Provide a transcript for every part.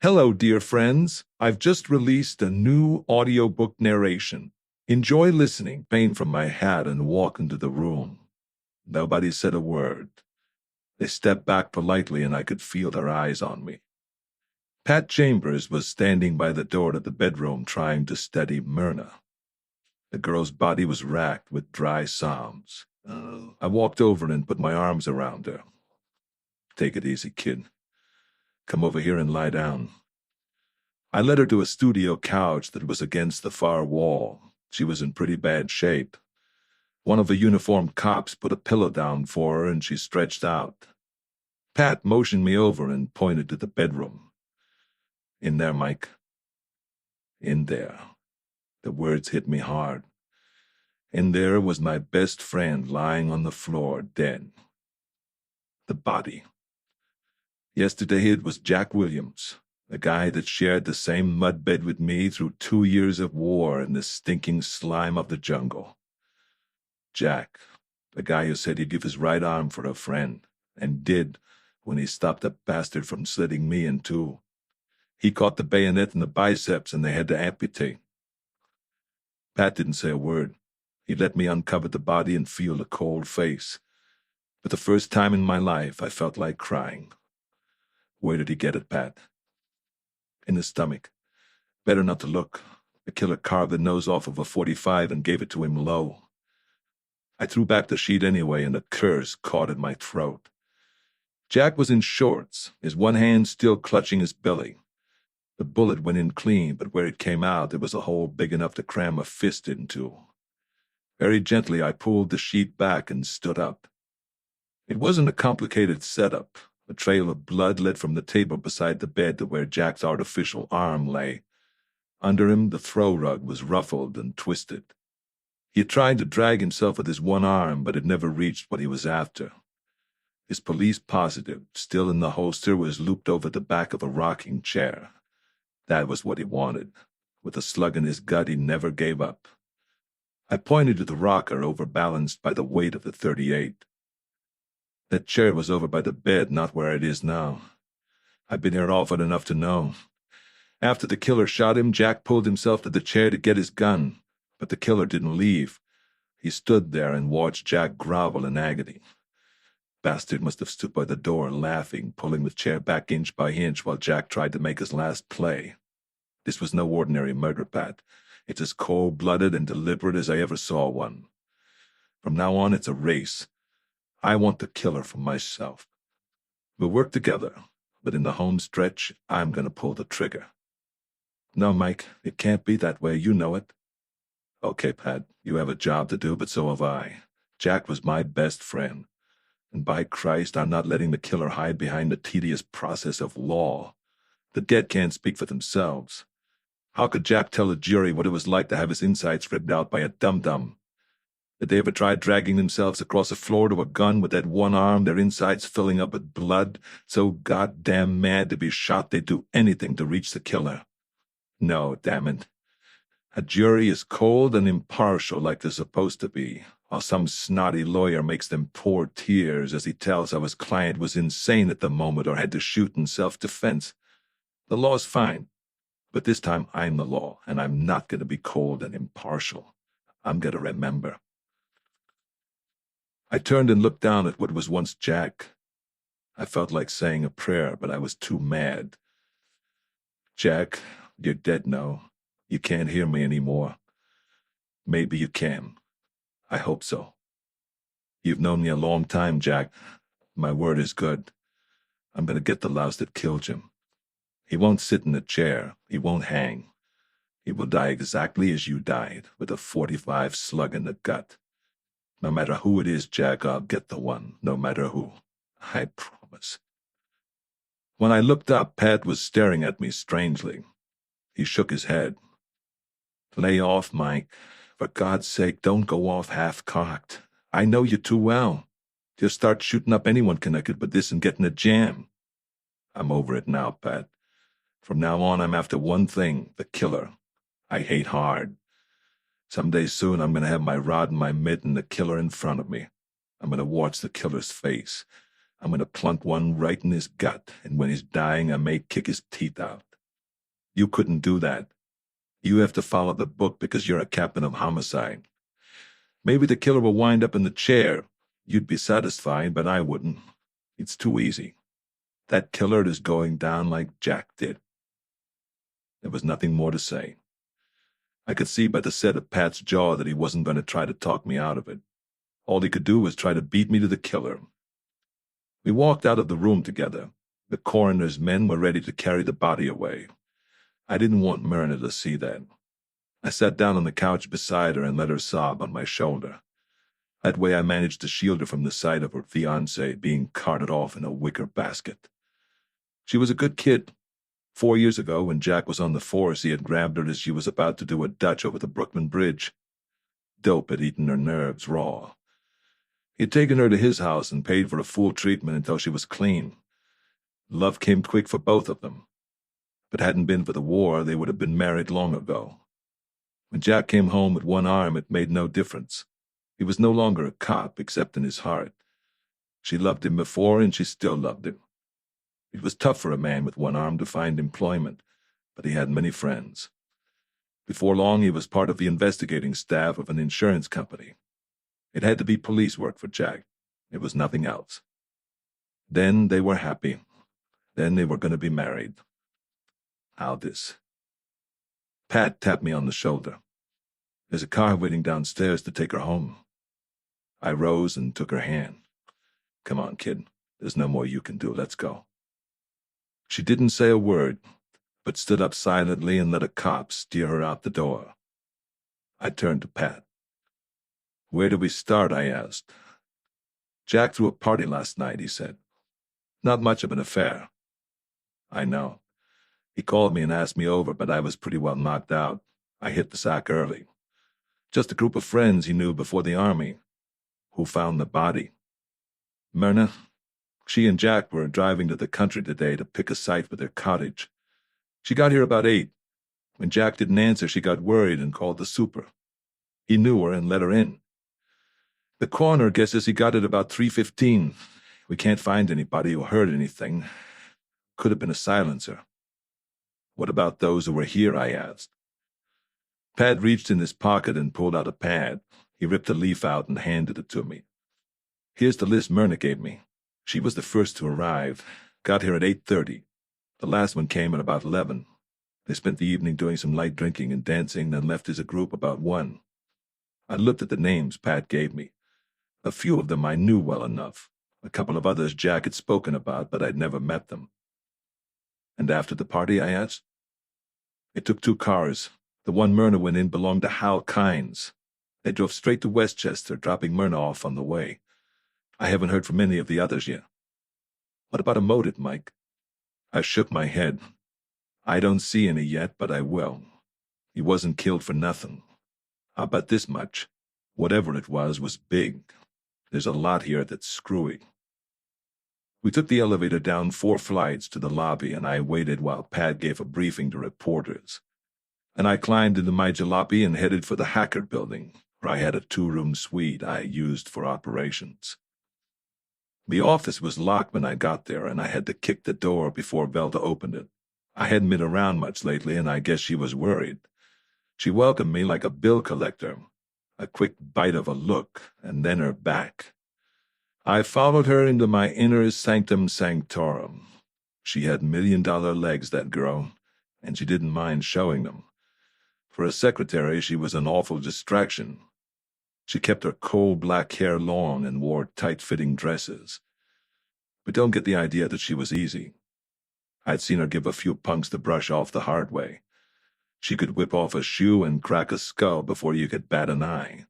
Hello, dear friends. I've just released a new audiobook narration. Enjoy listening. Pain from my hat and walk into the room. Nobody said a word. They stepped back politely, and I could feel their eyes on me. Pat Chambers was standing by the door to the bedroom trying to steady Myrna. The girl's body was racked with dry sobs. I walked over and put my arms around her. Take it easy, kid. Come over here and lie down. I led her to a studio couch that was against the far wall. She was in pretty bad shape. One of the uniformed cops put a pillow down for her, and she stretched out. Pat motioned me over and pointed to the bedroom. In there, Mike. In there. The words hit me hard. In there was my best friend lying on the floor, dead. The body. Yesterday it was Jack Williams, the guy that shared the same mud bed with me through 2 years of war in the stinking slime of the jungle. Jack, the guy who said he'd give his right arm for a friend, and did when he stopped a bastard from slitting me in two. He caught the bayonet in the biceps and they had to amputate. Pat didn't say a word. He let me uncover the body and feel the cold face. For the first time in my life, I felt like crying. Where did he get it, Pat? In the stomach. Better not to look. The killer carved the nose off of a .45 and gave it to him low. I threw back the sheet anyway, and a curse caught at my throat. Jack was in shorts, his one hand still clutching his belly. The bullet went in clean, but where it came out, there was a hole big enough to cram a fist into. Very gently, I pulled the sheet back and stood up. It wasn't a complicated setup. A trail of blood led from the table beside the bed to where Jack's artificial arm lay. Under him, the throw rug was ruffled and twisted. He had tried to drag himself with his one arm, but had never reached what he was after. His police positive, still in the holster, was looped over the back of a rocking chair. That was what he wanted. With a slug in his gut, he never gave up. I pointed to the rocker, overbalanced by the weight of the .38. That chair was over by the bed, not where it is now. I've been here often enough to know. After the killer shot him, Jack pulled himself to the chair to get his gun, but the killer didn't leave. He stood there and watched Jack grovel in agony. Bastard must have stood by the door, laughing, pulling the chair back inch by inch while Jack tried to make his last play. This was no ordinary murder, Pat. It's as cold-blooded and deliberate as I ever saw one. From now on, it's a race. I want the killer for myself. We'll work together, but in the home stretch, I'm going to pull the trigger. No, Mike, it can't be that way. You know it. Okay, Pat, you have a job to do, but so have I. Jack was my best friend. And by Christ, I'm not letting the killer hide behind the tedious process of law. The dead can't speak for themselves. How could Jack tell a jury what it was like to have his insides ripped out by a dum-dum? Did they ever try dragging themselves across a floor to a gun with that one arm, their insides filling up with blood, so goddamn mad to be shot they'd do anything to reach the killer? No, damn it. A jury is cold and impartial like they're supposed to be, while some snotty lawyer makes them pour tears as he tells how his client was insane at the moment or had to shoot in self-defense. The law's fine, but this time I'm the law, and I'm not going to be cold and impartial. I'm going to remember. I turned and looked down at what was once Jack. I felt like saying a prayer, but I was too mad. Jack, you're dead now. You can't hear me anymore. Maybe you can. I hope so. You've known me a long time, Jack. My word is good. I'm going to get the louse that killed him. He won't sit in a chair. He won't hang. He will die exactly as you died, with a .45 slug in the gut. No matter who it is, Jack, I'll get the one, no matter who. I promise. When I looked up, Pat was staring at me strangely. He shook his head. Lay off, Mike. For God's sake, don't go off half-cocked. I know you too well. Just start shooting up anyone connected with this and get in a jam. I'm over it now, Pat. From now on, I'm after one thing, the killer. I hate hard. Someday soon, I'm going to have my rod and my mitt and the killer in front of me. I'm going to watch the killer's face. I'm going to plunk one right in his gut, and when he's dying, I may kick his teeth out. You couldn't do that. You have to follow the book because you're a captain of homicide. Maybe the killer will wind up in the chair. You'd be satisfied, but I wouldn't. It's too easy. That killer is going down like Jack did." There was nothing more to say. I could see by the set of Pat's jaw that he wasn't going to try to talk me out of it. All he could do was try to beat me to the killer. We walked out of the room together. The coroner's men were ready to carry the body away. I didn't want Myrna to see that. I sat down on the couch beside her and let her sob on my shoulder. That way I managed to shield her from the sight of her fiancé being carted off in a wicker basket. She was a good kid. 4 years ago, when Jack was on the force, he had grabbed her as she was about to do a Dutch over the Brookman Bridge. Dope had eaten her nerves raw. He had taken her to his house and paid for a full treatment until she was clean. Love came quick for both of them. If it hadn't been for the war, they would have been married long ago. When Jack came home with one arm, it made no difference. He was no longer a cop, except in his heart. She loved him before, and she still loved him. It was tough for a man with one arm to find employment, but he had many friends. Before long, he was part of the investigating staff of an insurance company. It had to be police work for Jack. It was nothing else. Then they were happy. Then they were going to be married. How this? Pat tapped me on the shoulder. "There's a car waiting downstairs to take her home." I rose and took her hand. "Come on, kid. There's no more you can do. Let's go." She didn't say a word, but stood up silently and let a cop steer her out the door. I turned to Pat. "Where do we start?" I asked. "Jack threw a party last night," he said. "Not much of an affair." "I know. He called me and asked me over, but I was pretty well knocked out. I hit the sack early. Just a group of friends he knew before the army." "Who found the body?" "Myrna. She and Jack were driving to the country today to pick a site for their cottage. She got here about 8. When Jack didn't answer, she got worried and called the super. He knew her and let her in. The coroner guesses he got it about 3:15. We can't find anybody who heard anything. Could have been a silencer." "What about those who were here?" I asked. Pat reached in his pocket and pulled out a pad. He ripped a leaf out and handed it to me. "Here's the list Myrna gave me. She was the first to arrive. Got here at 8:30. The last one came at about 11. They spent the evening doing some light drinking and dancing, then left as a group about 1. I looked at the names Pat gave me. A few of them I knew well enough. A couple of others Jack had spoken about, but I'd never met them." "And after the party?" I asked. "It took 2 cars. The one Myrna went in belonged to Hal Kines. They drove straight to Westchester, dropping Myrna off on the way. I haven't heard from any of the others yet." "What about a motive, Mike?" I shook my head. "I don't see any yet, but I will. He wasn't killed for nothing. I'll bet this much. Whatever it was big. There's a lot here that's screwy." We took the elevator down 4 flights to the lobby, and I waited while Pat gave a briefing to reporters. And I climbed into my jalopy and headed for the Hacker building, where I had a 2-room suite I used for operations. The office was locked when I got there, and I had to kick the door before Velda opened it. I hadn't been around much lately, and I guess she was worried. She welcomed me like a bill collector. A quick bite of a look, and then her back. I followed her into my inner sanctum sanctorum. She had $1-million legs, that girl, and she didn't mind showing them. For a secretary, she was an awful distraction. She kept her coal black hair long and wore tight-fitting dresses. But don't get the idea that she was easy. I'd seen her give a few punks the brush off the hard way. She could whip off a shoe and crack a skull before you could bat an eye.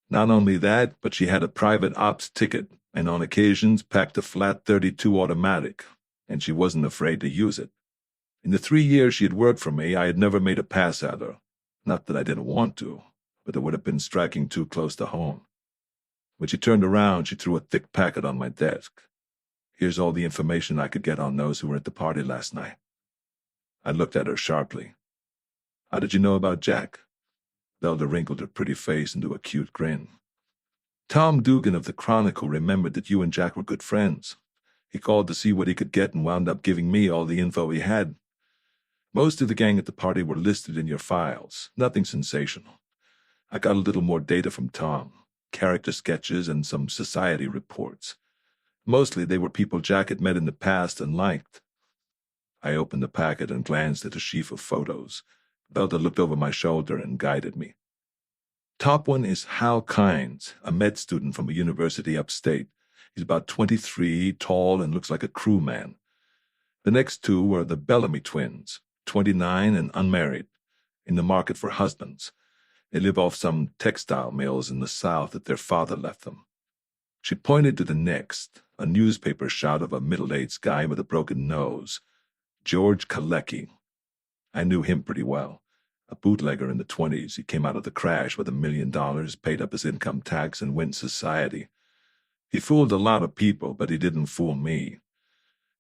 Not only that, but she had a private ops ticket, and on occasions packed a flat .32 automatic, and she wasn't afraid to use it. In the 3 years she had worked for me, I had never made a pass at her. Not that I didn't want to, but it would have been striking too close to home. When she turned around, she threw a thick packet on my desk. "Here's all the information I could get on those who were at the party last night." I looked at her sharply. "How did you know about Jack?" Velda wrinkled her pretty face into a cute grin. "Tom Dugan of the Chronicle remembered that you and Jack were good friends. He called to see what he could get and wound up giving me all the info he had. Most of the gang at the party were listed in your files. Nothing sensational. I got a little more data from Tom, character sketches and some society reports. Mostly they were people Jack had met in the past and liked. I opened the packet and glanced at a sheaf of photos. Belda looked over my shoulder and guided me. Top one is Hal Kines, a med student from a university upstate. He's about 23, tall, and looks like a crewman. The next two were the Bellamy twins, 29 and unmarried, in the market for husbands. They live off some textile mills in the South that their father left them. She pointed to the next, a newspaper shot of a middle-aged guy with a broken nose. George Kalecki. I knew him pretty well. A bootlegger in the 20s, he came out of the crash with $1 million, paid up his income tax, and went society. He fooled a lot of people, but he didn't fool me.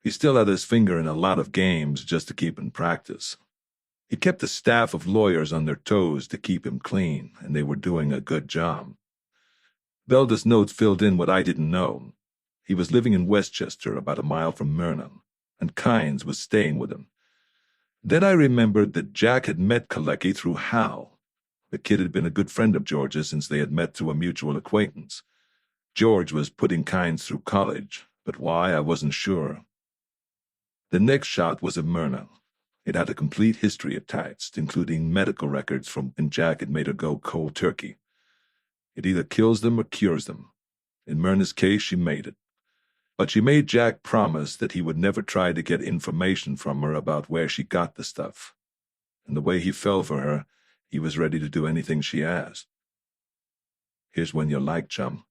He still had his finger in a lot of games just to keep in practice. He kept a staff of lawyers on their toes to keep him clean, and they were doing a good job. Belda's notes filled in what I didn't know. He was living in Westchester, about a mile from Myrna, and Kines was staying with him. Then I remembered that Jack had met Kalecki through Hal. The kid had been a good friend of George's since they had met through a mutual acquaintance. George was putting Kines through college, but why I wasn't sure. The next shot was of Myrna. It had a complete history attached, including medical records from when Jack had made her go cold turkey. It either kills them or cures them. In Myrna's case, she made it. But she made Jack promise that he would never try to get information from her about where she got the stuff. And the way he fell for her, he was ready to do anything she asked. Here's when you're like, chum.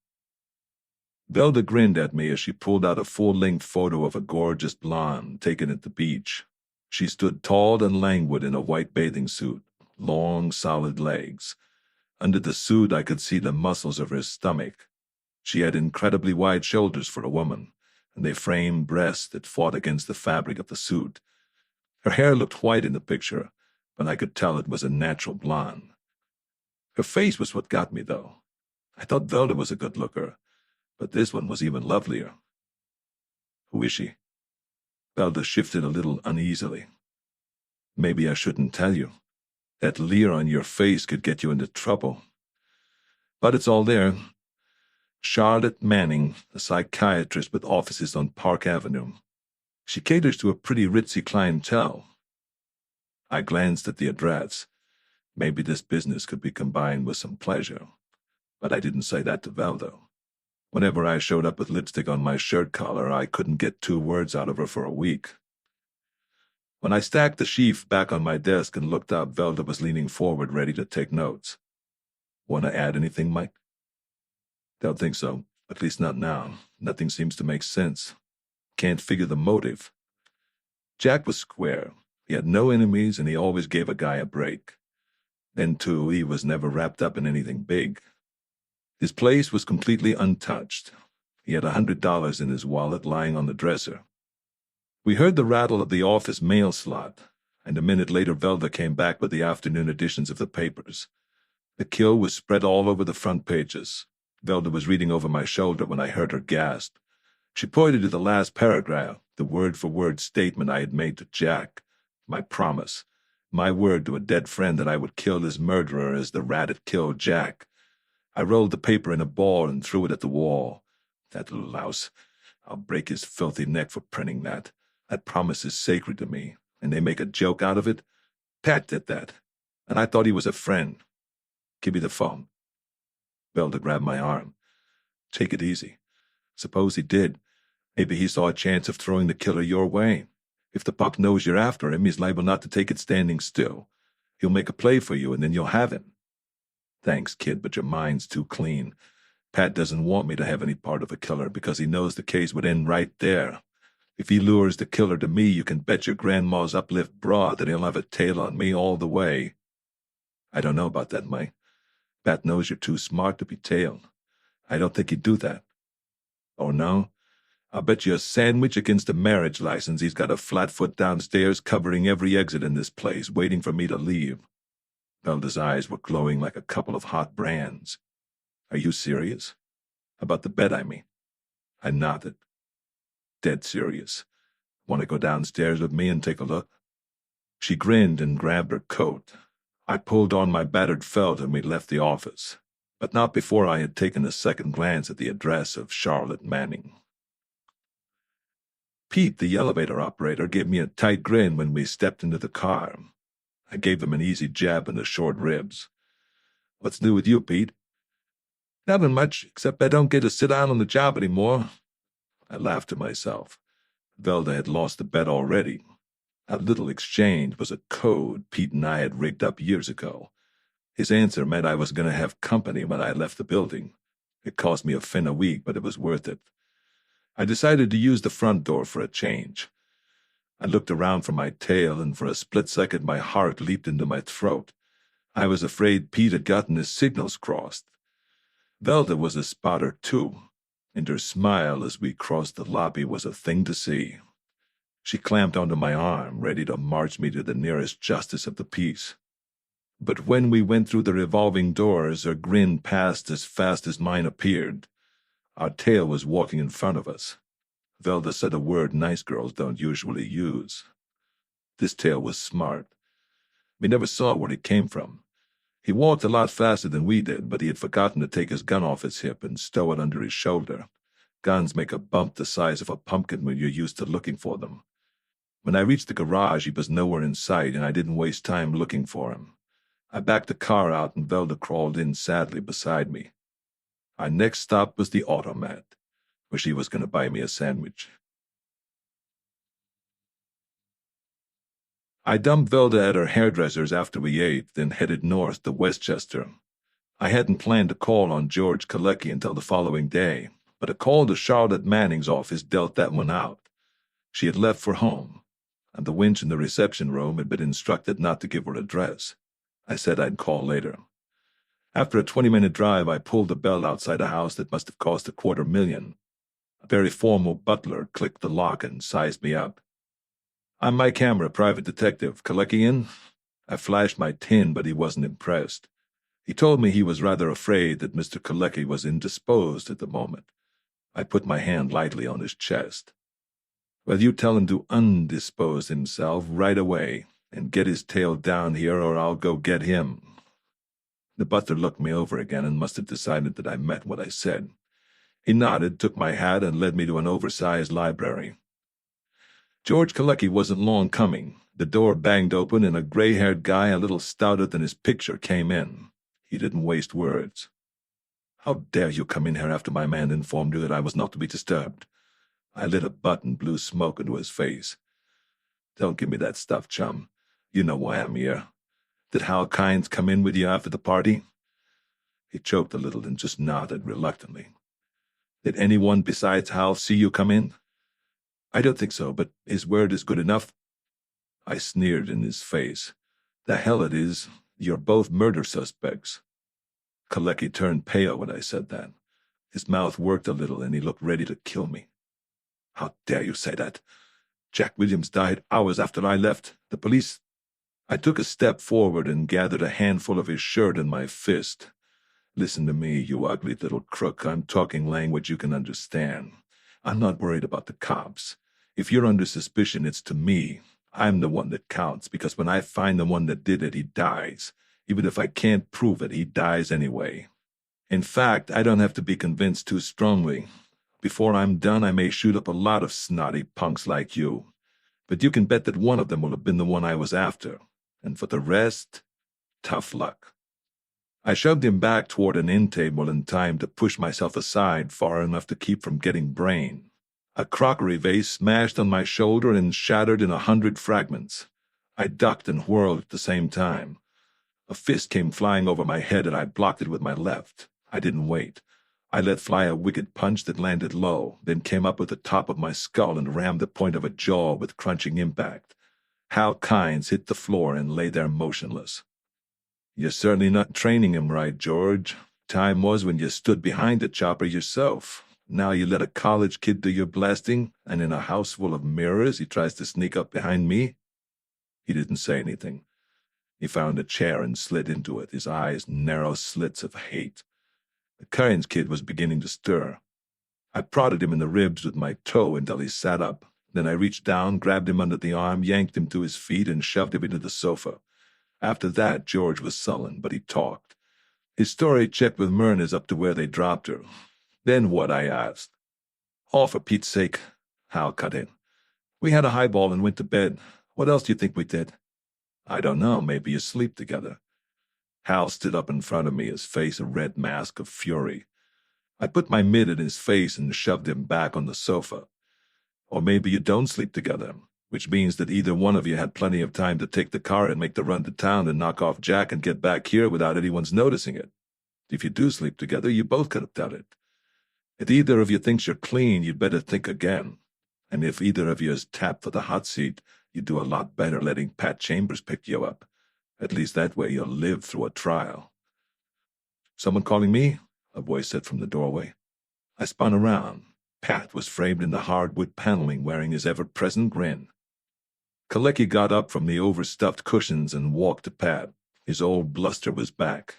Belda grinned at me as she pulled out a full-length photo of a gorgeous blonde taken at the beach. She stood tall and languid in a white bathing suit, long, solid legs. Under the suit, I could see the muscles of her stomach. She had incredibly wide shoulders for a woman, and they framed breasts that fought against the fabric of the suit. Her hair looked white in the picture, but I could tell it was a natural blonde. Her face was what got me, though. I thought Velda was a good looker, but this one was even lovelier. Who is she? Velda shifted a little uneasily. Maybe I shouldn't tell you. That leer on your face could get you into trouble. But it's all there. Charlotte Manning, a psychiatrist with offices on Park Avenue. She caters to a pretty ritzy clientele. I glanced at the address. Maybe this business could be combined with some pleasure. But I didn't say that to Velda. Whenever I showed up with lipstick on my shirt collar, I couldn't get 2 words out of her for a week. When I stacked the sheaf back on my desk and looked up, Velda was leaning forward, ready to take notes. Want to add anything, Mike? Don't think so. At least not now. Nothing seems to make sense. Can't figure the motive. Jack was square. He had no enemies, and he always gave a guy a break. Then, too, he was never wrapped up in anything big. His place was completely untouched. He had $100 in his wallet lying on the dresser. We heard the rattle of the office mail slot, and a minute later Velda came back with the afternoon editions of the papers. The kill was spread all over the front pages. Velda was reading over my shoulder when I heard her gasp. She pointed to the last paragraph, the word-for-word statement I had made to Jack. My promise. My word to a dead friend that I would kill his murderer as the rat had killed Jack. I rolled the paper in a ball and threw it at the wall. That little louse. I'll break his filthy neck for printing that. That promise is sacred to me, and they make a joke out of it. Pat did that, and I thought he was a friend. Give me the phone. Velda grabbed my arm. Take it easy. Suppose he did. Maybe he saw a chance of throwing the killer your way. If the pup knows you're after him, he's liable not to take it standing still. He'll make a play for you, and then you'll have him. Thanks, kid, but your mind's too clean. Pat doesn't want me to have any part of a killer because he knows the case would end right there. If he lures the killer to me, you can bet your grandma's uplift bra that he'll have a tail on me all the way. I don't know about that, Mike. Pat knows you're too smart to be tailed. I don't think he'd do that. Oh, no? I'll bet you a sandwich against a marriage license he's got a flat foot downstairs covering every exit in this place, waiting for me to leave. Velda's eyes were glowing like a couple of hot brands. Are you serious? About the bet, I mean. I nodded. Dead serious. Want to go downstairs with me and take a look? She grinned and grabbed her coat. I pulled on my battered felt and we left the office, but not before I had taken a second glance at the address of Charlotte Manning. Pete, the elevator operator, gave me a tight grin when we stepped into the car. I gave him an easy jab in the short ribs. "What's new with you, Pete?" "Nothing much, except I don't get to sit down on the job anymore." I laughed to myself. Velda had lost the bet already. That little exchange was a code Pete and I had rigged up years ago. His answer meant I was going to have company when I left the building. It cost me a fin a week, but it was worth it. I decided to use the front door for a change. I looked around for my tail, and for a split second my heart leaped into my throat. I was afraid Pete had gotten his signals crossed. Velda was a spotter, too, and her smile as we crossed the lobby was a thing to see. She clamped onto my arm, ready to march me to the nearest justice of the peace. But when we went through the revolving doors, her grin passed as fast as mine appeared. Our tail was walking in front of us. Velda said a word nice girls don't usually use. This tail was smart. We never saw where he came from. He walked a lot faster than we did, but he had forgotten to take his gun off his hip and stow it under his shoulder. Guns make a bump the size of a pumpkin when you're used to looking for them. When I reached the garage, he was nowhere in sight, and I didn't waste time looking for him. I backed the car out, and Velda crawled in sadly beside me. Our next stop was the automat, where she was going to buy me a sandwich. I dumped Velda at her hairdresser's after we ate, then headed north to Westchester. I hadn't planned to call on George Kalecki until the following day, but a call to Charlotte Manning's office dealt that one out. She had left for home, and the winch in the reception room had been instructed not to give her address. I said I'd call later. After a 20-minute drive, I pulled the bell outside a house that must have cost $250,000. A very formal butler clicked the lock and sized me up. "I'm Mike Hammer, private detective. Kalecki in?" I flashed my tin, but he wasn't impressed. He told me he was rather afraid that Mr. Kalecki was indisposed at the moment. I put my hand lightly on his chest. "Well, you tell him to undispose himself right away and get his tail down here, or I'll go get him." The butler looked me over again and must have decided that I meant what I said. He nodded, took my hat, and led me to an oversized library. George Kalecki wasn't long coming. The door banged open, and a gray-haired guy a little stouter than his picture came in. He didn't waste words. "How dare you come in here after my man informed you that I was not to be disturbed?" I lit a butt and blew smoke into his face. "Don't give me that stuff, chum. You know why I'm here. Did Hal Kines come in with you after the party?" He choked a little and just nodded reluctantly. "Did anyone besides Hal see you come in?" "I don't think so, but his word is good enough." I sneered in his face. "The hell it is. You're both murder suspects." Kalecki turned pale when I said that. His mouth worked a little, and he looked ready to kill me. "How dare you say that? Jack Williams died hours after I left. The police—" I took a step forward and gathered a handful of his shirt in my fist. "Listen to me, you ugly little crook. I'm talking language you can understand. I'm not worried about the cops. If you're under suspicion, it's to me. I'm the one that counts, because when I find the one that did it, he dies. Even if I can't prove it, he dies anyway. In fact, I don't have to be convinced too strongly. Before I'm done, I may shoot up a lot of snotty punks like you. But you can bet that one of them will have been the one I was after. And for the rest, tough luck." I shoved him back toward an end table in time to push myself aside far enough to keep from getting brain. A crockery vase smashed on my shoulder and shattered in 100 fragments. I ducked and whirled at the same time. A fist came flying over my head, and I blocked it with my left. I didn't wait. I let fly a wicked punch that landed low, then came up with the top of my skull and rammed the point of a jaw with crunching impact. Hal Kines hit the floor and lay there motionless. "You're certainly not training him right, George. Time was when you stood behind the chopper yourself. Now you let a college kid do your blasting, and in a house full of mirrors he tries to sneak up behind me?" He didn't say anything. He found a chair and slid into it, his eyes narrow slits of hate. The Kines kid was beginning to stir. I prodded him in the ribs with my toe until he sat up, Then I reached down, grabbed him under the arm, yanked him to his feet, and shoved him into the sofa. After that, George was sullen, but he talked. His story checked with Myrna's up to where they dropped her. Then what, I asked. Oh, for Pete's sake, Hal cut in. We had a highball and went to bed. What else do you think we did? I don't know, maybe you sleep together. Hal stood up in front of me, his face a red mask of fury. I put my mitt in his face and shoved him back on the sofa. Or maybe you don't sleep together, which means that either one of you had plenty of time to take the car and make the run to town and knock off Jack and get back here without anyone's noticing it. If you do sleep together, you both could have done it. If either of you thinks you're clean, you'd better think again. And if either of you is tapped for the hot seat, you'd do a lot better letting Pat Chambers pick you up. At least that way you'll live through a trial. Someone calling me? A voice said from the doorway. I spun around. Pat was framed in the hardwood paneling, wearing his ever-present grin. Klei got up from the overstuffed cushions and walked to Pat. His old bluster was back.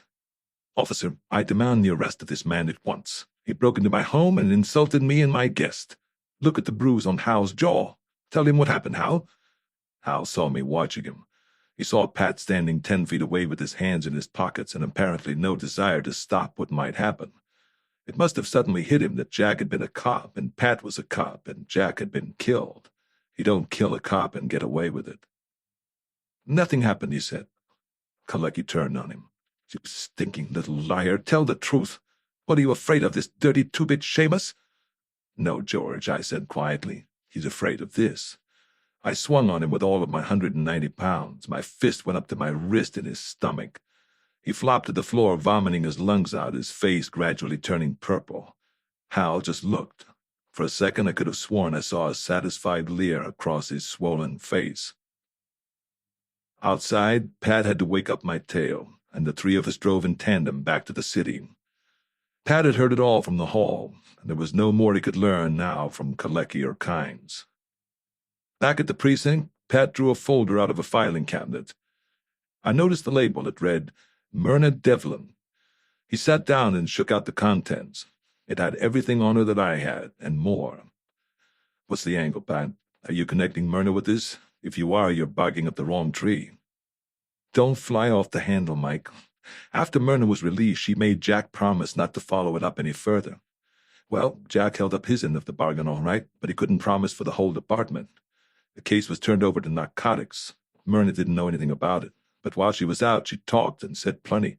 Officer, I demand the arrest of this man at once. He broke into my home and insulted me and my guest. Look at the bruise on Hal's jaw. Tell him what happened, Hal. Hal saw me watching him. He saw Pat standing 10 feet away with his hands in his pockets and apparently no desire to stop what might happen. It must have suddenly hit him that Jack had been a cop and Pat was a cop and Jack had been killed. You don't kill a cop and get away with it. Nothing happened, he said. Klei turned on him. You stinking little liar, tell the truth. What are you afraid of, this dirty two-bit Seamus? No, George, I said quietly. He's afraid of this. I swung on him with all of my 190 pounds. My fist went up to my wrist in his stomach. He flopped to the floor, vomiting his lungs out, his face gradually turning purple. Hal just looked. For a second, I could have sworn I saw a satisfied leer across his swollen face. Outside, Pat had to wake up my tail, and the three of us drove in tandem back to the city. Pat had heard it all from the hall, and there was no more he could learn now from Klei or Kines. Back at the precinct, Pat drew a folder out of a filing cabinet. I noticed the label. It read, Myrna Devlin. He sat down and shook out the contents. It had everything on her that I had, and more. What's the angle, Pat? Are you connecting Myrna with this? If you are, you're barking up the wrong tree. Don't fly off the handle, Mike. After Myrna was released, she made Jack promise not to follow it up any further. Well, Jack held up his end of the bargain all right, but he couldn't promise for the whole department. The case was turned over to narcotics. Myrna didn't know anything about it, but while she was out, she talked and said plenty.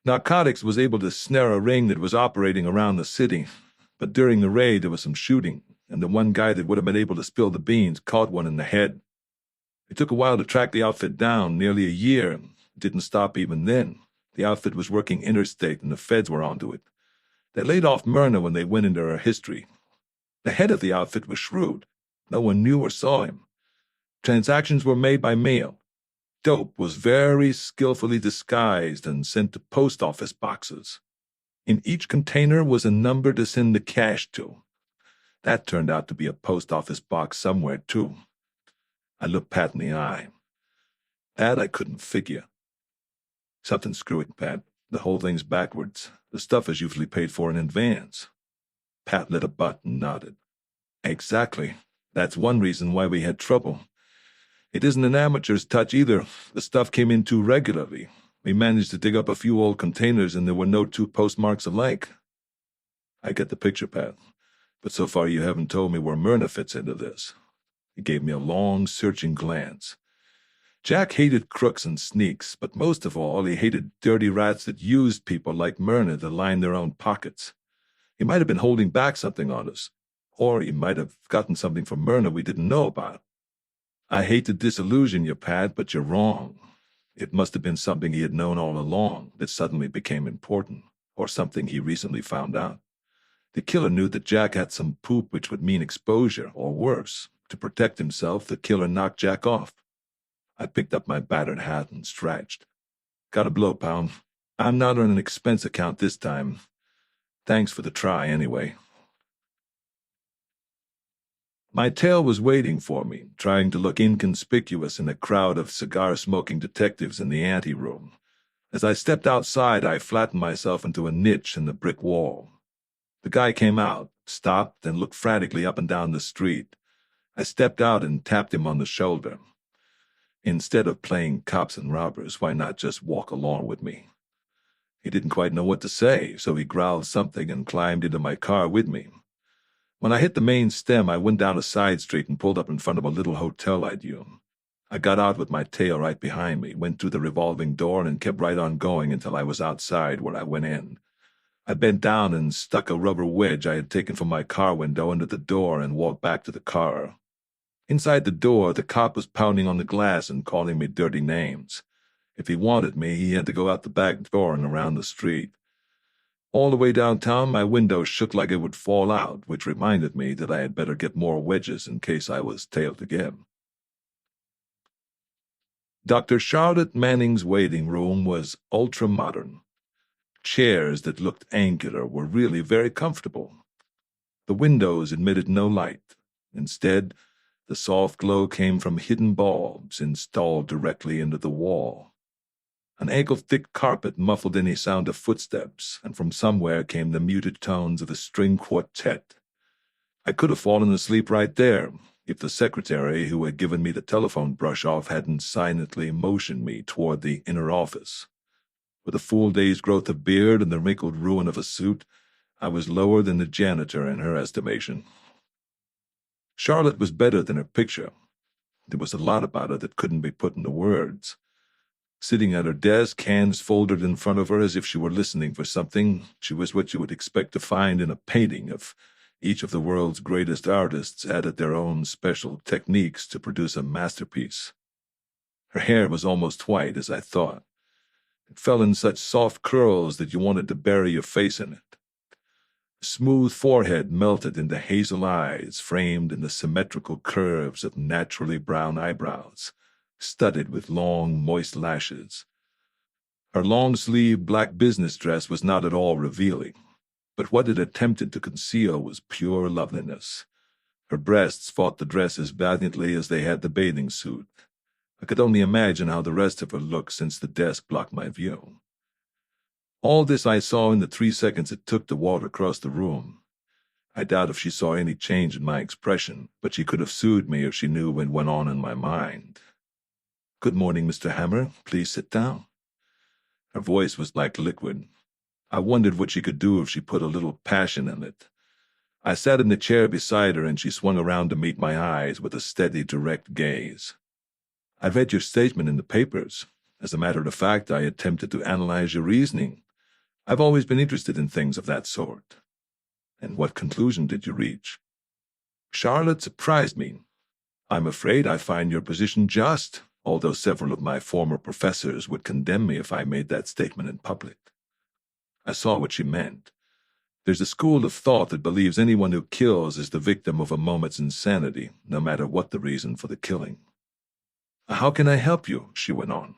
Narcotics was able to snare a ring that was operating around the city, but during the raid there was some shooting, and the one guy that would have been able to spill the beans caught one in the head. It took a while to track the outfit down, nearly a year. It didn't stop even then. The outfit was working interstate, and the feds were onto it. They laid off Myrna when they went into her history. The head of the outfit was shrewd. No one knew or saw him. Transactions were made by mail. Dope was very skillfully disguised and sent to post office boxes. In each container was a number to send the cash to. That turned out to be a post office box somewhere, too. I looked Pat in the eye. That I couldn't figure. Something's screwing, Pat. The whole thing's backwards. The stuff is usually paid for in advance. Pat lit a butt and nodded. Exactly. That's one reason why we had trouble. It isn't an amateur's touch either. The stuff came in too regularly. We managed to dig up a few old containers and there were no two postmarks alike. I get the picture, Pat. But so far you haven't told me where Myrna fits into this. He gave me a long, searching glance. Jack hated crooks and sneaks, but most of all, he hated dirty rats that used people like Myrna to line their own pockets. He might have been holding back something on us, or he might have gotten something from Myrna we didn't know about. I hate to disillusion you, Pat, but you're wrong. It must have been something he had known all along that suddenly became important, or something he recently found out. The killer knew that Jack had some poop which would mean exposure, or worse. To protect himself, the killer knocked Jack off. I picked up my battered hat and stretched. Got a blow, pal. I'm not on an expense account this time. Thanks for the try, anyway. My tail was waiting for me, trying to look inconspicuous in a crowd of cigar-smoking detectives in the anteroom. As I stepped outside, I flattened myself into a niche in the brick wall. The guy came out, stopped, and looked frantically up and down the street. I stepped out and tapped him on the shoulder. Instead of playing cops and robbers, why not just walk along with me? He didn't quite know what to say, so he growled something and climbed into my car with me. When I hit the main stem, I went down a side street and pulled up in front of a little hotel I'd used. I got out with my tail right behind me, went through the revolving door, and kept right on going until I was outside, where I went in. I bent down and stuck a rubber wedge I had taken from my car window into the door and walked back to the car. Inside the door, the cop was pounding on the glass and calling me dirty names. If he wanted me, he had to go out the back door and around the street. All the way downtown, my window shook like it would fall out, which reminded me that I had better get more wedges in case I was tailed again. Dr. Charlotte Manning's waiting room was ultra-modern. Chairs that looked angular were really very comfortable. The windows admitted no light. Instead, the soft glow came from hidden bulbs installed directly into the wall. An ankle-thick carpet muffled any sound of footsteps, and from somewhere came the muted tones of a string quartet. I could have fallen asleep right there, if the secretary who had given me the telephone brush-off hadn't silently motioned me toward the inner office. With a full day's growth of beard and the wrinkled ruin of a suit, I was lower than the janitor in her estimation. Charlotte was better than her picture. There was a lot about her that couldn't be put into words. Sitting at her desk, hands folded in front of her as if she were listening for something, she was what you would expect to find in a painting if each of the world's greatest artists added their own special techniques to produce a masterpiece. Her hair was almost white, as I thought. It fell in such soft curls that you wanted to bury your face in it. A smooth forehead melted into hazel eyes framed in the symmetrical curves of naturally brown eyebrows, studded with long, moist lashes. Her long-sleeved black business dress was not at all revealing, but what it attempted to conceal was pure loveliness. Her breasts fought the dress as valiantly as they had the bathing suit. I could only imagine how the rest of her looked since the desk blocked my view. All this I saw in the 3 seconds it took to walk across the room. I doubt if she saw any change in my expression, but she could have sued me if she knew what went on in my mind. "Good morning, Mr. Hammer. Please sit down." Her voice was like liquid. I wondered what she could do if she put a little passion in it. I sat in the chair beside her, and she swung around to meet my eyes with a steady, direct gaze. "I read your statement in the papers. As a matter of fact, I attempted to analyze your reasoning. I've always been interested in things of that sort." "And what conclusion did you reach?" Charlotte surprised me. "I'm afraid I find your position just, although several of my former professors would condemn me if I made that statement in public." I saw what she meant. There's a school of thought that believes anyone who kills is the victim of a moment's insanity, no matter what the reason for the killing. "How can I help you?" she went on.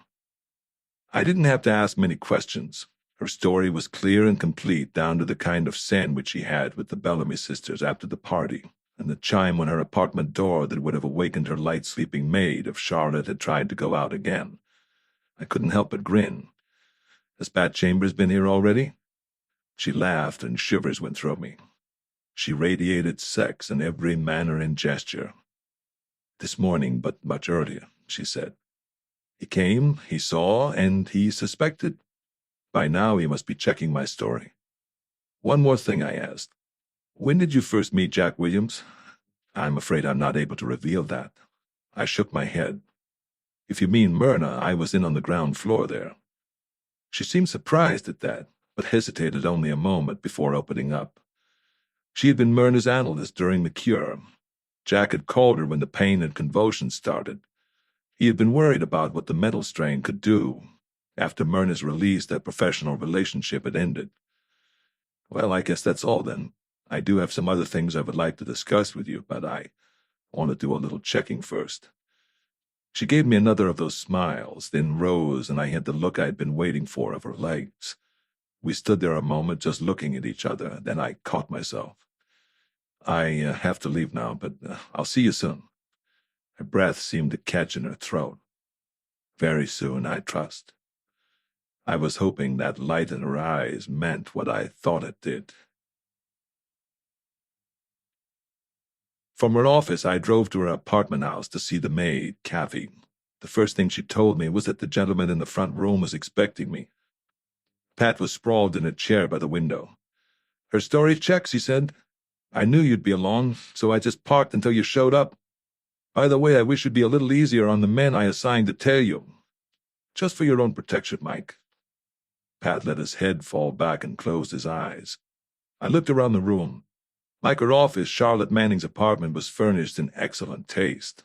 I didn't have to ask many questions. Her story was clear and complete, down to the kind of sandwich she had with the Bellamy sisters after the party, and the chime on her apartment door that would have awakened her light-sleeping maid if Charlotte had tried to go out again. I couldn't help but grin. "Has Pat Chambers been here already?" She laughed, and shivers went through me. She radiated sex in every manner and gesture. "This morning, but much earlier," she said. "He came, he saw, and he suspected. By now he must be checking my story." "One more thing," I asked. "When did you first meet Jack Williams?" "I'm afraid I'm not able to reveal that." I shook my head. "If you mean Myrna, I was in on the ground floor there." She seemed surprised at that, but hesitated only a moment before opening up. She had been Myrna's analyst during the cure. Jack had called her when the pain and convulsions started. He had been worried about what the mental strain could do. After Myrna's release, their professional relationship had ended. "Well, I guess that's all then. I do have some other things I would like to discuss with you, but I want to do a little checking first." She gave me another of those smiles, then rose, and I had the look I had been waiting for of her legs. We stood there a moment just looking at each other, then I caught myself. "I have to leave now, but I'll see you soon." Her breath seemed to catch in her throat. "Very soon, I trust." I was hoping that light in her eyes meant what I thought it did. From her office, I drove to her apartment house to see the maid, Kathy. The first thing she told me was that the gentleman in the front room was expecting me. Pat was sprawled in a chair by the window. "Her story checks," he said. "I knew you'd be along, so I just parked until you showed up. By the way, I wish you'd be a little easier on the men I assigned to tail you. Just for your own protection, Mike." Pat let his head fall back and closed his eyes. I looked around the room. Like her office, Charlotte Manning's apartment was furnished in excellent taste.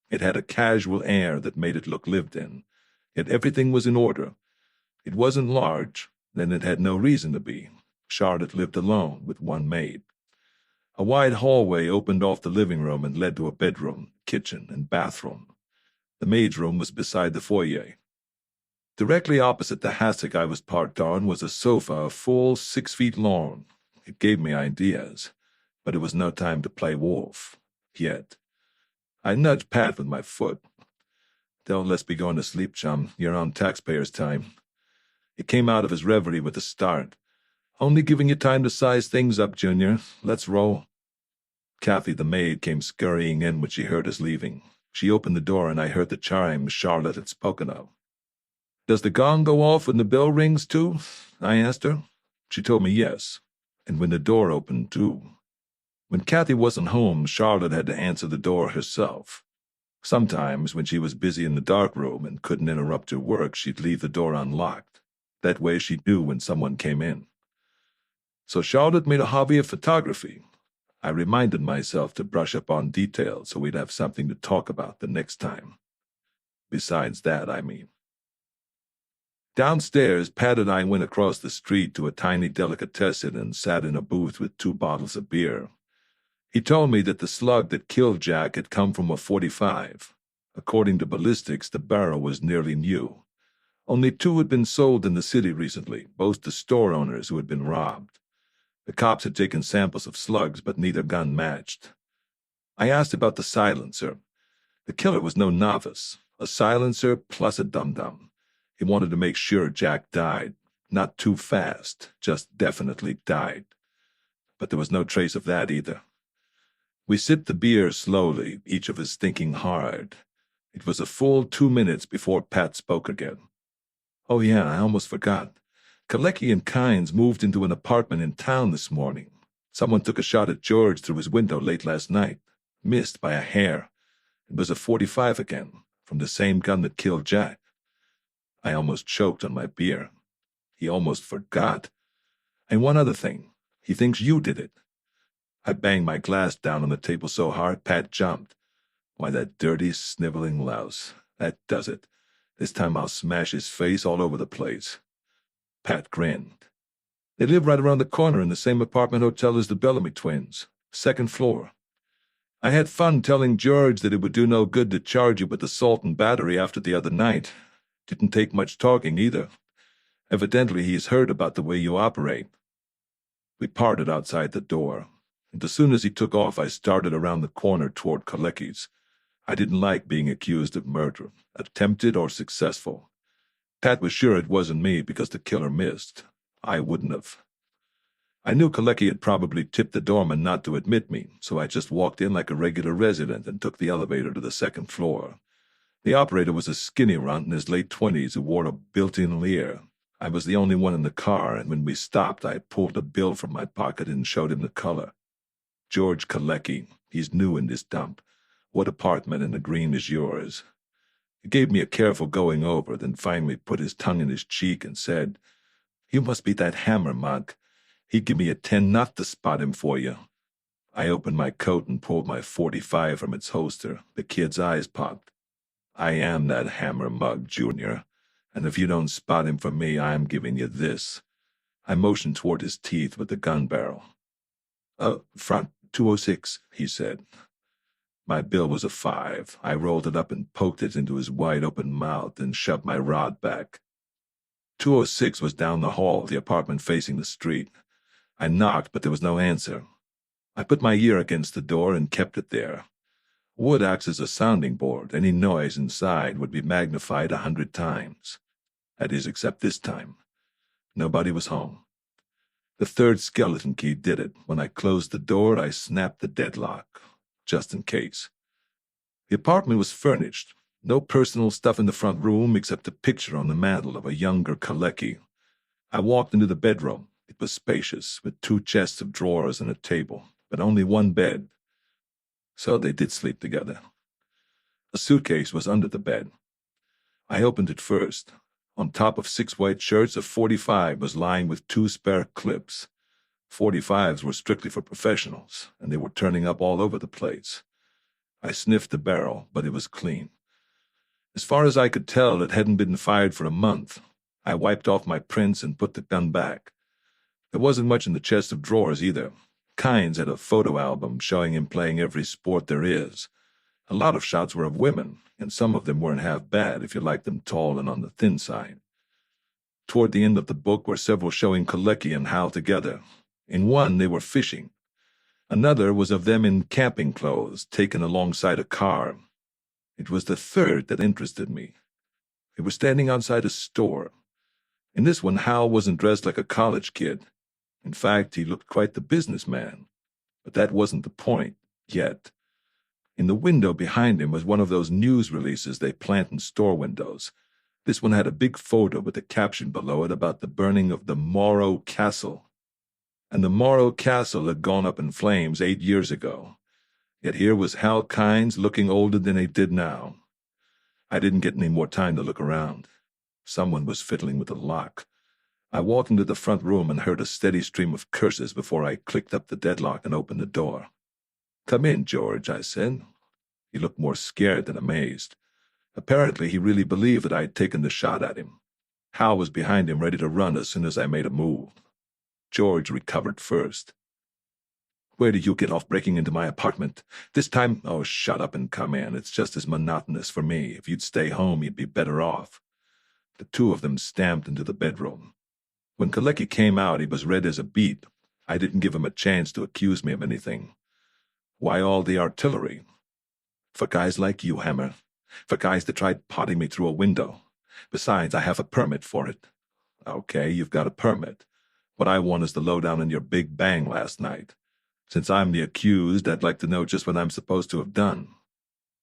It had a casual air that made it look lived in, yet everything was in order. It wasn't large, then it had no reason to be. Charlotte lived alone with one maid. A wide hallway opened off the living room and led to a bedroom, kitchen, and bathroom. The maid's room was beside the foyer. Directly opposite the hassock I was parked on was a sofa a full 6 feet long. It gave me ideas, but it was no time to play wolf. Yet. I nudged Pat with my foot. "Don't let's be going to sleep, chum. You're on taxpayers' time." He came out of his reverie with a start. "Only giving you time to size things up, Junior. Let's roll." Kathy, the maid, came scurrying in when she heard us leaving. She opened the door and I heard the chimes Charlotte had spoken of. "Does the gong go off when the bell rings, too?" I asked her. She told me yes, and when the door opened, too. When Kathy wasn't home, Charlotte had to answer the door herself. Sometimes, when she was busy in the dark room and couldn't interrupt her work, she'd leave the door unlocked. That way she knew when someone came in. So Charlotte made a hobby of photography. I reminded myself to brush up on details so we'd have something to talk about the next time. Besides that, I mean. Downstairs, Pat and I went across the street to a tiny delicatessen and sat in a booth with 2 bottles of beer. He told me that the slug that killed Jack had come from a .45. According to ballistics, the barrel was nearly new. Only 2 had been sold in the city recently, both to store owners who had been robbed. The cops had taken samples of slugs, but neither gun matched. I asked about the silencer. The killer was no novice. A silencer plus a dum-dum. He wanted to make sure Jack died. Not too fast, just definitely died. But there was no trace of that either. We sipped the beer slowly, each of us thinking hard. It was a full 2 minutes before Pat spoke again. "Oh yeah, I almost forgot. Klei and Kines moved into an apartment in town this morning. Someone took a shot at George through his window late last night. Missed by a hair. It was a .45 again, from the same gun that killed Jack." I almost choked on my beer. He almost forgot. "And one other thing. He thinks you did it." I banged my glass down on the table so hard Pat jumped. "Why, that dirty, sniveling louse. That does it. This time I'll smash his face all over the place." Pat grinned. "They live right around the corner in the same apartment hotel as the Bellamy twins. 2nd floor. I had fun telling George that it would do no good to charge you with assault and battery after the other night. Didn't take much talking either. Evidently he's heard about the way you operate." We parted outside the door, and as soon as he took off I started around the corner toward Klei's. I didn't like being accused of murder, attempted or successful. Pat was sure it wasn't me because the killer missed. I wouldn't have. I knew Klei had probably tipped the doorman not to admit me, so I just walked in like a regular resident and took the elevator to the 2nd floor. The operator was a skinny runt in his late 20s who wore a built-in leer. I was the only one in the car, and when we stopped, I pulled a bill from my pocket and showed him the color. "George Klei. He's new in this dump. What apartment in the green is yours?" He gave me a careful going over, then finally put his tongue in his cheek and said, "You must be that hammer mug. He'd give me a 10 not to spot him for you." I opened my coat and pulled my .45 from its holster. The kid's eyes popped. "I am that hammer mug, Junior, and if you don't spot him for me, I'm giving you this." I motioned toward his teeth with the gun barrel. Front 206, he said. My bill was a 5. I rolled it up and poked it into his wide-open mouth and shoved my rod back. 206 was down the hall, the apartment facing the street. I knocked, but there was no answer. I put my ear against the door and kept it there. Wood acts as a sounding board. Any noise inside would be magnified 100 times. That is, except this time. Nobody was home. The 3rd skeleton key did it. When I closed the door, I snapped the deadlock. just in case. The apartment was furnished. No personal stuff in the front room except a picture on the mantel of a younger Klei. I walked into the bedroom. It was spacious, with 2 chests of drawers and a table, but only one bed. So they did sleep together. A suitcase was under the bed. I opened it first. On top of 6 white shirts, a .45 was lying with 2 spare clips. .45s were strictly for professionals, and they were turning up all over the place. I sniffed the barrel, but it was clean. As far as I could tell, it hadn't been fired for a month. I wiped off my prints and put the gun back. There wasn't much in the chest of drawers either. Kines had a photo album showing him playing every sport there is. A lot of shots were of women, and some of them weren't half bad if you liked them tall and on the thin side. Toward the end of the book were several showing Klei and Hal together. In one, they were fishing. Another was of them in camping clothes, taken alongside a car. It was the third that interested me. They were standing outside a store. In this one, Hal wasn't dressed like a college kid. In fact, he looked quite the businessman. But that wasn't the point, yet. In the window behind him was one of those news releases they plant in store windows. This one had a big photo with a caption below it about the burning of the Morrow Castle. And the Morrow Castle had gone up in flames 8 years ago. Yet here was Hal Kines looking older than he did now. I didn't get any more time to look around. Someone was fiddling with the lock. I walked into the front room and heard a steady stream of curses before I clicked up the deadlock and opened the door. "Come in, George," I said. He looked more scared than amazed. Apparently, he really believed that I had taken the shot at him. Hal was behind him, ready to run as soon as I made a move. George recovered first. "Where do you get off breaking into my apartment? This time—" "Oh, shut up and come in. It's just as monotonous for me. If you'd stay home, you'd be better off." The 2 of them stamped into the bedroom. When Klei came out, he was red as a beet. I didn't give him a chance to accuse me of anything. "Why all the artillery?" "For guys like you, Hammer. For guys that tried potting me through a window. Besides, I have a permit for it." "Okay, you've got a permit. What I want is the lowdown on your big bang last night. Since I'm the accused, I'd like to know just what I'm supposed to have done.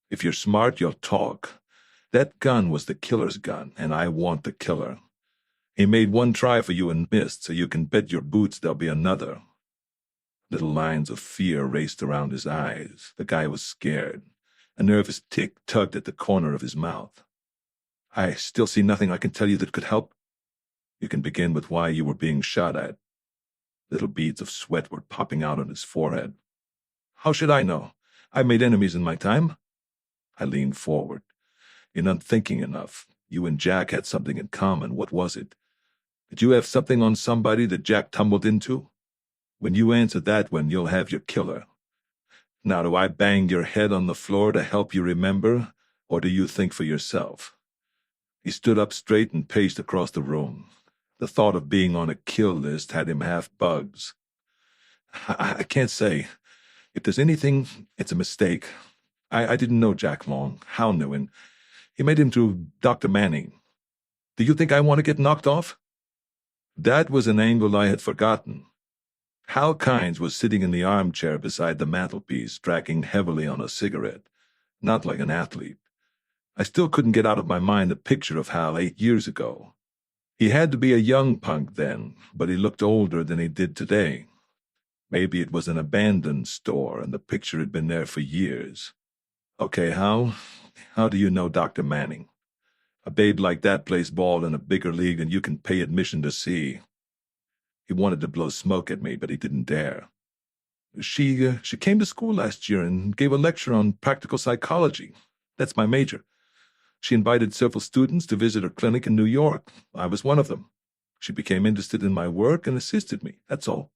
If you're smart, you'll talk. That gun was the killer's gun, and I want the killer. He made one try for you and missed, so you can bet your boots there'll be another." Little lines of fear raced around his eyes. The guy was scared. A nervous tick tugged at the corner of his mouth. "I still see nothing I can tell you that could help." "You can begin with why you were being shot at." Little beads of sweat were popping out on his forehead. "How should I know? I've made enemies in my time." I leaned forward. "You're not thinking enough. You and Jack had something in common. What was it? Did you have something on somebody that Jack tumbled into? When you answer that one, you'll have your killer. Now, do I bang your head on the floor to help you remember, or do you think for yourself?" He stood up straight and paced across the room. The thought of being on a kill list had him half bugs. I can't say. If there's anything, it's a mistake. I didn't know Jack long. Hal knew him. He made him through Dr. Manning. Do you think I want to get knocked off?" That was an angle I had forgotten. Hal Kines was sitting in the armchair beside the mantelpiece, dragging heavily on a cigarette, not like an athlete. I still couldn't get out of my mind the picture of Hal 8 years ago. He had to be a young punk then, but he looked older than he did today. Maybe it was an abandoned store and the picture had been there for years. "Okay, Hal, how do you know Dr. Manning? A babe like that plays ball in a bigger league than you can pay admission to see." He wanted to blow smoke at me, but he didn't dare. She came to school last year and gave a lecture on practical psychology. That's my major. She invited several students to visit her clinic in New York. I was one of them. She became interested in my work and assisted me, that's all."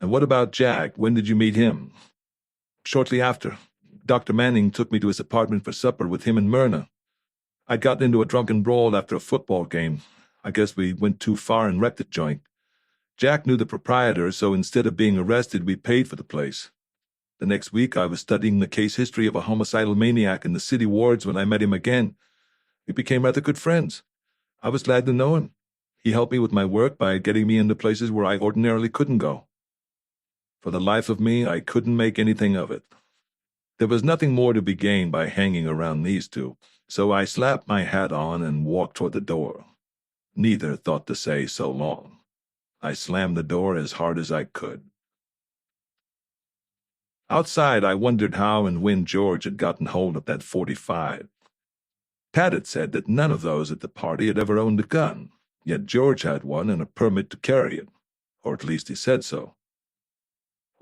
"And what about Jack? When did you meet him?" "Shortly after. Dr. Manning took me to his apartment for supper with him and Myrna. I'd gotten into a drunken brawl after a football game. I guess we went too far and wrecked the joint. Jack knew the proprietor, so instead of being arrested, we paid for the place. The next week, I was studying the case history of a homicidal maniac in the city wards when I met him again. We became rather good friends. I was glad to know him. He helped me with my work by getting me into places where I ordinarily couldn't go. For the life of me, I couldn't make anything of it. There was nothing more to be gained by hanging around these two, so I slapped my hat on and walked toward the door. Neither thought to say so long. I slammed the door as hard as I could. Outside, I wondered how and when George had gotten hold of that .45. Pat had said that none of those at the party had ever owned a gun, yet George had one and a permit to carry it, or at least he said so.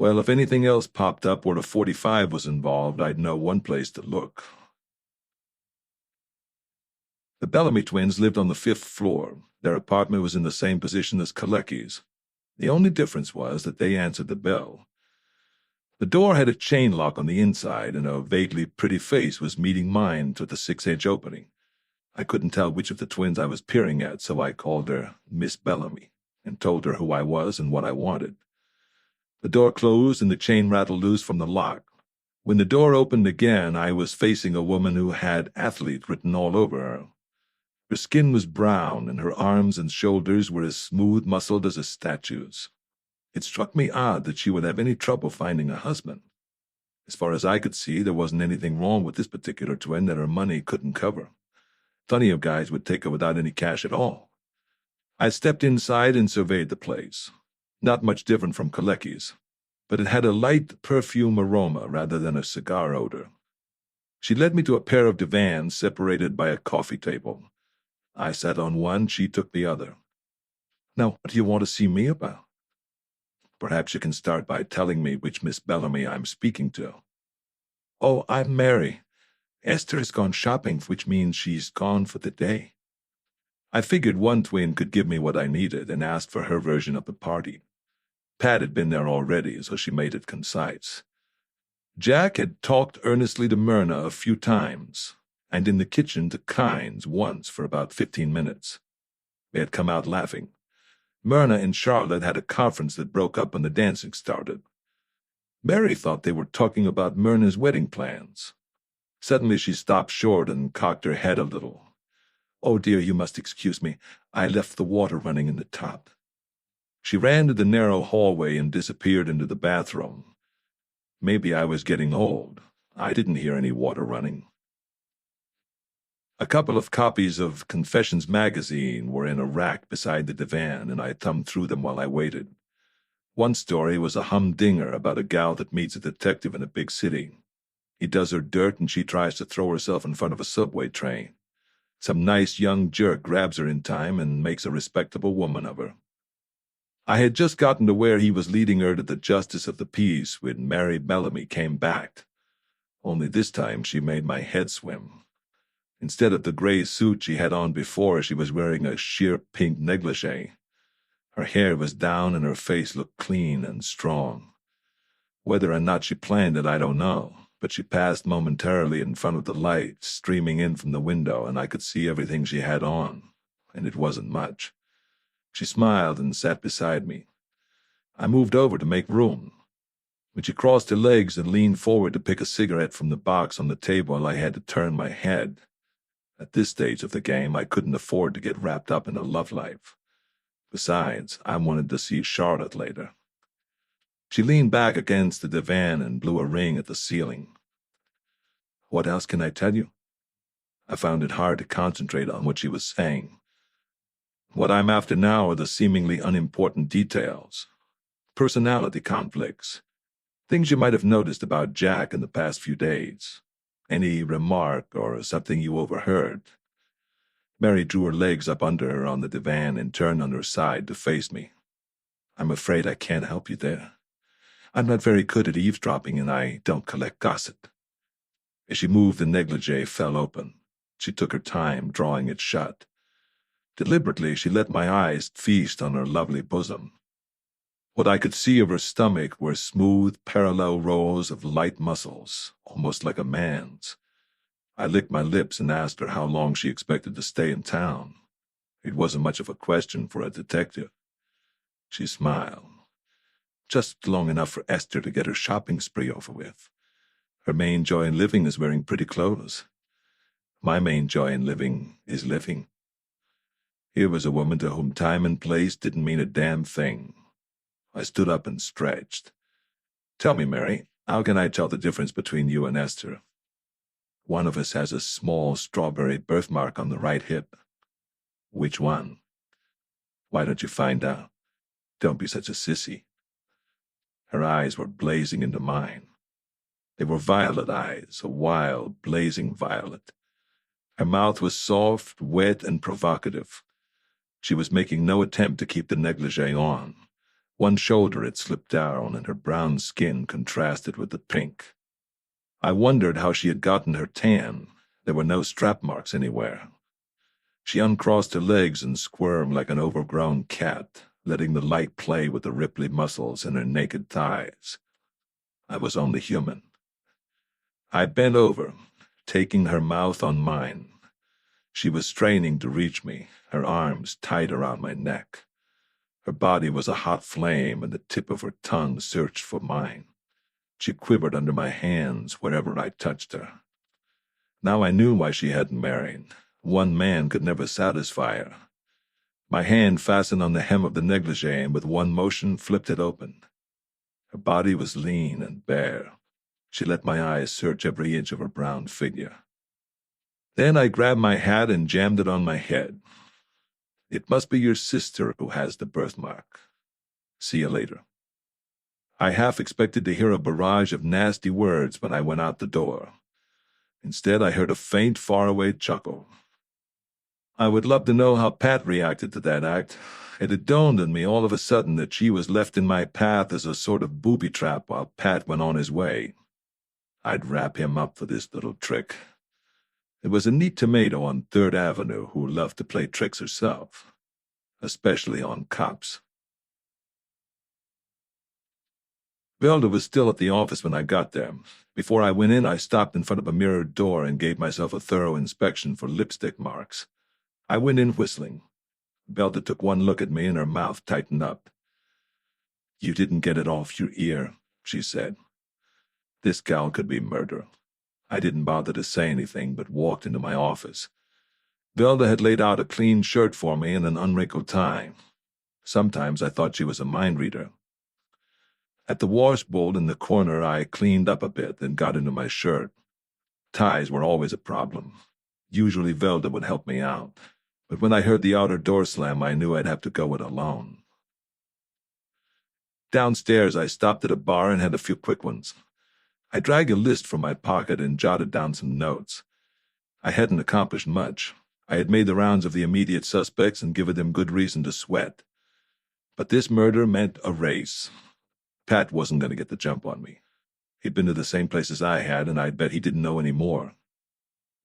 Well, if anything else popped up where a .45 was involved, I'd know one place to look. The Bellamy twins lived on the 5th floor. Their apartment was in the same position as Klei's. The only difference was that they answered the bell. The door had a chain lock on the inside, and a vaguely pretty face was meeting mine through the 6-inch opening. I couldn't tell which of the twins I was peering at, so I called her Miss Bellamy and told her who I was and what I wanted. The door closed and the chain rattled loose from the lock. When the door opened again, I was facing a woman who had athlete written all over her. Her skin was brown, and her arms and shoulders were as smooth-muscled as a statue's. It struck me odd that she would have any trouble finding a husband. As far as I could see, there wasn't anything wrong with this particular twin that her money couldn't cover. Plenty of guys would take her without any cash at all. I stepped inside and surveyed the place. Not much different from Klei's, but it had a light perfume aroma rather than a cigar odor. She led me to a pair of divans separated by a coffee table. I sat on one, she took the other. Now, what do you want to see me about? Perhaps you can start by telling me which Miss Bellamy I'm speaking to. Oh, I'm Mary. Esther has gone shopping, which means she's gone for the day. I figured one twin could give me what I needed and asked for her version of the party. Pat had been there already, so she made it concise. Jack had talked earnestly to Myrna a few times, and in the kitchen to Kines once for about 15 minutes. They had come out laughing. Myrna and Charlotte had a conference that broke up when the dancing started. Mary thought they were talking about Myrna's wedding plans. Suddenly she stopped short and cocked her head a little. Oh dear, you must excuse me. I left the water running in the tub. She ran to the narrow hallway and disappeared into the bathroom. Maybe I was getting old. I didn't hear any water running. A couple of copies of Confessions magazine were in a rack beside the divan, and I thumbed through them while I waited. One story was a humdinger about a gal that meets a detective in a big city. He does her dirt and she tries to throw herself in front of a subway train. Some nice young jerk grabs her in time and makes a respectable woman of her. I had just gotten to where he was leading her to the justice of the peace when Mary Bellamy came back. Only this time she made my head swim. Instead of the gray suit she had on before, she was wearing a sheer pink negligee. Her hair was down and her face looked clean and strong. Whether or not she planned it, I don't know, but she passed momentarily in front of the light streaming in from the window, and I could see everything she had on, and it wasn't much. She smiled and sat beside me. I moved over to make room. When she crossed her legs and leaned forward to pick a cigarette from the box on the table, I had to turn my head. At this stage of the game, I couldn't afford to get wrapped up in a love life. Besides, I wanted to see Charlotte later. She leaned back against the divan and blew a ring at the ceiling. What else can I tell you? I found it hard to concentrate on what she was saying. What I'm after now are the seemingly unimportant details. Personality conflicts. Things you might have noticed about Jack in the past few days. Any remark or something you overheard. Mary drew her legs up under her on the divan and turned on her side to face me. I'm afraid I can't help you there. I'm not very good at eavesdropping, and I don't collect gossip. As she moved, the negligee fell open. She took her time, drawing it shut. Deliberately, she let my eyes feast on her lovely bosom. What I could see of her stomach were smooth, parallel rows of light muscles, almost like a man's. I licked my lips and asked her how long she expected to stay in town. It wasn't much of a question for a detective. She smiled. Just long enough for Esther to get her shopping spree over with. Her main joy in living is wearing pretty clothes. My main joy in living is living. Here was a woman to whom time and place didn't mean a damn thing. I stood up and stretched. Tell me, Mary, How can I tell the difference between you and Esther? One of us has a small strawberry birthmark on the right hip. Which one? Why don't you find out? Don't be such a sissy. Her eyes were blazing into mine. They were violet eyes, a wild, blazing violet. Her mouth was soft, wet, and provocative. She was making no attempt to keep the negligee on. One shoulder had slipped down, and her brown skin contrasted with the pink. I wondered how she had gotten her tan. There were no strap marks anywhere. She uncrossed her legs and squirmed like an overgrown cat, letting the light play with the ripply muscles in her naked thighs. I was only human. I bent over, taking her mouth on mine. She was straining to reach me, her arms tight around my neck. Her body was a hot flame, and the tip of her tongue searched for mine. She quivered under my hands wherever I touched her. Now I knew why she hadn't married. One man could never satisfy her. My hand fastened on the hem of the negligee and with one motion flipped it open. Her body was lean and bare. She let my eyes search every inch of her brown figure. Then I grabbed my hat and jammed it on my head. It must be your sister who has the birthmark. See you later. I half expected to hear a barrage of nasty words when I went out the door. Instead, I heard a faint, faraway chuckle. I would love to know how Pat reacted to that act. It had dawned on me all of a sudden that she was left in my path as a sort of booby trap while Pat went on his way. I'd wrap him up for this little trick. There was a neat tomato on 3rd Avenue who loved to play tricks herself, especially on cops. Velda was still at the office when I got there. Before I went in, I stopped in front of a mirrored door and gave myself a thorough inspection for lipstick marks. I went in whistling. Velda took one look at me and her mouth tightened up. "You didn't get it off your ear," she said. This gal could be murder. I didn't bother to say anything, but walked into my office. Velda had laid out a clean shirt for me and an unwrinkled tie. Sometimes I thought she was a mind reader. At the wash bowl in the corner, I cleaned up a bit and got into my shirt. Ties were always a problem. Usually Velda would help me out, but when I heard the outer door slam, I knew I'd have to go it alone. Downstairs, I stopped at a bar and had a few quick ones. I dragged a list from my pocket and jotted down some notes. I hadn't accomplished much. I had made the rounds of the immediate suspects and given them good reason to sweat. But this murder meant a race. Pat wasn't going to get the jump on me. He'd been to the same places I had, and I'd bet he didn't know any more.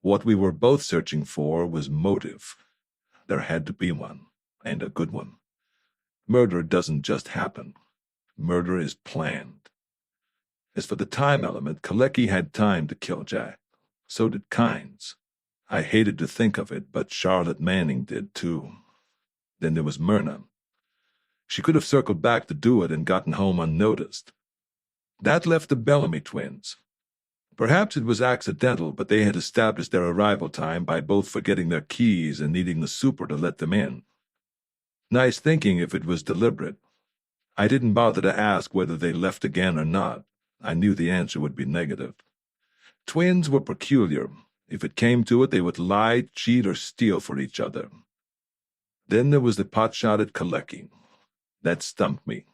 What we were both searching for was motive. There had to be one, and a good one. Murder doesn't just happen. Murder is planned. As for the time element, Klei had time to kill Jack. So did Kines. I hated to think of it, but Charlotte Manning did too. Then there was Myrna. She could have circled back to do it and gotten home unnoticed. That left the Bellamy twins. Perhaps it was accidental, but they had established their arrival time by both forgetting their keys and needing the super to let them in. Nice thinking if it was deliberate. I didn't bother to ask whether they left again or not. I knew the answer would be negative. Twins were peculiar. If it came to it, they would lie, cheat, or steal for each other. Then there was the pot-shotted Klei. That stumped me.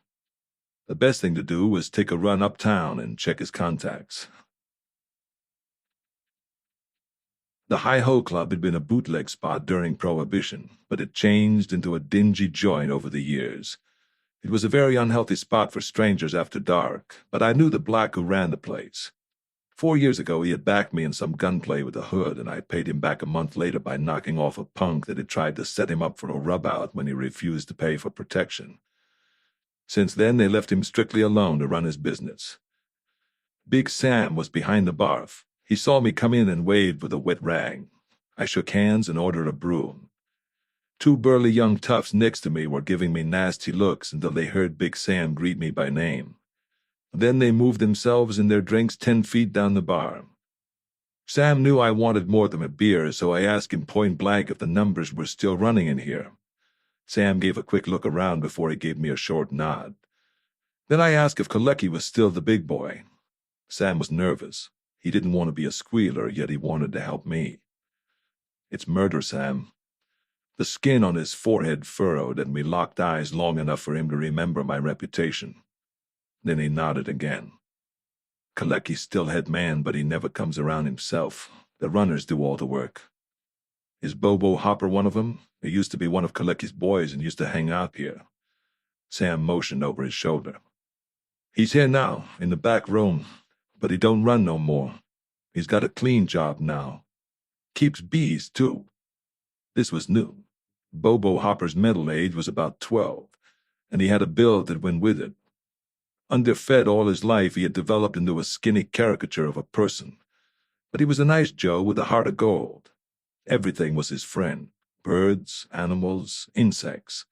The best thing to do was take a run uptown and check his contacts. The Hi-Ho Club had been a bootleg spot during Prohibition, but it changed into a dingy joint over the years. It was a very unhealthy spot for strangers after dark, but I knew the black who ran the place. 4 years ago, he had backed me in some gunplay with the Hood, and I paid him back a month later by knocking off a punk that had tried to set him up for a rub-out when he refused to pay for protection. Since then, they left him strictly alone to run his business. Big Sam was behind the bar. He saw me come in and waved with a wet rag. I shook hands and ordered a brew. 2 burly young toughs next to me were giving me nasty looks until they heard Big Sam greet me by name. Then they moved themselves and their drinks 10 feet down the bar. Sam knew I wanted more than a beer, so I asked him point blank if the numbers were still running in here. Sam gave a quick look around before he gave me a short nod. Then I asked if Klei was still the big boy. Sam was nervous. He didn't want to be a squealer, yet he wanted to help me. It's murder, Sam. The skin on his forehead furrowed, and we locked eyes long enough for him to remember my reputation. Then he nodded again. Kalecki's still head man, but he never comes around himself. The runners do all the work. Is Bobo Hopper one of them? He used to be one of Kalecki's boys and used to hang out here. Sam motioned over his shoulder. He's here now, in the back room, but he don't run no more. He's got a clean job now. Keeps bees, too. This was new. Bobo Hopper's mental age was about 12, and he had a build that went with it. Underfed all his life, he had developed into a skinny caricature of a person. But he was a nice Joe with a heart of gold. Everything was his friend. Birds, animals, insects.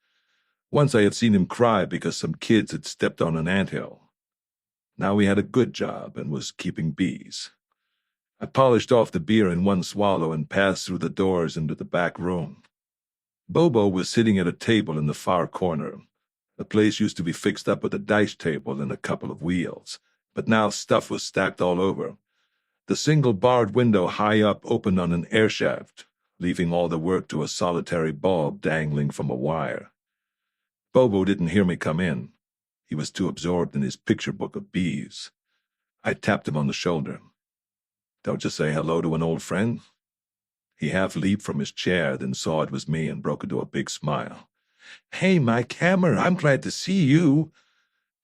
Once I had seen him cry because some kids had stepped on an anthill. Now he had a good job and was keeping bees. I polished off the beer in one swallow and passed through the doors into the back room. Bobo was sitting at a table in the far corner. The place used to be fixed up with a dice table and a couple of wheels, but now stuff was stacked all over. The single barred window high up opened on an air shaft, leaving all the work to a solitary bulb dangling from a wire. Bobo didn't hear me come in. He was too absorbed in his picture book of bees. I tapped him on the shoulder. Don't you say hello to an old friend? He half leaped from his chair, then saw it was me and broke into a big smile. Hey, Mike Hammer, I'm glad to see you.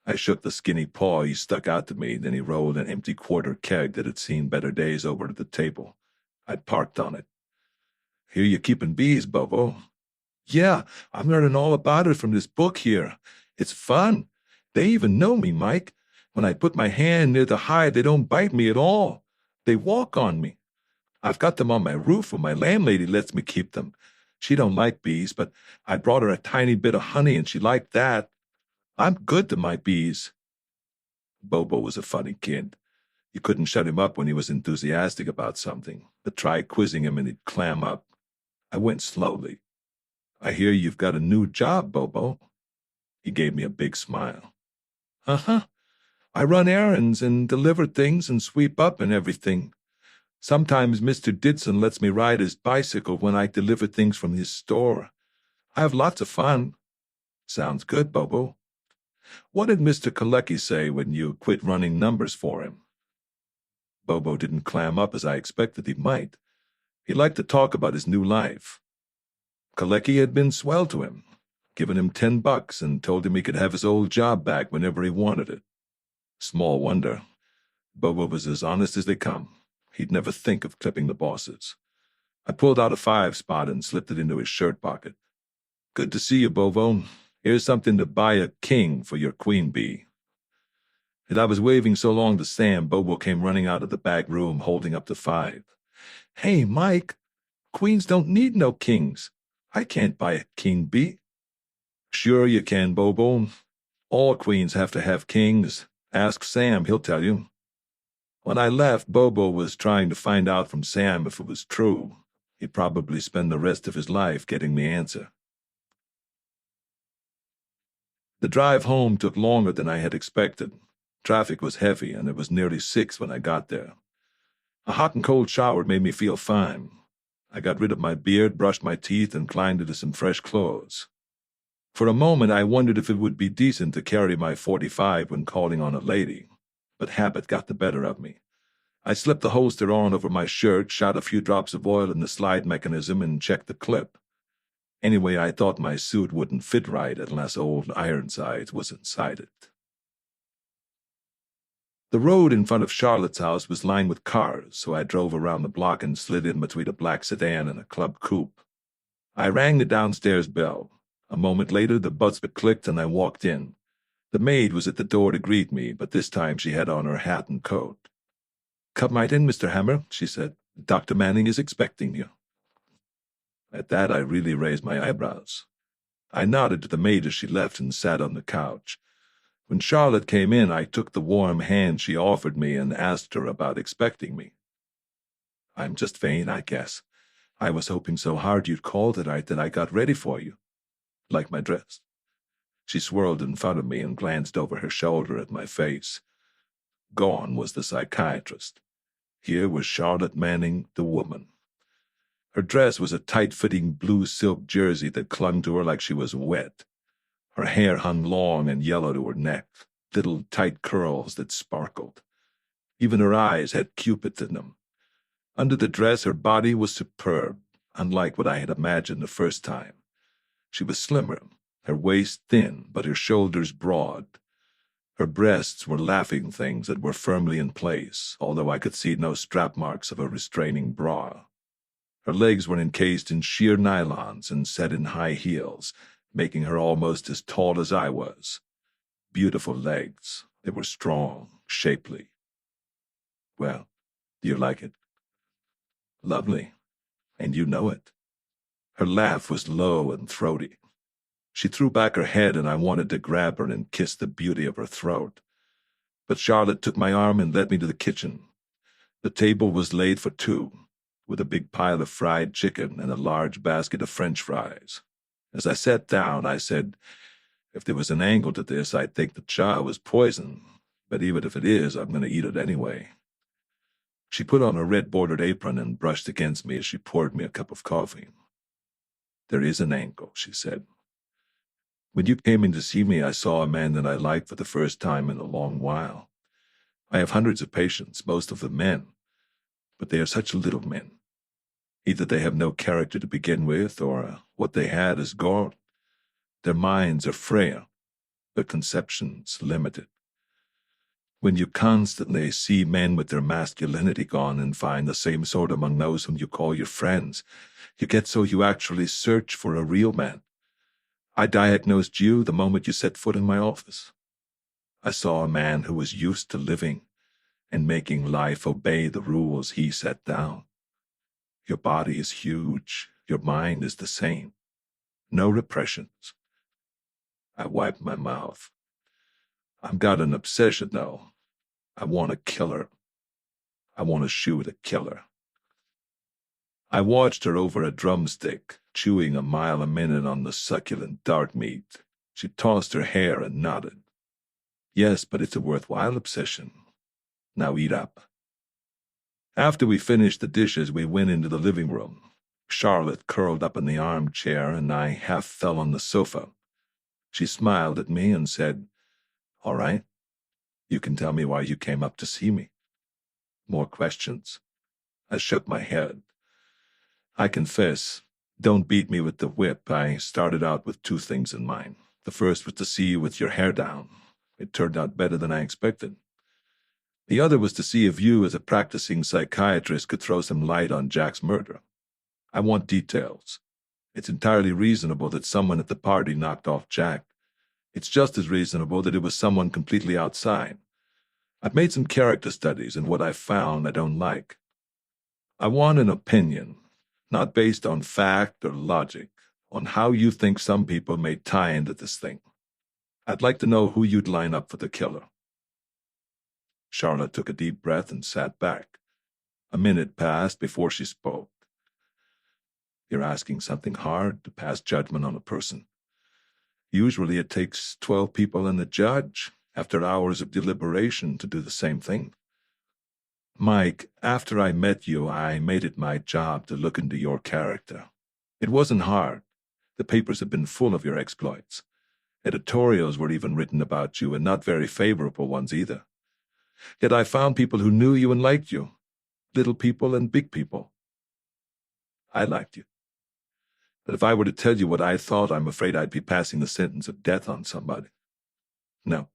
I shook the skinny paw he stuck out to me, then he rolled an empty quarter keg that had seen better days over to the table. I parked on it. Hear you keeping bees, Bobo. Yeah, I'm learning all about it from this book here. It's fun. They even know me, Mike. When I put my hand near the hive, they don't bite me at all. They walk on me. I've got them on my roof where my landlady lets me keep them. She don't like bees, but I brought her a tiny bit of honey and she liked that. I'm good to my bees. Bobo was a funny kid. You couldn't shut him up when he was enthusiastic about something, but try quizzing him and he'd clam up. I went slowly. I hear you've got a new job, Bobo. He gave me a big smile. Uh-huh. I run errands and deliver things and sweep up and everything. Sometimes Mr. Didson lets me ride his bicycle when I deliver things from his store. I have lots of fun. Sounds good, Bobo. What did Mr. Kalecki say when you quit running numbers for him? Bobo didn't clam up as I expected he might. He liked to talk about his new life. Kalecki had been swell to him, given him $10 and told him he could have his old job back whenever he wanted it. Small wonder. Bobo was as honest as they come. He'd never think of clipping the bosses. I pulled out a 5-spot and slipped it into his shirt pocket. Good to see you, Bobo. Here's something to buy a king for your queen bee. And I was waving so long to Sam, Bobo came running out of the back room holding up the 5. Hey, Mike, queens don't need no kings. I can't buy a king bee. Sure you can, Bobo. All queens have to have kings. Ask Sam, he'll tell you. When I left, Bobo was trying to find out from Sam if it was true. He'd probably spend the rest of his life getting the answer. The drive home took longer than I had expected. Traffic was heavy, and it was nearly 6 when I got there. A hot and cold shower made me feel fine. I got rid of my beard, brushed my teeth, and climbed into some fresh clothes. For a moment, I wondered if it would be decent to carry my .45 when calling on a lady, but habit got the better of me. I slipped the holster on over my shirt, shot a few drops of oil in the slide mechanism, and checked the clip. Anyway, I thought my suit wouldn't fit right unless old Ironsides was inside it. The road in front of Charlotte's house was lined with cars, so I drove around the block and slid in between a black sedan and a club coupe. I rang the downstairs bell. A moment later, the buzzer clicked and I walked in. The maid was at the door to greet me, but this time she had on her hat and coat. Come right in, Mr. Hammer, she said. Dr. Manning is expecting you. At that, I really raised my eyebrows. I nodded to the maid as she left and sat on the couch. When Charlotte came in, I took the warm hand she offered me and asked her about expecting me. I'm just vain, I guess. I was hoping so hard you'd call tonight that I got ready for you. Like my dress? She swirled in front of me and glanced over her shoulder at my face. Gone was the psychiatrist. Here was Charlotte Manning, the woman. Her dress was a tight-fitting blue silk jersey that clung to her like she was wet. Her hair hung long and yellow to her neck, little tight curls that sparkled. Even her eyes had cupids in them. Under the dress, her body was superb, unlike what I had imagined the first time. She was slimmer, her waist thin, but her shoulders broad. Her breasts were laughing things that were firmly in place, although I could see no strap marks of a restraining bra. Her legs were encased in sheer nylons and set in high heels, making her almost as tall as I was. Beautiful legs. They were strong, shapely. Well, do you like it? Lovely. And you know it. Her laugh was low and throaty. She threw back her head, and I wanted to grab her and kiss the beauty of her throat. But Charlotte took my arm and led me to the kitchen. The table was laid for two, with a big pile of fried chicken and a large basket of French fries. As I sat down, I said, if there was an angle to this, I'd think the chow was poison, but even if it is, I'm going to eat it anyway. She put on a red-bordered apron and brushed against me as she poured me a cup of coffee. There is an angle, she said. When you came in to see me, I saw a man that I liked for the first time in a long while. I have hundreds of patients, most of them men, but they are such little men. Either they have no character to begin with, or what they had is gone. Their minds are frail, their conceptions limited. When you constantly see men with their masculinity gone and find the same sort among those whom you call your friends, you get so you actually search for a real man. I diagnosed you the moment you set foot in my office. I saw a man who was used to living and making life obey the rules he set down. Your body is huge. Your mind is the same. No repressions. I wiped my mouth. I've got an obsession, though. I want a killer. I want to shoot a killer. I watched her over a drumstick, chewing a mile a minute on the succulent dark meat. She tossed her hair and nodded. Yes, but it's a worthwhile obsession. Now eat up. After we finished the dishes, we went into the living room. Charlotte curled up in the armchair, and I half fell on the sofa. She smiled at me and said, "All right, you can tell me why you came up to see me." More questions? I shook my head. I confess, don't beat me with the whip. I started out with two things in mind. The first was to see you with your hair down. It turned out better than I expected. The other was to see if you, as a practicing psychiatrist, could throw some light on Jack's murder. I want details. It's entirely reasonable that someone at the party knocked off Jack. It's just as reasonable that it was someone completely outside. I've made some character studies, and what I've found I don't like. I want an opinion, not based on fact or logic, on how you think some people may tie into this thing. I'd like to know who you'd line up for the killer. Charlotte took a deep breath and sat back. A minute passed before she spoke. You're asking something hard to pass judgment on a person. Usually it takes 12 people and a judge, after hours of deliberation, to do the same thing. Mike, after I met you, I made it my job to look into your character. It wasn't hard. The papers have been full of your exploits. Editorials were even written about you, and not very favorable ones either. Yet I found people who knew you and liked you. Little people and big people. I liked you. But if I were to tell you what I thought, I'm afraid I'd be passing the sentence of death on somebody. No,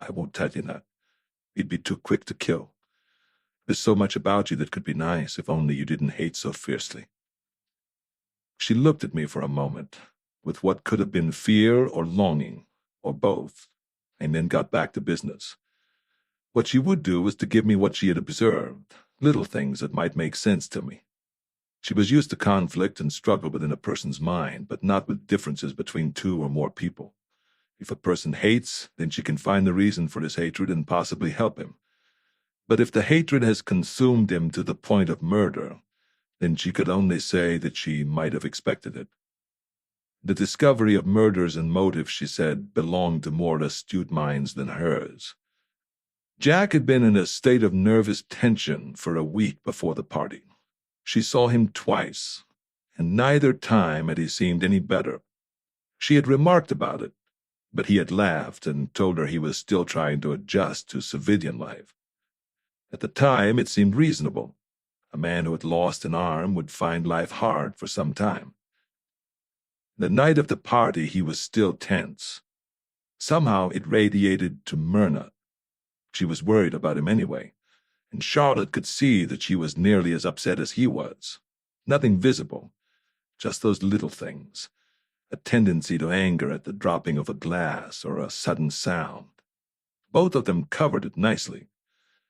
I won't tell you that. You'd be too quick to kill. There's so much about you that could be nice if only you didn't hate so fiercely. She looked at me for a moment, with what could have been fear or longing, or both, and then got back to business. What she would do was to give me what she had observed, little things that might make sense to me. She was used to conflict and struggle within a person's mind, but not with differences between two or more people. If a person hates, then she can find the reason for his hatred and possibly help him. But if the hatred has consumed him to the point of murder, then she could only say that she might have expected it. The discovery of murders and motives, she said, belonged to more astute minds than hers. Jack had been in a state of nervous tension for a week before the party. She saw him twice, and neither time had he seemed any better. She had remarked about it, but he had laughed and told her he was still trying to adjust to civilian life. At the time, it seemed reasonable. A man who had lost an arm would find life hard for some time. The night of the party, he was still tense. Somehow it radiated to Myrna. She was worried about him anyway, and Charlotte could see that she was nearly as upset as he was. Nothing visible, just those little things, a tendency to anger at the dropping of a glass or a sudden sound. Both of them covered it nicely,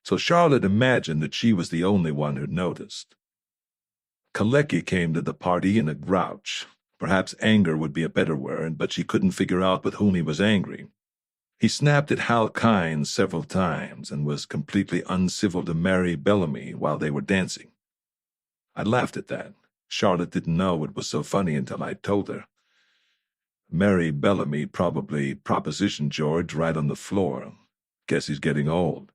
so Charlotte imagined that she was the only one who noticed. Klei came to the party in a grouch. Perhaps anger would be a better word, but she couldn't figure out with whom he was angry. He snapped at Hal Kines several times and was completely uncivil to Mary Bellamy while they were dancing. I laughed at that. Charlotte didn't know it was so funny until I told her. Mary Bellamy probably propositioned George right on the floor. Guess he's getting old.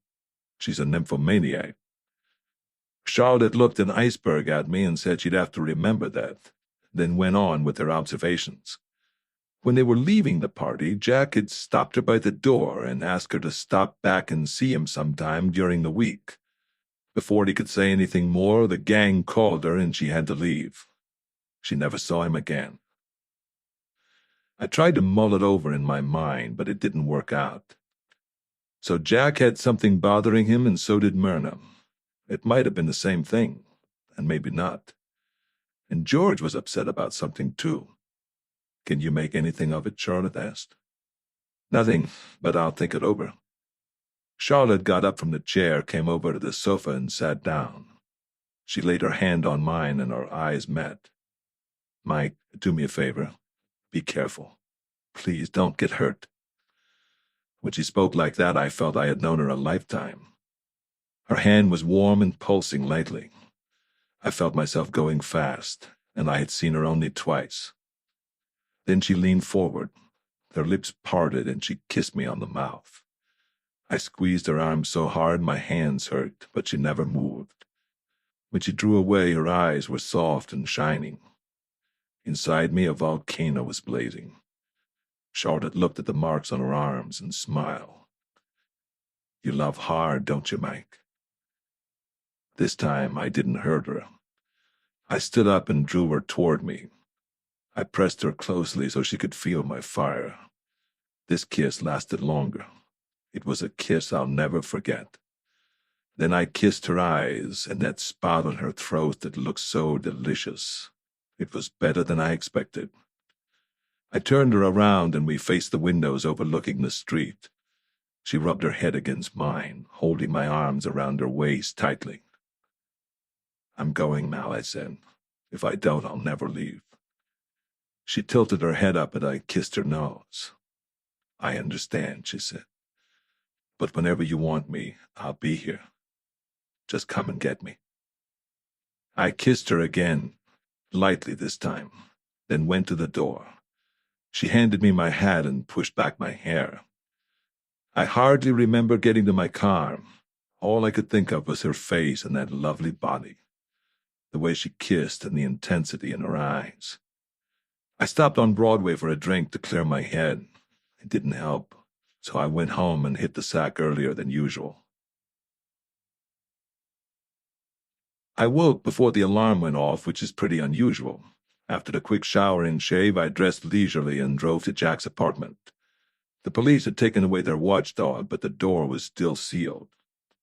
She's a nymphomaniac. Charlotte looked an iceberg at me and said she'd have to remember that, then went on with her observations. When they were leaving the party, Jack had stopped her by the door and asked her to stop back and see him sometime during the week. Before he could say anything more, the gang called her and she had to leave. She never saw him again. I tried to mull it over in my mind, but it didn't work out. So Jack had something bothering him, and so did Myrna. It might have been the same thing, and maybe not. And George was upset about something, too. Can you make anything of it? Charlotte asked. Nothing, but I'll think it over. Charlotte got up from the chair, came over to the sofa, and sat down. She laid her hand on mine, and our eyes met. Mike, do me a favor. Be careful. Please don't get hurt. When she spoke like that, I felt I had known her a lifetime. Her hand was warm and pulsing lightly. I felt myself going fast, and I had seen her only twice. Then she leaned forward. Her lips parted, and she kissed me on the mouth. I squeezed her arm so hard my hands hurt, but she never moved. When she drew away, her eyes were soft and shining. Inside me, a volcano was blazing. Charlotte looked at the marks on her arms and smiled. You love hard, don't you, Mike? This time, I didn't hurt her. I stood up and drew her toward me. I pressed her closely so she could feel my fire. This kiss lasted longer. It was a kiss I'll never forget. Then I kissed her eyes and that spot on her throat that looked so delicious. It was better than I expected. I turned her around and we faced the windows overlooking the street. She rubbed her head against mine, holding my arms around her waist tightly. I'm going now, I said. If I don't, I'll never leave. She tilted her head up and I kissed her nose. I understand, she said. But whenever you want me, I'll be here. Just come and get me. I kissed her again, lightly this time, then went to the door. She handed me my hat and pushed back my hair. I hardly remember getting to my car. All I could think of was her face and that lovely body, the way she kissed and the intensity in her eyes. I stopped on Broadway for a drink to clear my head. It didn't help, so I went home and hit the sack earlier than usual. I woke before the alarm went off, which is pretty unusual. After the quick shower and shave, I dressed leisurely and drove to Jack's apartment. The police had taken away their watchdog, but the door was still sealed.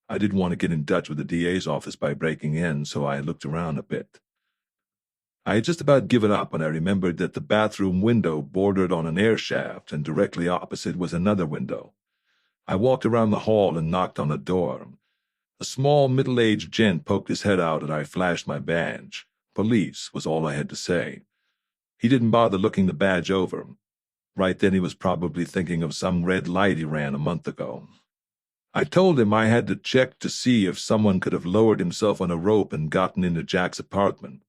I didn't want to get in touch with the DA's office by breaking in, so I looked around a bit. I had just about given up when I remembered that the bathroom window bordered on an air shaft, and directly opposite was another window. I walked around the hall and knocked on the door. A small, middle-aged gent poked his head out, and I flashed my badge. Police was all I had to say. He didn't bother looking the badge over. Right then he was probably thinking of some red light he ran a month ago. I told him I had to check to see if someone could have lowered himself on a rope and gotten into Jack's apartment.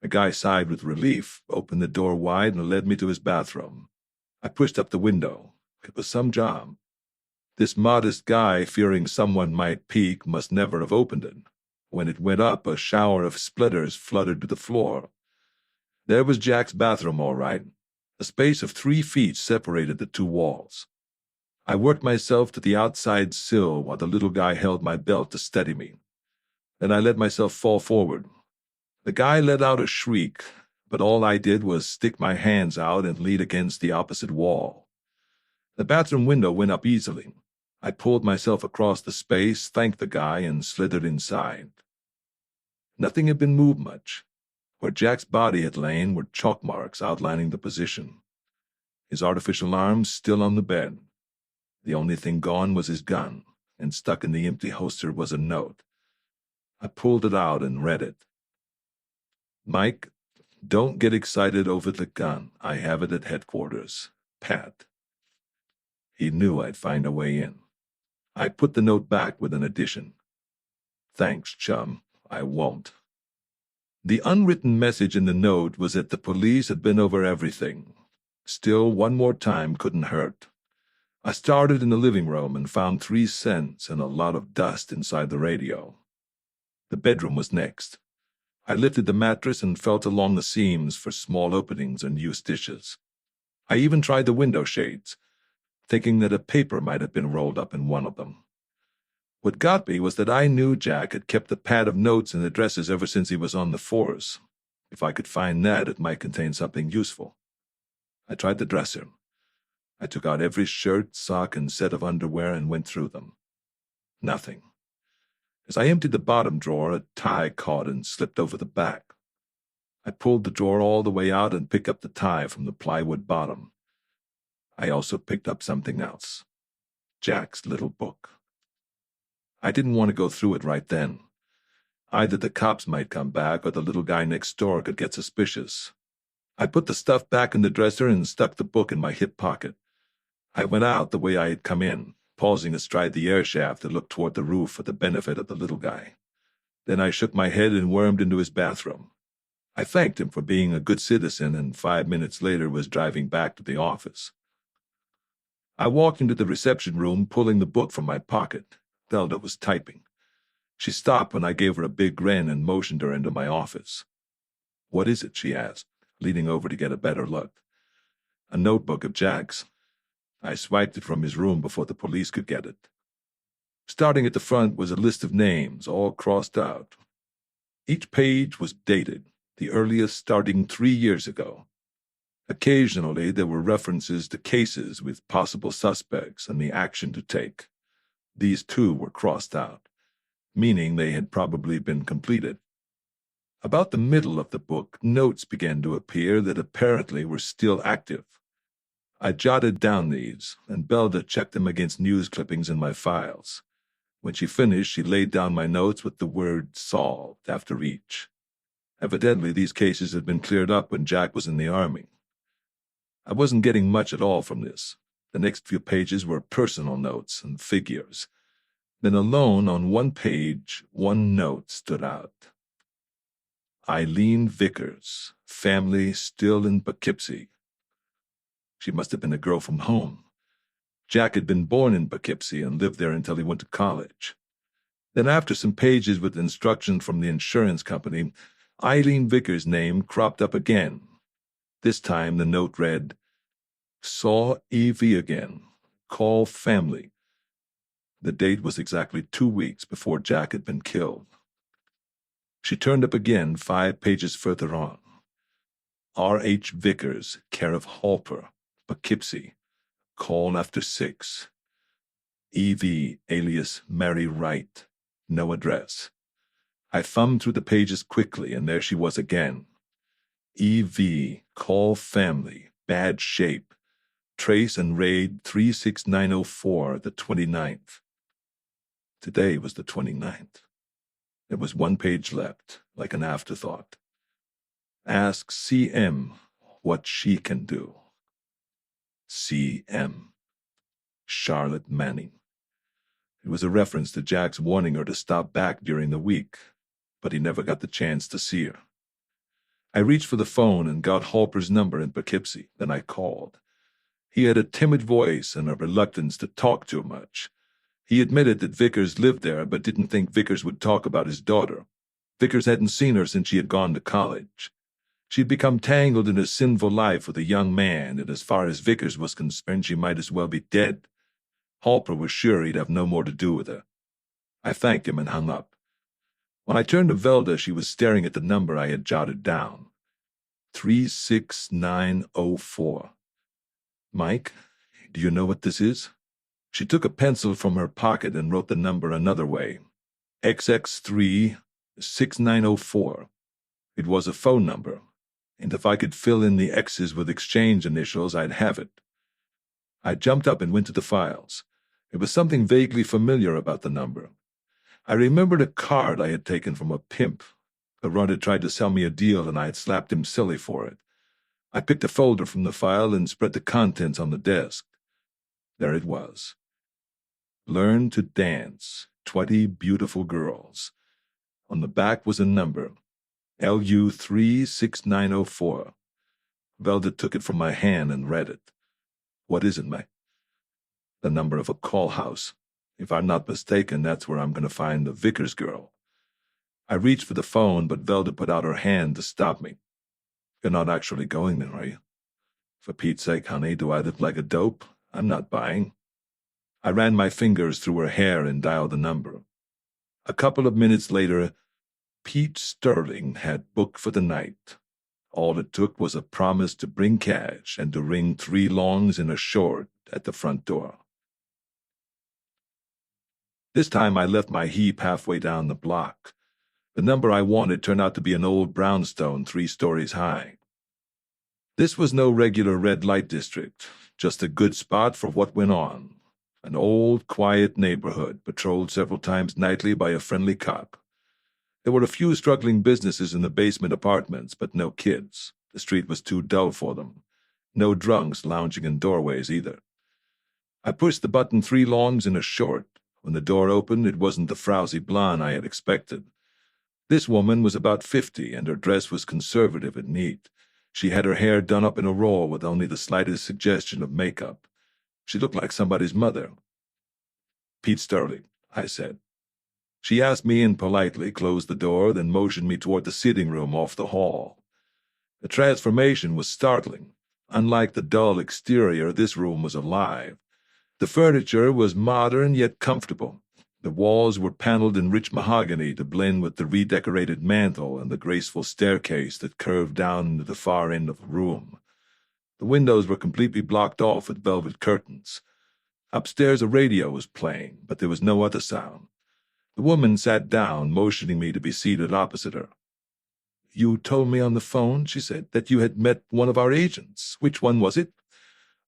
The guy sighed with relief, opened the door wide, and led me to his bathroom. I pushed up the window. It was some job. This modest guy, fearing someone might peek, must never have opened it. When it went up, a shower of splinters fluttered to the floor. There was Jack's bathroom, all right. A space of 3 feet separated the two walls. I worked myself to the outside sill while the little guy held my belt to steady me. Then I let myself fall forward. The guy let out a shriek, but all I did was stick my hands out and lean against the opposite wall. The bathroom window went up easily. I pulled myself across the space, thanked the guy, and slithered inside. Nothing had been moved much. Where Jack's body had lain were chalk marks outlining the position. His artificial arms still on the bed. The only thing gone was his gun, and stuck in the empty holster was a note. I pulled it out and read it. Mike, don't get excited over the gun. I have it at headquarters. Pat. He knew I'd find a way in. I put the note back with an addition. Thanks, chum. I won't. The unwritten message in the note was that the police had been over everything. Still, one more time couldn't hurt. I started in the living room and found 3 cents and a lot of dust inside the radio. The bedroom was next. I lifted the mattress and felt along the seams for small openings and used stitches. I even tried the window shades, thinking that a paper might have been rolled up in one of them. What got me was that I knew Jack had kept a pad of notes and addresses ever since he was on the force. If I could find that, it might contain something useful. I tried the dresser. I took out every shirt, sock, and set of underwear and went through them. Nothing. As I emptied the bottom drawer, a tie caught and slipped over the back. I pulled the drawer all the way out and picked up the tie from the plywood bottom. I also picked up something else. Jack's little book. I didn't want to go through it right then. Either the cops might come back or the little guy next door could get suspicious. I put the stuff back in the dresser and stuck the book in my hip pocket. I went out the way I had come in, pausing astride the air shaft to look toward the roof for the benefit of the little guy. Then I shook my head and wormed into his bathroom. I thanked him for being a good citizen and 5 minutes later was driving back to the office. I walked into the reception room, pulling the book from my pocket. Zelda was typing. She stopped when I gave her a big grin and motioned her into my office. What is it? She asked, leaning over to get a better look. A notebook of Jack's. I swiped it from his room before the police could get it. Starting at the front was a list of names, all crossed out. Each page was dated, the earliest starting 3 years ago. Occasionally there were references to cases with possible suspects and the action to take. These too were crossed out, meaning they had probably been completed. About the middle of the book, notes began to appear that apparently were still active. I jotted down these, and Belda checked them against news clippings in my files. When she finished, she laid down my notes with the word "solved" after each. Evidently, these cases had been cleared up when Jack was in the Army. I wasn't getting much at all from this. The next few pages were personal notes and figures. Then alone on one page, one note stood out. Eileen Vickers, family still in Poughkeepsie. She must have been a girl from home. Jack had been born in Poughkeepsie and lived there until he went to college. Then after some pages with instructions from the insurance company, Eileen Vickers' name cropped up again. This time the note read, Saw Evie again. Call family. The date was exactly 2 weeks before Jack had been killed. She turned up again 5 pages further on. R.H. Vickers, care of Hopper, Poughkeepsie. Call after 6. Evie, alias Mary Wright. No address. I thumbed through the pages quickly, and there she was again. E.V., call family, bad shape. Trace and raid 36904, the 29th. Today was the 29th. There was 1 page left, like an afterthought. Ask C.M. what she can do. C.M. Charlotte Manning. It was a reference to Jack's warning her to stop back during the week, but he never got the chance to see her. I reached for the phone and got Hopper's number in Poughkeepsie. Then I called. He had a timid voice and a reluctance to talk too much. He admitted that Vickers lived there, but didn't think Vickers would talk about his daughter. Vickers hadn't seen her since she had gone to college. She'd become tangled in a sinful life with a young man, and as far as Vickers was concerned, she might as well be dead. Hopper was sure he'd have no more to do with her. I thanked him and hung up. When I turned to Velda, she was staring at the number I had jotted down. 36904. Mike, do you know what this is? She took a pencil from her pocket and wrote the number another way. XX36904. It was a phone number, and if I could fill in the X's with exchange initials, I'd have it. I jumped up and went to the files. There was something vaguely familiar about the number. I remembered a card I had taken from a pimp. The runt had tried to sell me a deal, and I had slapped him silly for it. I picked a folder from the file and spread the contents on the desk. There it was. Learn to dance, 20 beautiful girls. On the back was a number, LU36904. Velda took it from my hand and read it. What is it, Mike? The number of a call house. If I'm not mistaken, that's where I'm going to find the Vickers girl. I reached for the phone, but Velda put out her hand to stop me. You're not actually going there, are you? For Pete's sake, honey, do I look like a dope? I'm not buying. I ran my fingers through her hair and dialed the number. A couple of minutes later, Pete Sterling had booked for the night. All it took was a promise to bring cash and to ring 3 longs and a short at the front door. This time I left my heap halfway down the block. The number I wanted turned out to be an old brownstone 3 stories high. This was no regular red light district, just a good spot for what went on. An old, quiet neighborhood, patrolled several times nightly by a friendly cop. There were a few struggling businesses in the basement apartments, but no kids. The street was too dull for them. No drunks lounging in doorways either. I pushed the button 3 longs and a short. When the door opened, it wasn't the frowsy blonde I had expected. This woman was about 50, and her dress was conservative and neat. She had her hair done up in a roll with only the slightest suggestion of makeup. She looked like somebody's mother. Pete Sterling, I said. She asked me in politely, closed the door, then motioned me toward the sitting room off the hall. The transformation was startling. Unlike the dull exterior, this room was alive. The furniture was modern yet comfortable. The walls were paneled in rich mahogany to blend with the redecorated mantel and the graceful staircase that curved down into the far end of the room. The windows were completely blocked off with velvet curtains. Upstairs a radio was playing, but there was no other sound. The woman sat down, motioning me to be seated opposite her. "You told me on the phone," she said, "that you had met one of our agents. Which one was it?"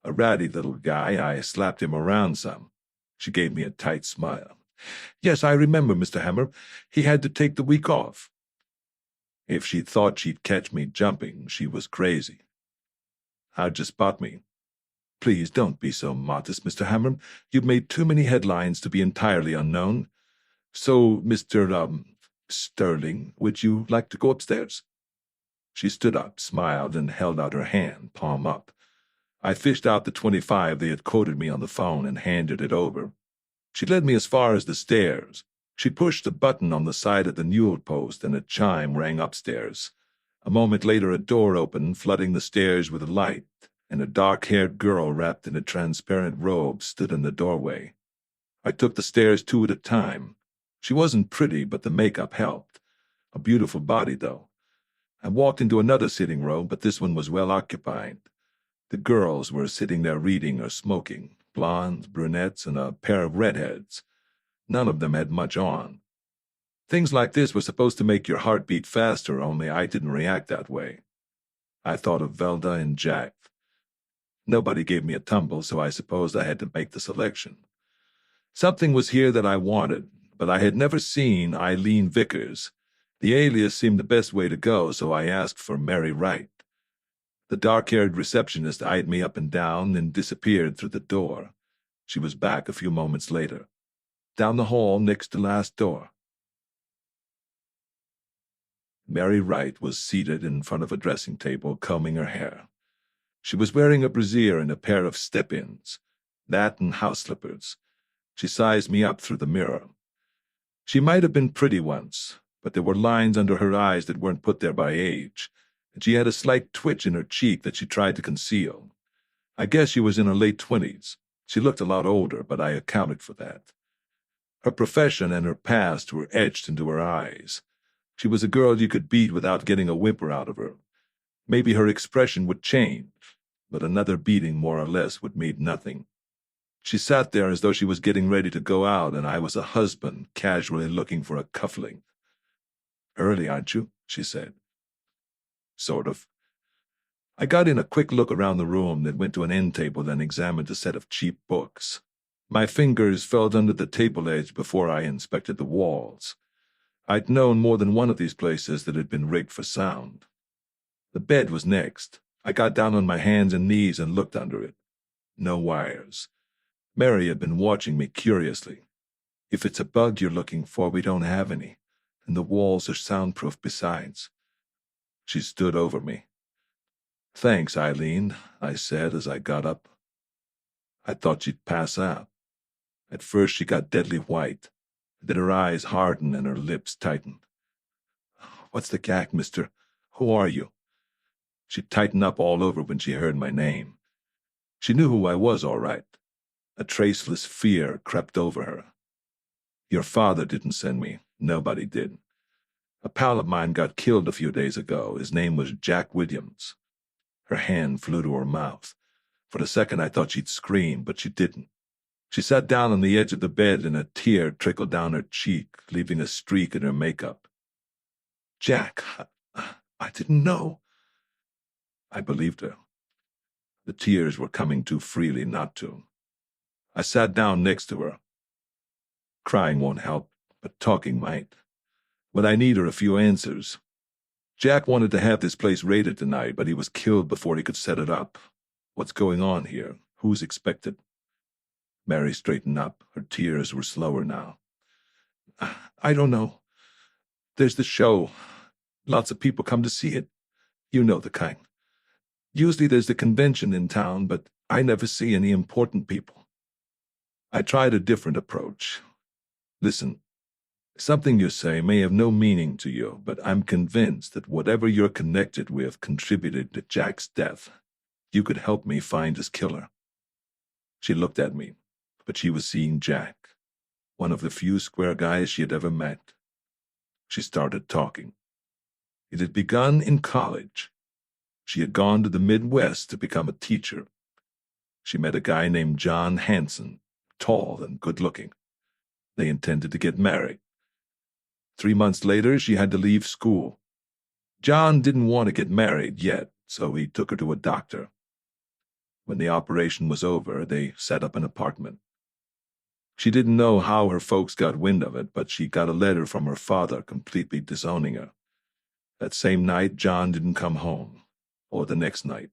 "A ratty little guy. I slapped him around some." She gave me a tight smile. "Yes, I remember, Mr. Hammer. He had to take the week off." If she thought she'd catch me jumping, she was crazy. "How'd you spot me?" "Please don't be so modest, Mr. Hammer. You've made too many headlines to be entirely unknown. So, Mr. Sterling, would you like to go upstairs?" She stood up, smiled, and held out her hand, palm up. I fished out the 25 they had quoted me on the phone and handed it over. She led me as far as the stairs. She pushed a button on the side of the newel post, and a chime rang upstairs. A moment later a door opened, flooding the stairs with light, and a dark-haired girl wrapped in a transparent robe stood in the doorway. I took the stairs 2 at a time. She wasn't pretty, but the makeup helped. A beautiful body, though. I walked into another sitting room, but this one was well occupied. The girls were sitting there reading or smoking, blondes, brunettes, and a pair of redheads. None of them had much on. Things like this were supposed to make your heart beat faster, only I didn't react that way. I thought of Velda and Jack. Nobody gave me a tumble, so I supposed I had to make the selection. Something was here that I wanted, but I had never seen Eileen Vickers. The alias seemed the best way to go, so I asked for Mary Wright. The dark-haired receptionist eyed me up and down, then disappeared through the door. She was back a few moments later. Down the hall, next to last door. Mary Wright was seated in front of a dressing table, combing her hair. She was wearing a brassiere and a pair of step-ins, that and house slippers. She sized me up through the mirror. She might have been pretty once, but there were lines under her eyes that weren't put there by age, and she had a slight twitch in her cheek that she tried to conceal. I guess she was in her late 20s. She looked a lot older, but I accounted for that. Her profession and her past were etched into her eyes. She was a girl you could beat without getting a whimper out of her. Maybe her expression would change, but another beating more or less would mean nothing. She sat there as though she was getting ready to go out, and I was a husband casually looking for a cuffling. "Early, aren't you?" she said. "Sort of." I got in a quick look around the room, then went to an end table and examined a set of cheap books. My fingers felt under the table edge before I inspected the walls. I'd known more than one of these places that had been rigged for sound. The bed was next. I got down on my hands and knees and looked under it. No wires. Mary had been watching me curiously. "If it's a bug you're looking for, we don't have any, and the walls are soundproof besides." She stood over me. "Thanks, Eileen," I said as I got up. I thought she'd pass out. At first she got deadly white, then her eyes hardened and her lips tightened. "What's the gag, mister? Who are you?" She tightened up all over when she heard my name. She knew who I was, all right. A traceless fear crept over her. "Your father didn't send me. Nobody did. A pal of mine got killed a few days ago. His name was Jack Williams." Her hand flew to her mouth. For a second I thought she'd scream, but she didn't. She sat down on the edge of the bed and a tear trickled down her cheek, leaving a streak in her makeup. "Jack, I didn't know." I believed her. The tears were coming too freely not to. I sat down next to her. Crying won't help, but talking might. When I need her a few answers. Jack wanted to have this place raided tonight, but he was killed before he could set it up. What's going on here? Who's expected? Mary straightened up. Her tears were slower now. "I don't know. There's the show. Lots of people come to see it. You know the kind. Usually there's the convention in town, but I never see any important people. I tried a different approach. Listen, something you say may have no meaning to you, but I'm convinced that whatever you're connected with contributed to Jack's death. You could help me find his killer." She looked at me, but she was seeing Jack, one of the few square guys she had ever met. She started talking. It had begun in college. She had gone to the Midwest to become a teacher. She met a guy named John Hanson, tall and good-looking. They intended to get married. 3 months later, she had to leave school. John didn't want to get married yet, so he took her to a doctor. When the operation was over, they set up an apartment. She didn't know how her folks got wind of it, but she got a letter from her father completely disowning her. That same night, John didn't come home, or the next night.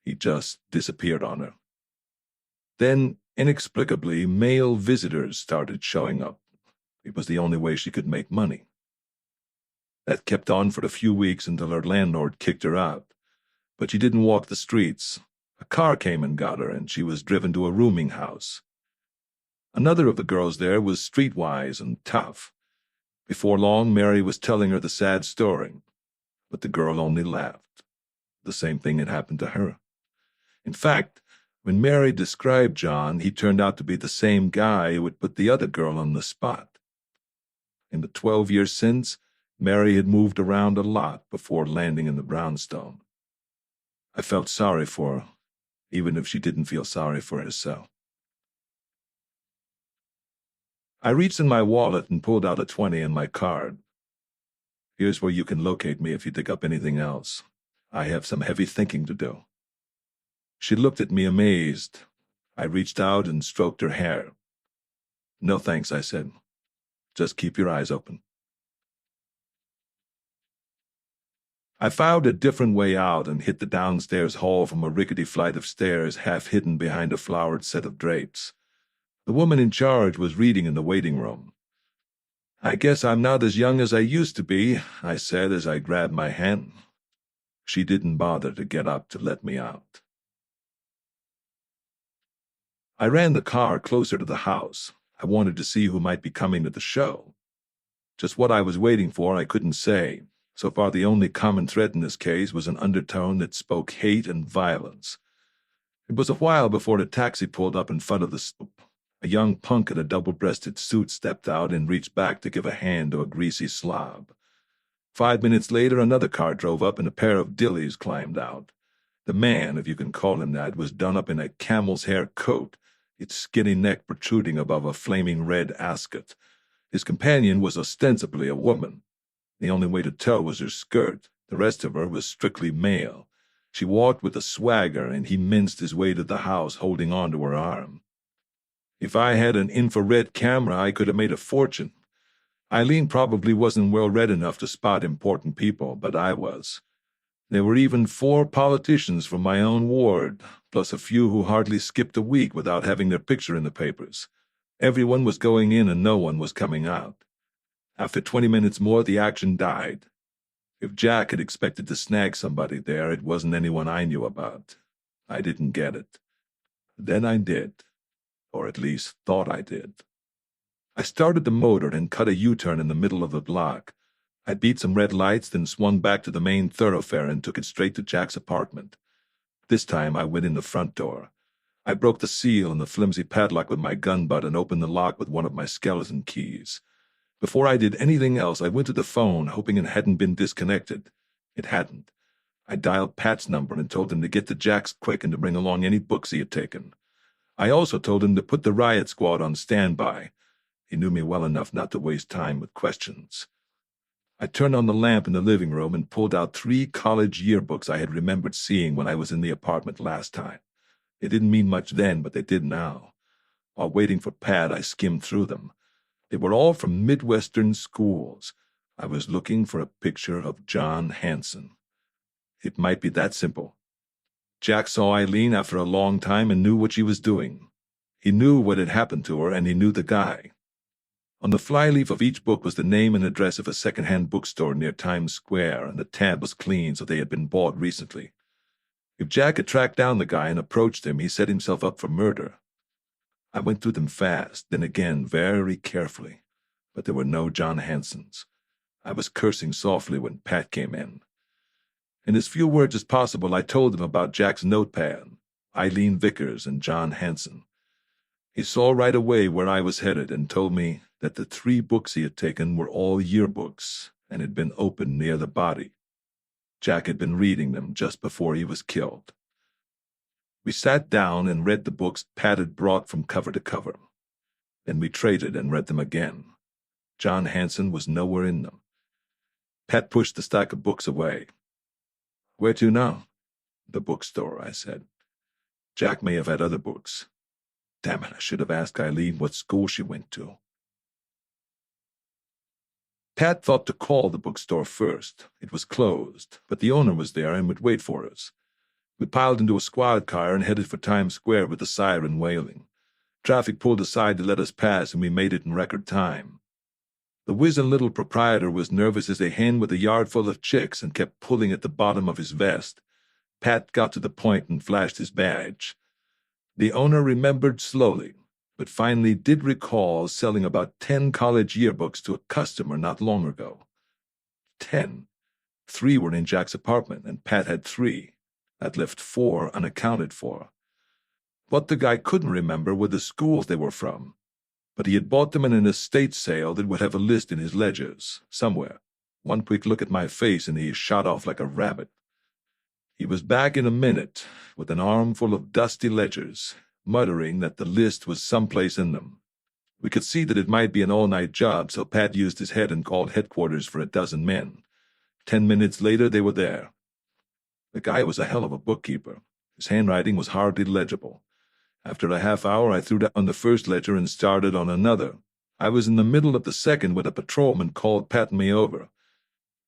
He just disappeared on her. Then, inexplicably, male visitors started showing up. It was the only way she could make money. That kept on for a few weeks until her landlord kicked her out. But she didn't walk the streets. A car came and got her, and she was driven to a rooming house. Another of the girls there was streetwise and tough. Before long, Mary was telling her the sad story, but the girl only laughed. The same thing had happened to her. In fact, when Mary described John, he turned out to be the same guy who had put the other girl on the spot. In the 12 years since, Mary had moved around a lot before landing in the brownstone. I felt sorry for her, even if she didn't feel sorry for herself. I reached in my wallet and pulled out a 20 and my card. "Here's where you can locate me if you dig up anything else. I have some heavy thinking to do." She looked at me amazed. I reached out and stroked her hair. "No thanks," I said. "Just keep your eyes open." I found a different way out and hit the downstairs hall from a rickety flight of stairs half hidden behind a flowered set of drapes. The woman in charge was reading in the waiting room. "I guess I'm not as young as I used to be," I said as I grabbed my hand. She didn't bother to get up to let me out. I ran the car closer to the house. I wanted to see who might be coming to the show. Just what I was waiting for, I couldn't say. So far, the only common thread in this case was an undertone that spoke hate and violence. It was a while before a taxi pulled up in front of the stoop. A young punk in a double-breasted suit stepped out and reached back to give a hand to a greasy slob. 5 minutes later, another car drove up and a pair of dillies climbed out. The man, if you can call him that, was done up in a camel's hair coat, its skinny neck protruding above a flaming red ascot. His companion was ostensibly a woman. The only way to tell was her skirt. The rest of her was strictly male. She walked with a swagger, and he minced his way to the house, holding on to her arm. If I had an infrared camera, I could have made a fortune. Eileen probably wasn't well read enough to spot important people, but I was. There were even 4 politicians from my own ward, plus a few who hardly skipped a week without having their picture in the papers. Everyone was going in and no one was coming out. After 20 minutes more, the action died. If Jack had expected to snag somebody there, it wasn't anyone I knew about. I didn't get it. Then I did. Or at least thought I did. I started the motor and cut a U-turn in the middle of the block. I beat some red lights, then swung back to the main thoroughfare and took it straight to Jack's apartment. This time I went in the front door. I broke the seal and the flimsy padlock with my gun butt and opened the lock with one of my skeleton keys. Before I did anything else, I went to the phone, hoping it hadn't been disconnected. It hadn't. I dialed Pat's number and told him to get to Jack's quick and to bring along any books he had taken. I also told him to put the riot squad on standby. He knew me well enough not to waste time with questions. I turned on the lamp in the living room and pulled out 3 college yearbooks I had remembered seeing when I was in the apartment last time. They didn't mean much then, but they did now. While waiting for Pat, I skimmed through them. They were all from Midwestern schools. I was looking for a picture of John Hanson. It might be that simple. Jack saw Eileen after a long time and knew what she was doing. He knew what had happened to her, and he knew the guy. On the flyleaf of each book was the name and address of a second-hand bookstore near Times Square, and the tab was clean, so they had been bought recently. If Jack had tracked down the guy and approached him, he set himself up for murder. I went through them fast, then again very carefully, but there were no John Hansons. I was cursing softly when Pat came in. In as few words as possible, I told him about Jack's notepad, Eileen Vickers, and John Hanson. He saw right away where I was headed and told me that the 3 books he had taken were all yearbooks and had been opened near the body. Jack had been reading them just before he was killed. We sat down and read the books Pat had brought from cover to cover. Then we traded and read them again. John Hanson was nowhere in them. Pat pushed the stack of books away. "Where to now?" "The bookstore," I said. "Jack may have had other books. Damn it, I should have asked Eileen what school she went to." Pat thought to call the bookstore first. It was closed, but the owner was there and would wait for us. We piled into a squad car and headed for Times Square with the siren wailing. Traffic pulled aside to let us pass, and we made it in record time. The wizened little proprietor was nervous as a hen with a yard full of chicks and kept pulling at the bottom of his vest. Pat got to the point and flashed his badge. The owner remembered slowly, but finally did recall selling about 10 college yearbooks to a customer not long ago. 10. 3 were in Jack's apartment, and Pat had 3. That left 4 unaccounted for. What the guy couldn't remember were the schools they were from, but he had bought them in an estate sale that would have a list in his ledgers, somewhere. One quick look at my face and he shot off like a rabbit. He was back in a minute, with an armful of dusty ledgers, muttering that the list was someplace in them. We could see that it might be an all-night job, so Pat used his head and called headquarters for a dozen men. 10 minutes later, they were there. The guy was a hell of a bookkeeper. His handwriting was hardly legible. After a half hour, I threw down the first ledger and started on another. I was in the middle of the second when a patrolman called Pat and me over.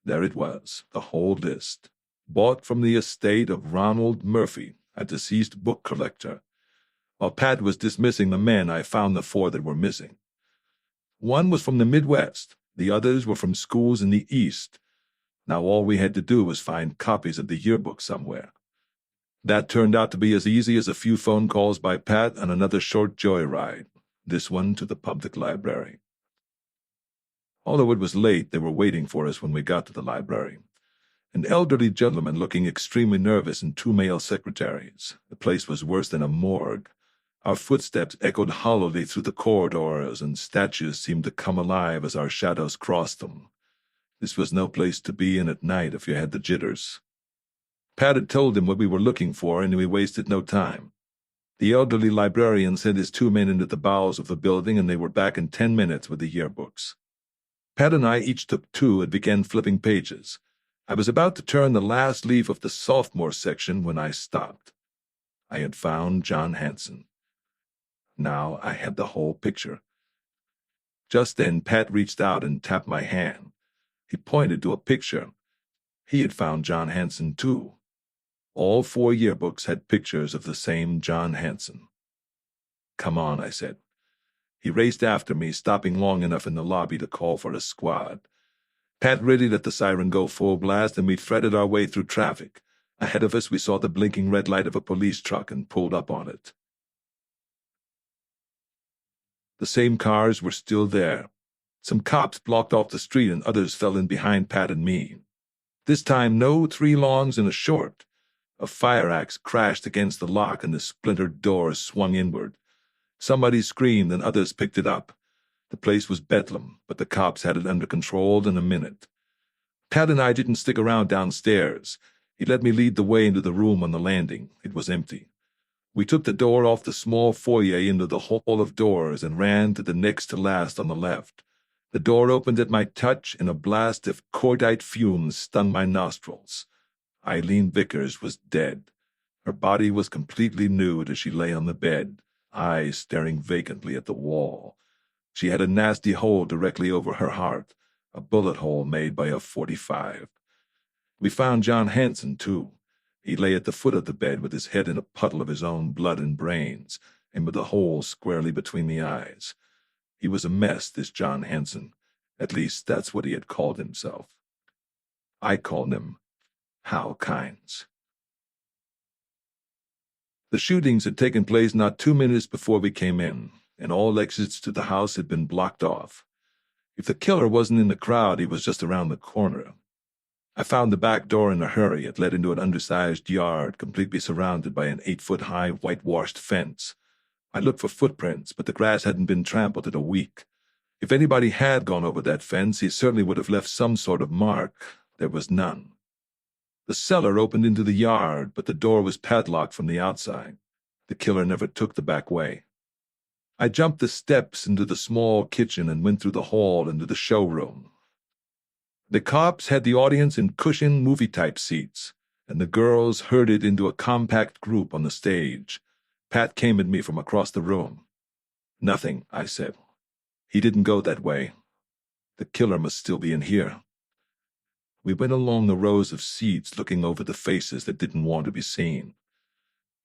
There it was, the whole list. Bought from the estate of Ronald Murphy, a deceased book collector. While Pat was dismissing the men, I found the 4 that were missing. 1 was from the Midwest. The others were from schools in the East. Now all we had to do was find copies of the yearbook somewhere. That turned out to be as easy as a few phone calls by Pat and another short joyride, this one to the public library. Although it was late, they were waiting for us when we got to the library. An elderly gentleman looking extremely nervous and two male secretaries. The place was worse than a morgue. Our footsteps echoed hollowly through the corridors, and statues seemed to come alive as our shadows crossed them. This was no place to be in at night if you had the jitters. Pat had told him what we were looking for, and we wasted no time. The elderly librarian sent his two men into the bowels of the building, and they were back in 10 minutes with the yearbooks. Pat and I each took two and began flipping pages. I was about to turn the last leaf of the sophomore section when I stopped. I had found John Hanson. Now I had the whole picture. Just then Pat reached out and tapped my hand. He pointed to a picture. He had found John Hanson too. All 4 yearbooks had pictures of the same John Hanson. "Come on," I said. He raced after me, stopping long enough in the lobby to call for a squad. Pat really let the siren go full blast, and we threaded our way through traffic. Ahead of us we saw the blinking red light of a police truck and pulled up on it. The same cars were still there. Some cops blocked off the street and others fell in behind Pat and me. This time no 3 longs and a short. A fire axe crashed against the lock and the splintered door swung inward. Somebody screamed and others picked it up. The place was bedlam, but the cops had it under control in a minute. Pat and I didn't stick around downstairs. He let me lead the way into the room on the landing. It was empty. We took the door off the small foyer into the hall of doors and ran to the next to last on the left. The door opened at my touch, and a blast of cordite fumes stung my nostrils. Eileen Vickers was dead. Her body was completely nude as she lay on the bed, eyes staring vacantly at the wall. She had a nasty hole directly over her heart, a bullet hole made by a .45. We found John Hanson, too. He lay at the foot of the bed with his head in a puddle of his own blood and brains, and with a hole squarely between the eyes. He was a mess, this John Hanson. At least that's what he had called himself. I called him Hal Kines. The shootings had taken place not 2 minutes before we came in, and all exits to the house had been blocked off. If the killer wasn't in the crowd, he was just around the corner. I found the back door in a hurry. It led into an undersized yard, completely surrounded by an 8-foot-high whitewashed fence. I looked for footprints, but the grass hadn't been trampled in a week. If anybody had gone over that fence, he certainly would have left some sort of mark. There was none. The cellar opened into the yard, but the door was padlocked from the outside. The killer never took the back way. I jumped the steps into the small kitchen and went through the hall into the showroom. The cops had the audience in cushioned movie-type seats, and the girls herded into a compact group on the stage. Pat came at me from across the room. "Nothing," I said. "He didn't go that way. The killer must still be in here." We went along the rows of seats, looking over the faces that didn't want to be seen.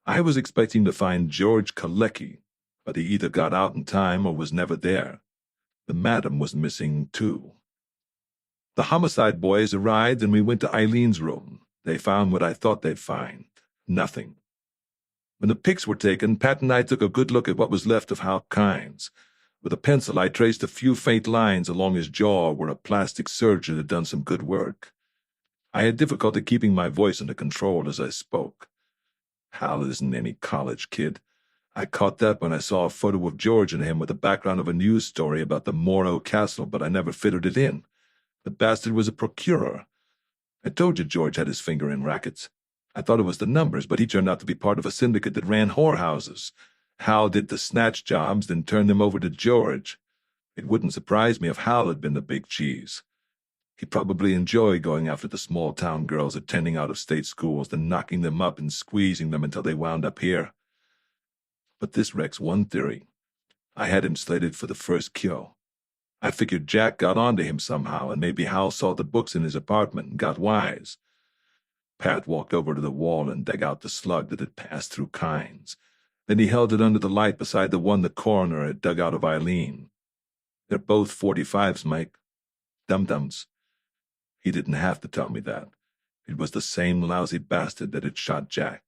I was expecting to find George Kalecki, but he either got out in time or was never there. The madam was missing, too. The homicide boys arrived, and we went to Eileen's room. They found what I thought they'd find: nothing. When the pics were taken, Pat and I took a good look at what was left of Hal Kines. With a pencil, I traced a few faint lines along his jaw where a plastic surgeon had done some good work. I had difficulty keeping my voice under control as I spoke. Hal isn't any college kid. I caught that when I saw a photo of George and him with the background of a news story about the Moro Castle, but I never fitted it in. The bastard was a procurer. I told you George had his finger in rackets. I thought it was the numbers, but he turned out to be part of a syndicate that ran whorehouses. Hal did the snatch jobs, then turned them over to George. It wouldn't surprise me if Hal had been the big cheese. He probably enjoyed going after the small-town girls attending out-of-state schools, then knocking them up and squeezing them until they wound up here. But this wrecks one theory. I had him slated for the first kill. I figured Jack got onto him somehow, and maybe Hal saw the books in his apartment and got wise. Pat walked over to the wall and dug out the slug that had passed through Kines. Then he held it under the light beside the one the coroner had dug out of Eileen. "They're both .45s, Mike. Dum-dums." He didn't have to tell me that. It was the same lousy bastard that had shot Jack.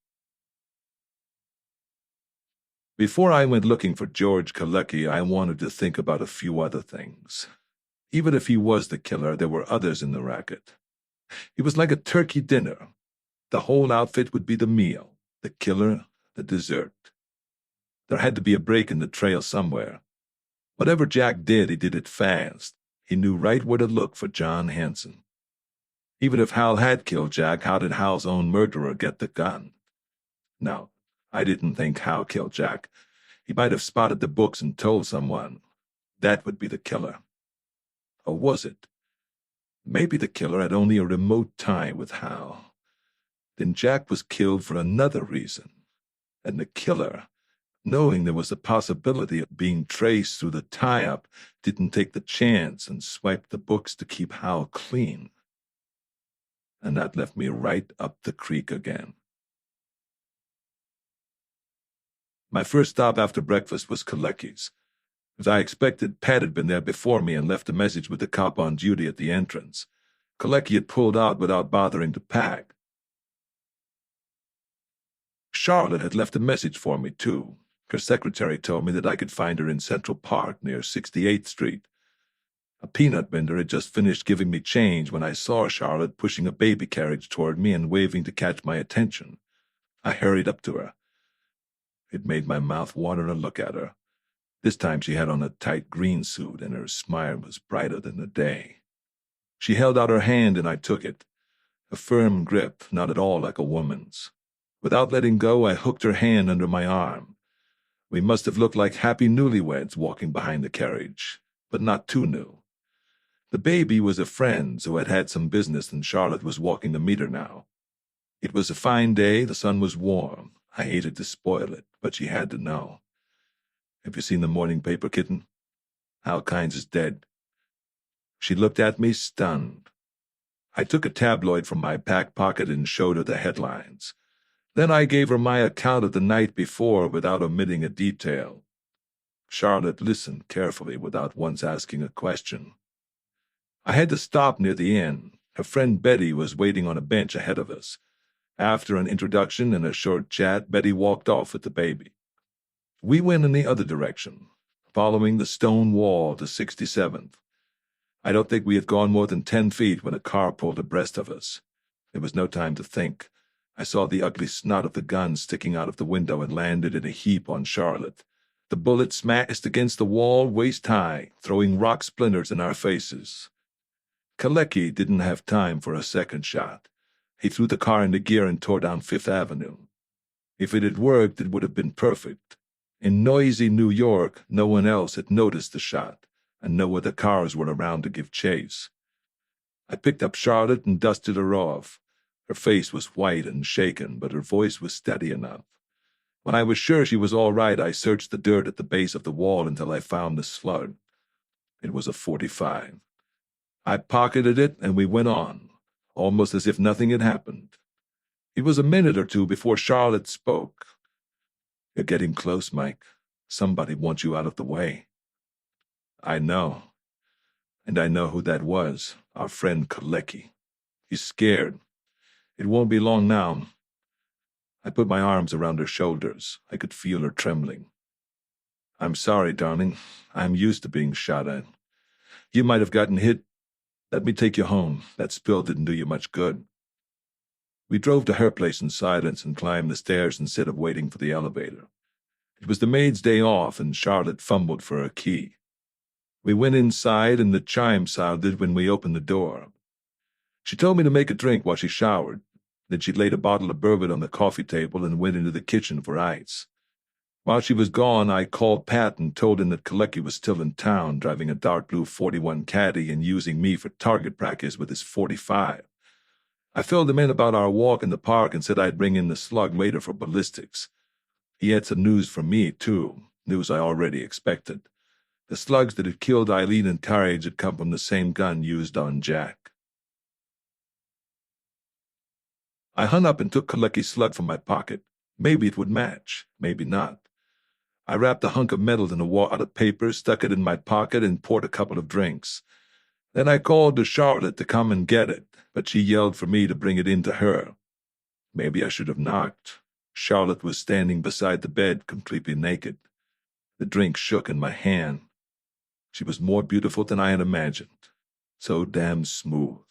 Before I went looking for George Kalecki, I wanted to think about a few other things. Even if he was the killer, there were others in the racket. It was like a turkey dinner. The whole outfit would be the meal, the killer, the dessert. There had to be a break in the trail somewhere. Whatever Jack did, he did it fast. He knew right where to look for John Hanson. Even if Hal had killed Jack, how did Hal's own murderer get the gun? No, I didn't think Hal killed Jack. He might have spotted the books and told someone. That would be the killer. Or was it? Maybe the killer had only a remote tie with Hal. Then Jack was killed for another reason. And the killer, knowing there was a possibility of being traced through the tie-up, didn't take the chance and swiped the books to keep Hal clean. And that left me right up the creek again. My first stop after breakfast was Kalecki's. As I expected, Pat had been there before me and left a message with the cop on duty at the entrance. Kalecki had pulled out without bothering to pack. Charlotte had left a message for me, too. Her secretary told me that I could find her in Central Park near 68th Street. A peanut vendor had just finished giving me change when I saw Charlotte pushing a baby carriage toward me and waving to catch my attention. I hurried up to her. It made my mouth water to look at her. This time she had on a tight green suit, and her smile was brighter than the day. She held out her hand, and I took it. A firm grip, not at all like a woman's. Without letting go, I hooked her hand under my arm. We must have looked like happy newlyweds walking behind the carriage, but not too new. The baby was a friend who had had some business, and Charlotte was walking to meet her now. It was a fine day, the sun was warm. I hated to spoil it, but she had to know. Have you seen the morning paper, kitten? Hal Kines is dead. She looked at me, stunned. I took a tabloid from my back pocket and showed her the headlines. Then I gave her my account of the night before without omitting a detail. Charlotte listened carefully without once asking a question. I had to stop near the inn. Her friend Betty was waiting on a bench ahead of us. After an introduction and a short chat, Betty walked off with the baby. We went in the other direction, following the stone wall to 67th. I don't think we had gone more than 10 feet when a car pulled abreast of us. There was no time to think. I saw the ugly snot of the gun sticking out of the window and landed in a heap on Charlotte. The bullet smashed against the wall waist-high, throwing rock splinters in our faces. Kalecki didn't have time for a second shot. He threw the car into gear and tore down Fifth Avenue. If it had worked, it would have been perfect. In noisy New York, no one else had noticed the shot, and no other cars were around to give chase. I picked up Charlotte and dusted her off. Her face was white and shaken, but her voice was steady enough. When I was sure she was all right, I searched the dirt at the base of the wall until I found the slug. It was a .45. I pocketed it, and we went on, almost as if nothing had happened. It was a minute or two before Charlotte spoke. You're getting close, Mike. Somebody wants you out of the way. I know. And I know who that was, our friend Kalecki. He's scared. It won't be long now. I put my arms around her shoulders. I could feel her trembling. I'm sorry, darling. I'm used to being shot at. You might have gotten hit. Let me take you home. That spill didn't do you much good. We drove to her place in silence and climbed the stairs instead of waiting for the elevator. It was the maid's day off, and Charlotte fumbled for her key. We went inside, and the chime sounded when we opened the door. She told me to make a drink while she showered. Then she laid a bottle of bourbon on the coffee table and went into the kitchen for ice. While she was gone, I called Pat and told him that Kalecki was still in town, driving a dark blue 41 Caddy and using me for target practice with his .45. I filled him in about our walk in the park and said I'd bring in the slug later for ballistics. He had some news from me, too, news I already expected. The slugs that had killed Eileen and Courage had come from the same gun used on Jack. I hung up and took Kalecki's slug from my pocket. Maybe it would match, maybe not. I wrapped a hunk of metal in a wad of paper, stuck it in my pocket, and poured a couple of drinks. Then I called to Charlotte to come and get it. but she yelled for me to bring it in to her. Maybe I should have knocked. Charlotte was standing beside the bed, completely naked. The drink shook in my hand. She was more beautiful than I had imagined. So damn smooth.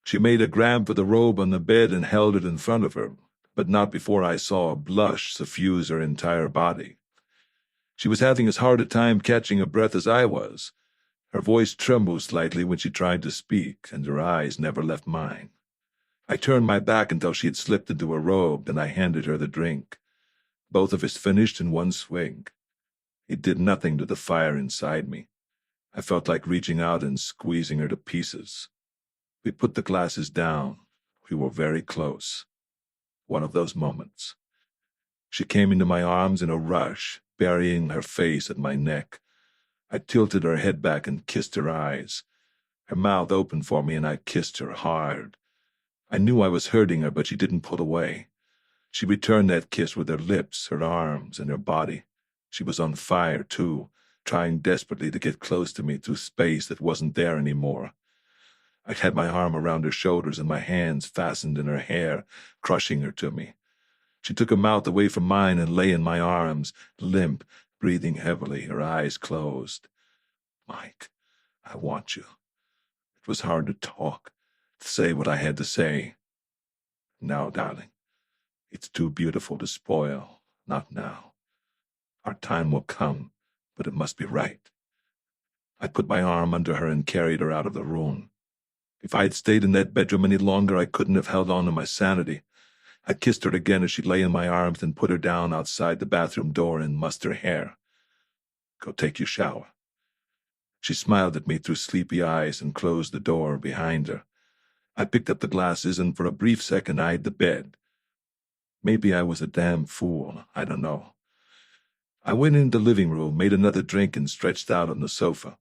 She made a grab for the robe on the bed and held it in front of her, but not before I saw a blush suffuse her entire body. She was having as hard a time catching her breath as I was. Her voice trembled slightly when she tried to speak, and her eyes never left mine. I turned my back until she had slipped into her robe, and I handed her the drink. Both of us finished in one swing. It did nothing to the fire inside me. I felt like reaching out and squeezing her to pieces. We put the glasses down. We were very close. One of those moments. She came into my arms in a rush, burying her face at my neck. I tilted her head back and kissed her eyes. Her mouth opened for me, and I kissed her hard. I knew I was hurting her, but she didn't pull away. She returned that kiss with her lips, her arms, and her body. She was on fire, too, trying desperately to get close to me through space that wasn't there anymore. I had my arm around her shoulders and my hands fastened in her hair, crushing her to me. She took her mouth away from mine and lay in my arms, limp, breathing heavily, her eyes closed. Mike, I want you. It was hard to talk, to say what I had to say. Now, darling, it's too beautiful to spoil. Not now. Our time will come, but it must be right. I put my arm under her and carried her out of the room. If I had stayed in that bedroom any longer, I couldn't have held on to my sanity. I kissed her again as she lay in my arms and put her down outside the bathroom door and mussed her hair. Go take your shower. She smiled at me through sleepy eyes and closed the door behind her. I picked up the glasses and for a brief second eyed the bed. Maybe I was a damn fool. I don't know. I went into the living room, made another drink, and stretched out on the sofa.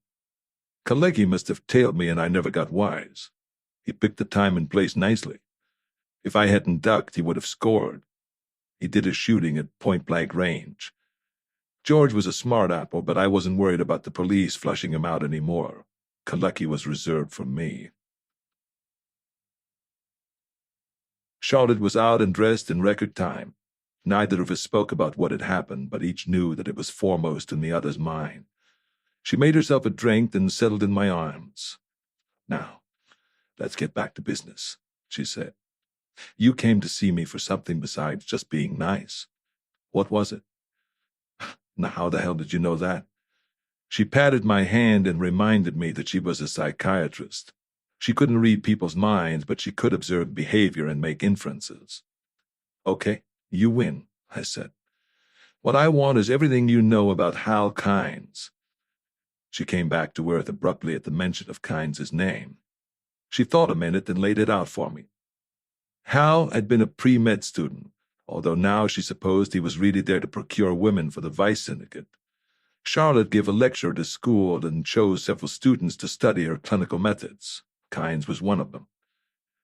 Klei must have tailed me, and I never got wise. He picked the time and place nicely. If I hadn't ducked, he would have scored. He did his shooting at point-blank range. George was a smart apple, but I wasn't worried about the police flushing him out anymore. Klei was reserved for me. Charlotte was out and dressed in record time. Neither of us spoke about what had happened, but each knew that it was foremost in the other's mind. She made herself a drink and settled in my arms. Now, let's get back to business, she said. You came to see me for something besides just being nice. What was it? Now, how the hell did you know that? She patted my hand and reminded me that she was a psychiatrist. She couldn't read people's minds, but she could observe behavior and make inferences. Okay, you win, I said. What I want is everything you know about Hal Kines. She came back to earth abruptly at the mention of Kines' name. She thought a minute, then laid it out for me. Hal had been a pre-med student, although now she supposed he was really there to procure women for the vice syndicate. Charlotte gave a lecture at his school and chose several students to study her clinical methods. Kines was one of them.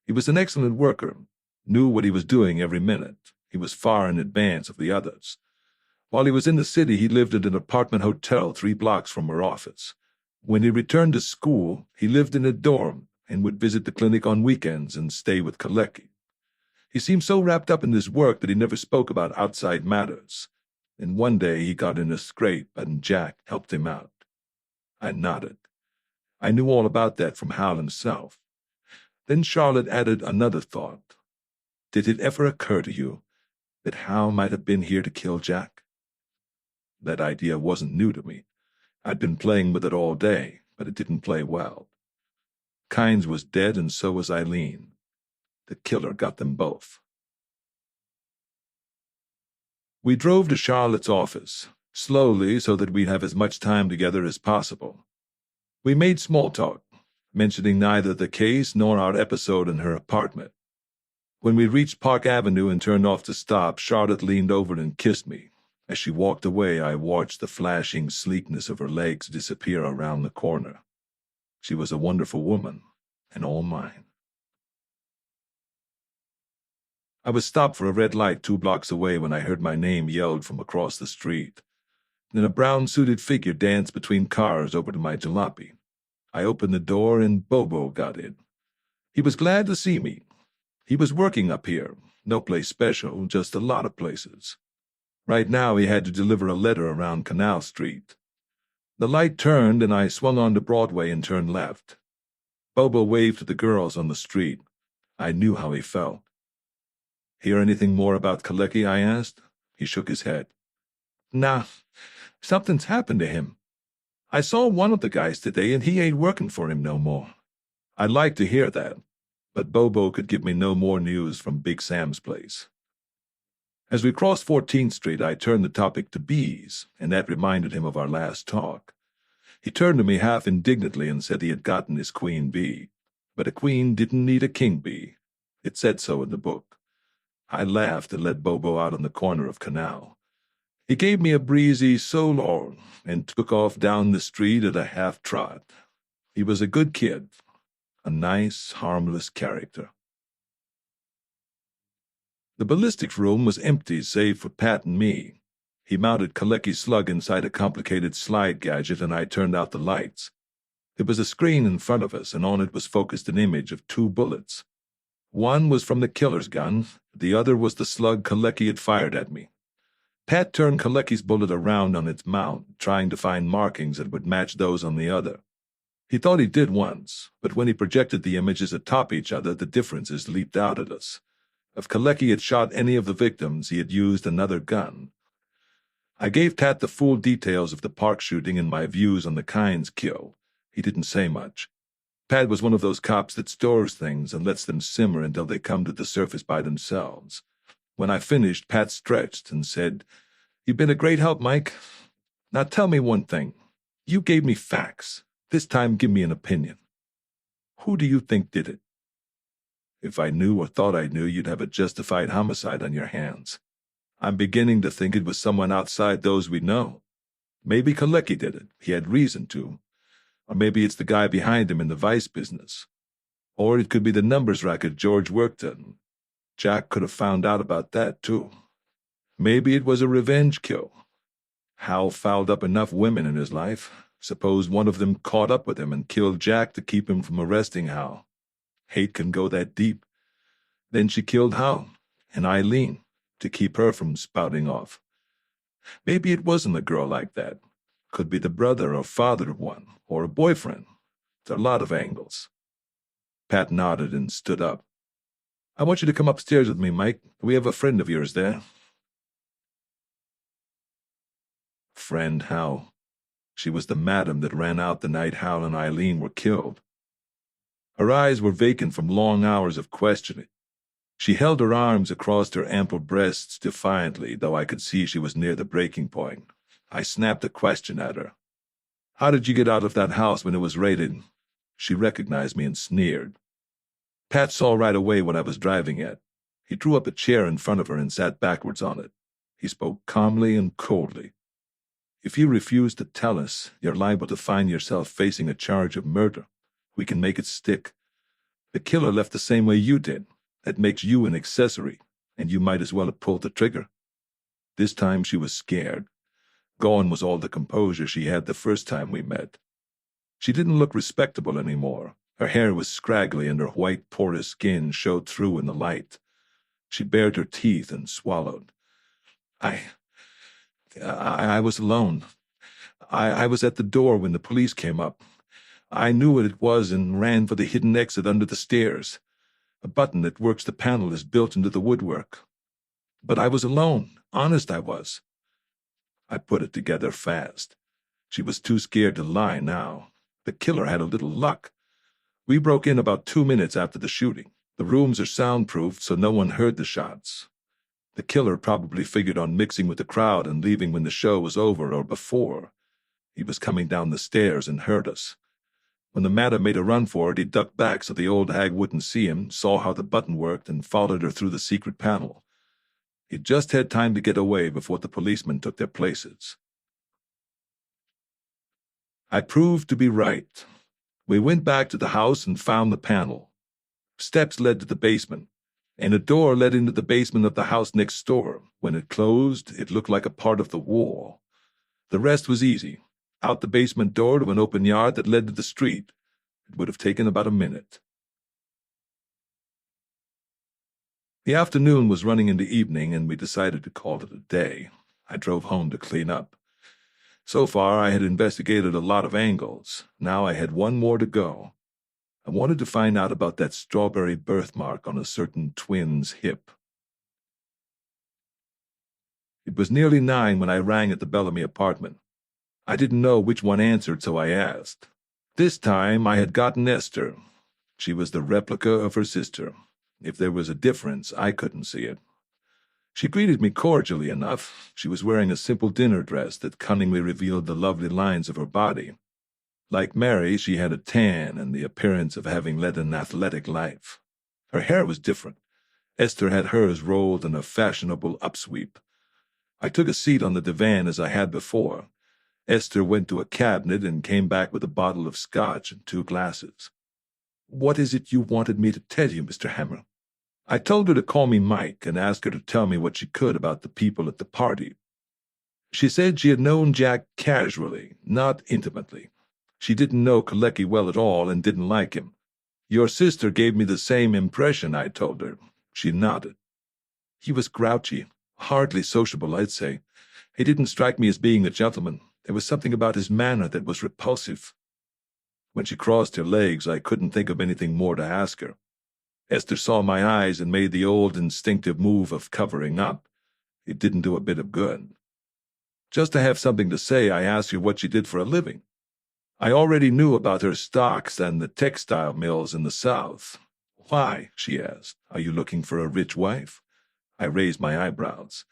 He was an excellent worker, knew what he was doing every minute. He was far in advance of the others. While he was in the city, he lived in an apartment hotel 3 blocks from her office. When he returned to school, he lived in a dorm and would visit the clinic on weekends and stay with Klei. He seemed so wrapped up in his work that he never spoke about outside matters. And one day he got in a scrape and Jack helped him out. I nodded. I knew all about that from Hal himself. Then Charlotte added another thought. Did it ever occur to you that Hal might have been here to kill Jack? That idea wasn't new to me. I'd been playing with it all day, but it didn't play well. Kines was dead, and so was Eileen. The killer got them both. We drove to Charlotte's office, slowly so that we'd have as much time together as possible. We made small talk, mentioning neither the case nor our episode in her apartment. When we reached Park Avenue and turned off to stop, Charlotte leaned over and kissed me. As she walked away, I watched the flashing sleekness of her legs disappear around the corner. She was a wonderful woman, and all mine. I was stopped for a red light 2 blocks away when I heard my name yelled from across the street. Then a brown-suited figure danced between cars over to my jalopy. I opened the door and Bobo got in. He was glad to see me. He was working up here. No place special, just a lot of places. Right now he had to deliver a letter around Canal Street. The light turned and I swung onto Broadway and turned left. Bobo waved to the girls on the street. I knew how he felt. "Hear anything more about Kalecki?" I asked. He shook his head. "Nah, something's happened to him. I saw one of the guys today and he ain't working for him no more." I'd like to hear that, but Bobo could give me no more news from Big Sam's place. As we crossed 14th Street, I turned the topic to bees, and that reminded him of our last talk. He turned to me half indignantly and said he had gotten his queen bee, but a queen didn't need a king bee. It said so in the book. I laughed and led Bobo out on the corner of Canal. He gave me a breezy "so long" and took off down the street at a half-trot. He was a good kid, a nice, harmless character. The ballistics room was empty save for Pat and me. He mounted Kalecki's slug inside a complicated slide gadget and I turned out the lights. There was a screen in front of us and on it was focused an image of 2 bullets. One was from the killer's gun, the other was the slug Kalecki had fired at me. Pat turned Kalecki's bullet around on its mount, trying to find markings that would match those on the other. He thought he did once, but when he projected the images atop each other, the differences leaped out at us. If Kalecki had shot any of the victims, he had used another gun. I gave Pat the full details of the park shooting and my views on the Kines kill. He didn't say much. Pat was one of those cops that stores things and lets them simmer until they come to the surface by themselves. When I finished, Pat stretched and said, "You've been a great help, Mike. Now tell me one thing. You gave me facts. This time give me an opinion. Who do you think did it?" "If I knew or thought I knew, you'd have a justified homicide on your hands. I'm beginning to think it was someone outside those we know. Maybe Kalecki did it. He had reason to. Or maybe it's the guy behind him in the vice business. Or it could be the numbers racket George worked in. Jack could have found out about that, too. Maybe it was a revenge kill. Hal fouled up enough women in his life. Suppose one of them caught up with him and killed Jack to keep him from arresting Hal. Hate can go that deep. Then she killed Hal and Eileen to keep her from spouting off. Maybe it wasn't a girl like that. Could be the brother or father of one, or a boyfriend. There are a lot of angles." Pat nodded and stood up. "I want you to come upstairs with me, Mike. We have a friend of yours there." Friend Hal. She was the madam that ran out the night Hal and Eileen were killed. Her eyes were vacant from long hours of questioning. She held her arms across her ample breasts defiantly, though I could see she was near the breaking point. I snapped a question at her. "How did you get out of that house when it was raided?" She recognized me and sneered. Pat saw right away what I was driving at. He drew up a chair in front of her and sat backwards on it. He spoke calmly and coldly. "If you refuse to tell us, you're liable to find yourself facing a charge of murder. We can make it stick. The killer left the same way you did. That makes you an accessory, and you might as well have pulled the trigger." This time she was scared. Gone was all the composure she had the first time we met. She didn't look respectable anymore. Her hair was scraggly and her white, porous skin showed through in the light. She bared her teeth and swallowed. I was alone. I was at the door when the police came up. I knew what it was and ran for the hidden exit under the stairs. A button that works the panel is built into the woodwork. But I was alone. Honest I was. I put it together fast. She was too scared to lie now. The killer had a little luck. We broke in about 2 minutes after the shooting. The rooms are soundproofed, so no one heard the shots. The killer probably figured on mixing with the crowd and leaving when the show was over or before. He was coming down the stairs and heard us. When the madam made a run for it, he ducked back so the old hag wouldn't see him, saw how the button worked, and followed her through the secret panel. He just had time to get away before the policemen took their places. I proved to be right. We went back to the house and found the panel. Steps led to the basement, and a door led into the basement of the house next door. When it closed, it looked like a part of the wall. The rest was easy. Out the basement door to an open yard that led to the street. It would have taken about a minute. The afternoon was running into evening, and we decided to call it a day. I drove home to clean up. So far, I had investigated a lot of angles. Now I had one more to go. I wanted to find out about that strawberry birthmark on a certain twin's hip. It was nearly 9 when I rang at the Bellamy apartment. I didn't know which one answered, so I asked. This time I had gotten Esther. She was the replica of her sister. If there was a difference, I couldn't see it. She greeted me cordially enough. She was wearing a simple dinner dress that cunningly revealed the lovely lines of her body. Like Mary, she had a tan and the appearance of having led an athletic life. Her hair was different. Esther had hers rolled in a fashionable upsweep. I took a seat on the divan as I had before. Esther went to a cabinet and came back with a bottle of scotch and 2 glasses. "What is it you wanted me to tell you, Mr. Hammer?" I told her to call me Mike and ask her to tell me what she could about the people at the party. She said she had known Jack casually, not intimately. She didn't know Klei well at all and didn't like him. "Your sister gave me the same impression," I told her. She nodded. "He was grouchy, hardly sociable, I'd say. He didn't strike me as being a gentleman. There was something about his manner that was repulsive." When she crossed her legs, I couldn't think of anything more to ask her. Esther saw my eyes and made the old instinctive move of covering up. It didn't do a bit of good. Just to have something to say, I asked her what she did for a living. I already knew about her stocks and the textile mills in the South. "Why?" she asked. "Are you looking for a rich wife?" I raised my eyebrows.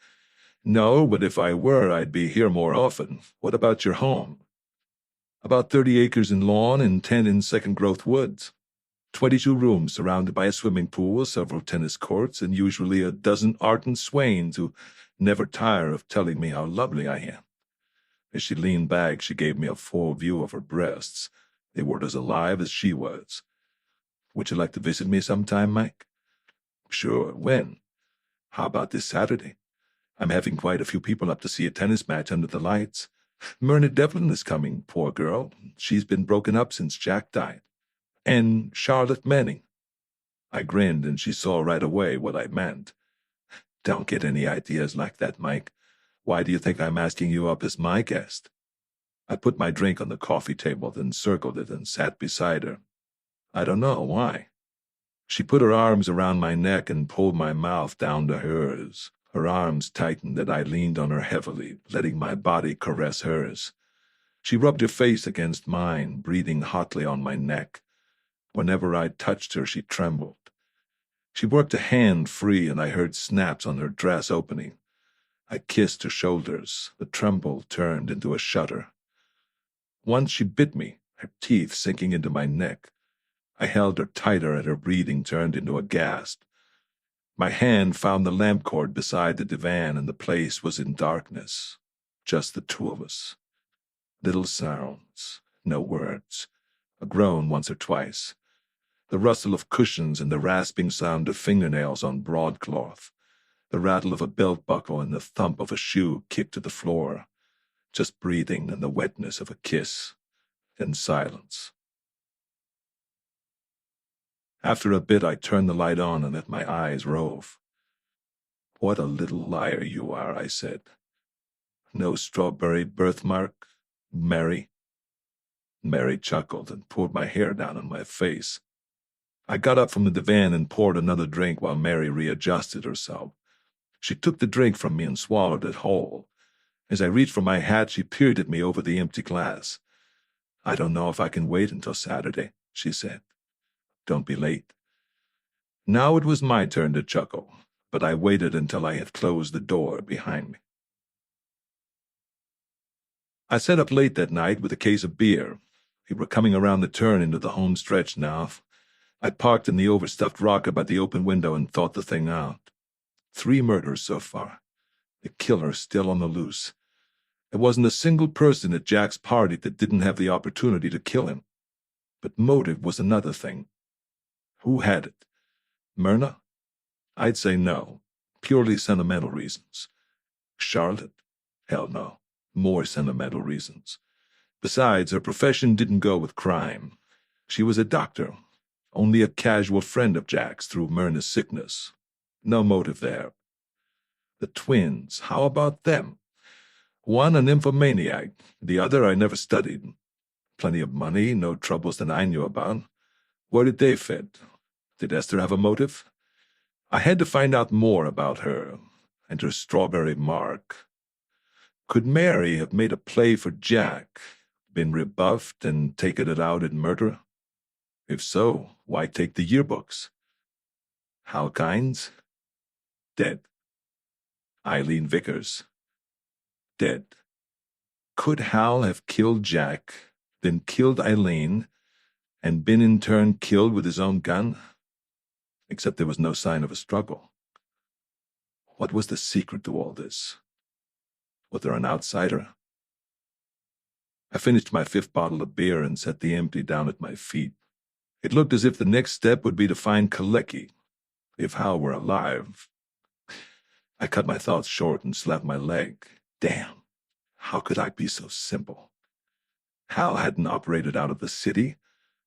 "No, but if I were, I'd be here more often. What about your home?" "About 30 acres in lawn and 10 in second-growth woods. 22 rooms surrounded by a swimming pool, several tennis courts, and usually a dozen ardent swains who never tire of telling me how lovely I am." As she leaned back, she gave me a full view of her breasts. They were as alive as she was. "Would you like to visit me sometime, Mike?" "Sure. When?" "How about this Saturday? I'm having quite a few people up to see a tennis match under the lights. Myrna Devlin is coming, poor girl. She's been broken up since Jack died. And Charlotte Manning." I grinned, and she saw right away what I meant. "Don't get any ideas like that, Mike. Why do you think I'm asking you up as my guest?" I put my drink on the coffee table, then circled it and sat beside her. "I don't know. Why?" She put her arms around my neck and pulled my mouth down to hers. Her arms tightened and I leaned on her heavily, letting my body caress hers. She rubbed her face against mine, breathing hotly on my neck. Whenever I touched her, she trembled. She worked a hand free, and I heard snaps on her dress opening. I kissed her shoulders. The tremble turned into a shudder. Once she bit me, her teeth sinking into my neck. I held her tighter, and her breathing turned into a gasp. My hand found the lamp cord beside the divan, and the place was in darkness. Just the 2 of us. Little sounds, no words. A groan once or twice. The rustle of cushions and the rasping sound of fingernails on broadcloth. The rattle of a belt buckle and the thump of a shoe kicked to the floor. Just breathing and the wetness of a kiss. And silence. After a bit, I turned the light on and let my eyes rove. "What a little liar you are," I said. "No strawberry birthmark, Mary?" Mary chuckled and pulled my hair down on my face. I got up from the divan and poured another drink while Mary readjusted herself. She took the drink from me and swallowed it whole. As I reached for my hat, she peered at me over the empty glass. "I don't know if I can wait until Saturday," she said. "Don't be late." Now it was my turn to chuckle, but I waited until I had closed the door behind me. I sat up late that night with a case of beer. We were coming around the turn into the home stretch now. I parked in the overstuffed rocker by the open window and thought the thing out. 3 murders so far. The killer still on the loose. There wasn't a single person at Jack's party that didn't have the opportunity to kill him. But motive was another thing. Who had it? Myrna? I'd say no. Purely sentimental reasons. Charlotte? Hell no. More sentimental reasons. Besides, her profession didn't go with crime. She was a doctor, only a casual friend of Jack's through Myrna's sickness. No motive there. The twins, how about them? One a nymphomaniac, the other I never studied. Plenty of money, no troubles that I knew about. Where did they fit? Did Esther have a motive? I had to find out more about her and her strawberry mark. Could Mary have made a play for Jack, been rebuffed and taken it out in murder? If so, why take the yearbooks? Hal Kines? Dead. Eileen Vickers? Dead. Could Hal have killed Jack, then killed Eileen, and been in turn killed with his own gun? Except there was no sign of a struggle. What was the secret to all this? Was there an outsider? I finished my 5th bottle of beer and set the empty down at my feet. It looked as if the next step would be to find Klei, if Hal were alive. I cut my thoughts short and slapped my leg. Damn, how could I be so simple? Hal hadn't operated out of the city.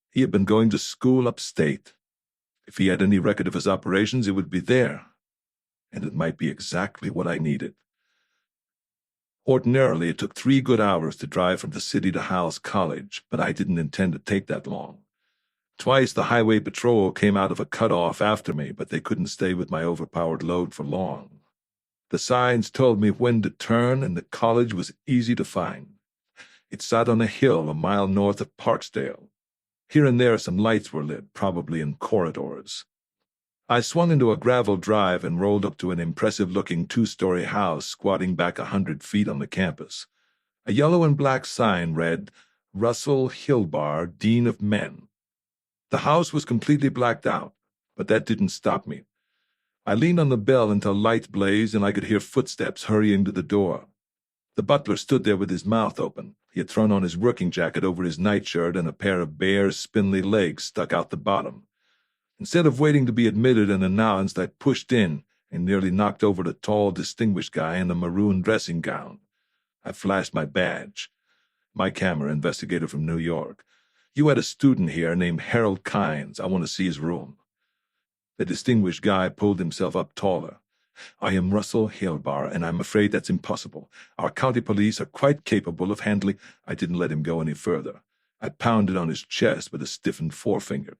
He had been going to school upstate. If he had any record of his operations, it would be there. And it might be exactly what I needed. Ordinarily, it took 3 good hours to drive from the city to Hal's college, but I didn't intend to take that long. Twice the highway patrol came out of a cutoff after me, but they couldn't stay with my overpowered load for long. The signs told me when to turn, and the college was easy to find. It sat on a hill a mile north of Parksdale. Here and there some lights were lit, probably in corridors. I swung into a gravel drive and rolled up to an impressive-looking 2-story house squatting back 100 feet on the campus. A yellow and black sign read, Russell Hillbar, Dean of Men. The house was completely blacked out, but that didn't stop me. I leaned on the bell until lights blazed and I could hear footsteps hurrying to the door. The butler stood there with his mouth open. He had thrown on his working jacket over his nightshirt, and a pair of bare, spindly legs stuck out the bottom. Instead of waiting to be admitted and announced, I pushed in and nearly knocked over the tall, distinguished guy in a maroon dressing gown. I flashed my badge. My camera, investigator from New York. You had a student here named Hal Kines. I want to see his room. The distinguished guy pulled himself up taller. I am Russell Hillbar, and I'm afraid that's impossible. Our county police are quite capable of handling— I didn't let him go any further. I pounded on his chest with a stiffened forefinger.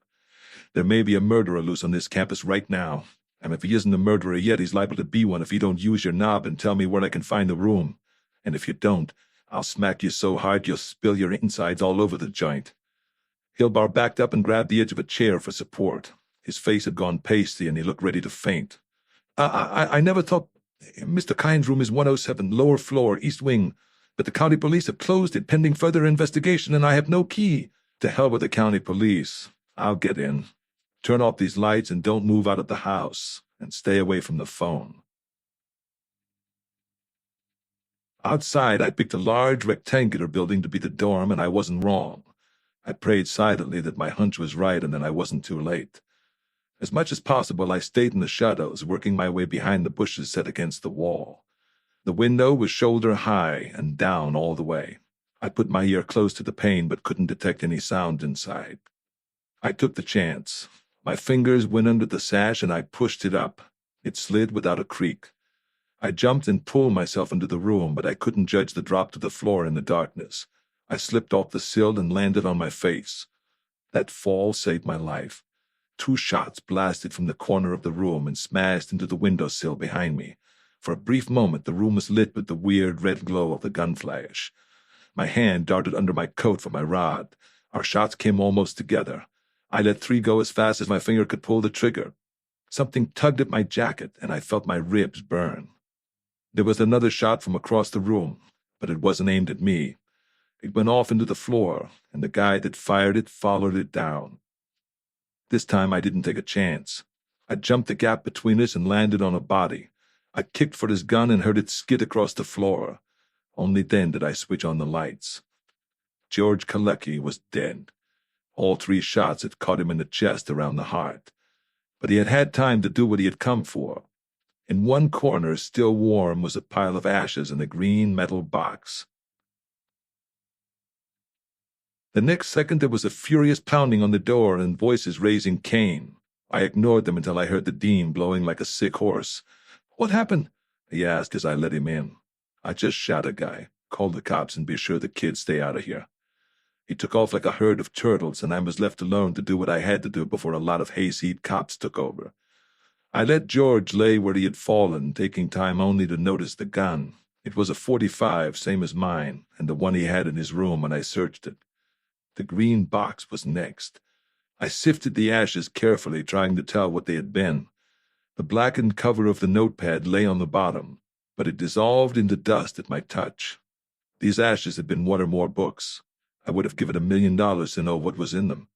There may be a murderer loose on this campus right now, and if he isn't a murderer yet, he's liable to be one if you don't use your knob and tell me where I can find the room. And if you don't, I'll smack you so hard you'll spill your insides all over the joint. Hillbar backed up and grabbed the edge of a chair for support. His face had gone pasty, and he looked ready to faint. I never thought— Mr. Kines' room is 107, lower floor, east wing, but the county police have closed it pending further investigation, and I have no key. To hell with the county police. I'll get in. Turn off these lights and don't move out of the house, and stay away from the phone. Outside, I picked a large rectangular building to be the dorm, and I wasn't wrong. I prayed silently that my hunch was right and that I wasn't too late. As much as possible, I stayed in the shadows, working my way behind the bushes set against the wall. The window was shoulder high and down all the way. I put my ear close to the pane but couldn't detect any sound inside. I took the chance. My fingers went under the sash and I pushed it up. It slid without a creak. I jumped and pulled myself into the room, but I couldn't judge the drop to the floor in the darkness. I slipped off the sill and landed on my face. That fall saved my life. 2 shots blasted from the corner of the room and smashed into the windowsill behind me. For a brief moment, the room was lit with the weird red glow of the gun flash. My hand darted under my coat for my rod. Our shots came almost together. I let 3 go as fast as my finger could pull the trigger. Something tugged at my jacket, and I felt my ribs burn. There was another shot from across the room, but it wasn't aimed at me. It went off into the floor, and the guy that fired it followed it down. This time I didn't take a chance. I jumped the gap between us and landed on a body. I kicked for his gun and heard it skid across the floor. Only then did I switch on the lights. George Klei was dead. All 3 shots had caught him in the chest around the heart. But he had had time to do what he had come for. In one corner, still warm, was a pile of ashes and a green metal box. The next second there was a furious pounding on the door and voices raising Cain. I ignored them until I heard the dean blowing like a sick horse. "What happened?" he asked as I let him in. "I just shot a guy. Call the cops and be sure the kids stay out of here." He took off like a herd of turtles, and I was left alone to do what I had to do before a lot of hayseed cops took over. I let George lay where he had fallen, taking time only to notice the gun. It was a .45, same as mine, and the one he had in his room when I searched it. The green box was next. I sifted the ashes carefully, trying to tell what they had been. The blackened cover of the notepad lay on the bottom, but it dissolved into dust at my touch. These ashes had been one or more books. I would have given $1 million to know what was in them.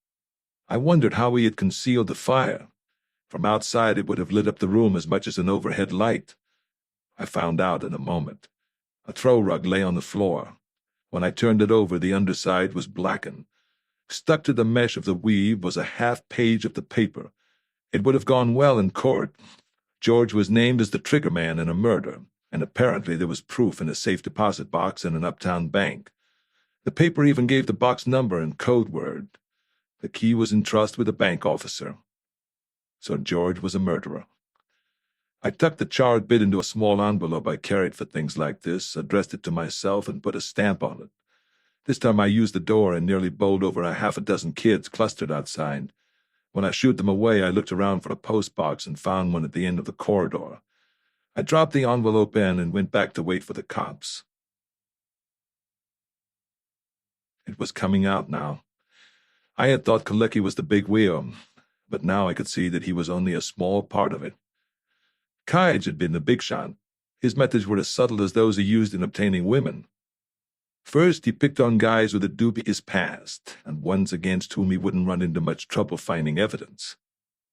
I wondered how he had concealed the fire. From outside, it would have lit up the room as much as an overhead light. I found out in a moment. A throw rug lay on the floor. When I turned it over, the underside was blackened. Stuck to the mesh of the weave was a half-page of the paper. It would have gone well in court. George was named as the triggerman in a murder, and apparently there was proof in a safe deposit box in an uptown bank. The paper even gave the box number and code word. The key was in trust with a bank officer. So George was a murderer. I tucked the charred bit into a small envelope I carried for things like this, addressed it to myself, and put a stamp on it. This time I used the door and nearly bowled over a half a dozen kids clustered outside. When I shooed them away, I looked around for a postbox and found one at the end of the corridor. I dropped the envelope in and went back to wait for the cops. It was coming out now. I had thought Klei was the big wheel, but now I could see that he was only a small part of it. Kines had been the big shot. His methods were as subtle as those he used in obtaining women. First, he picked on guys with a dubious past, and ones against whom he wouldn't run into much trouble finding evidence.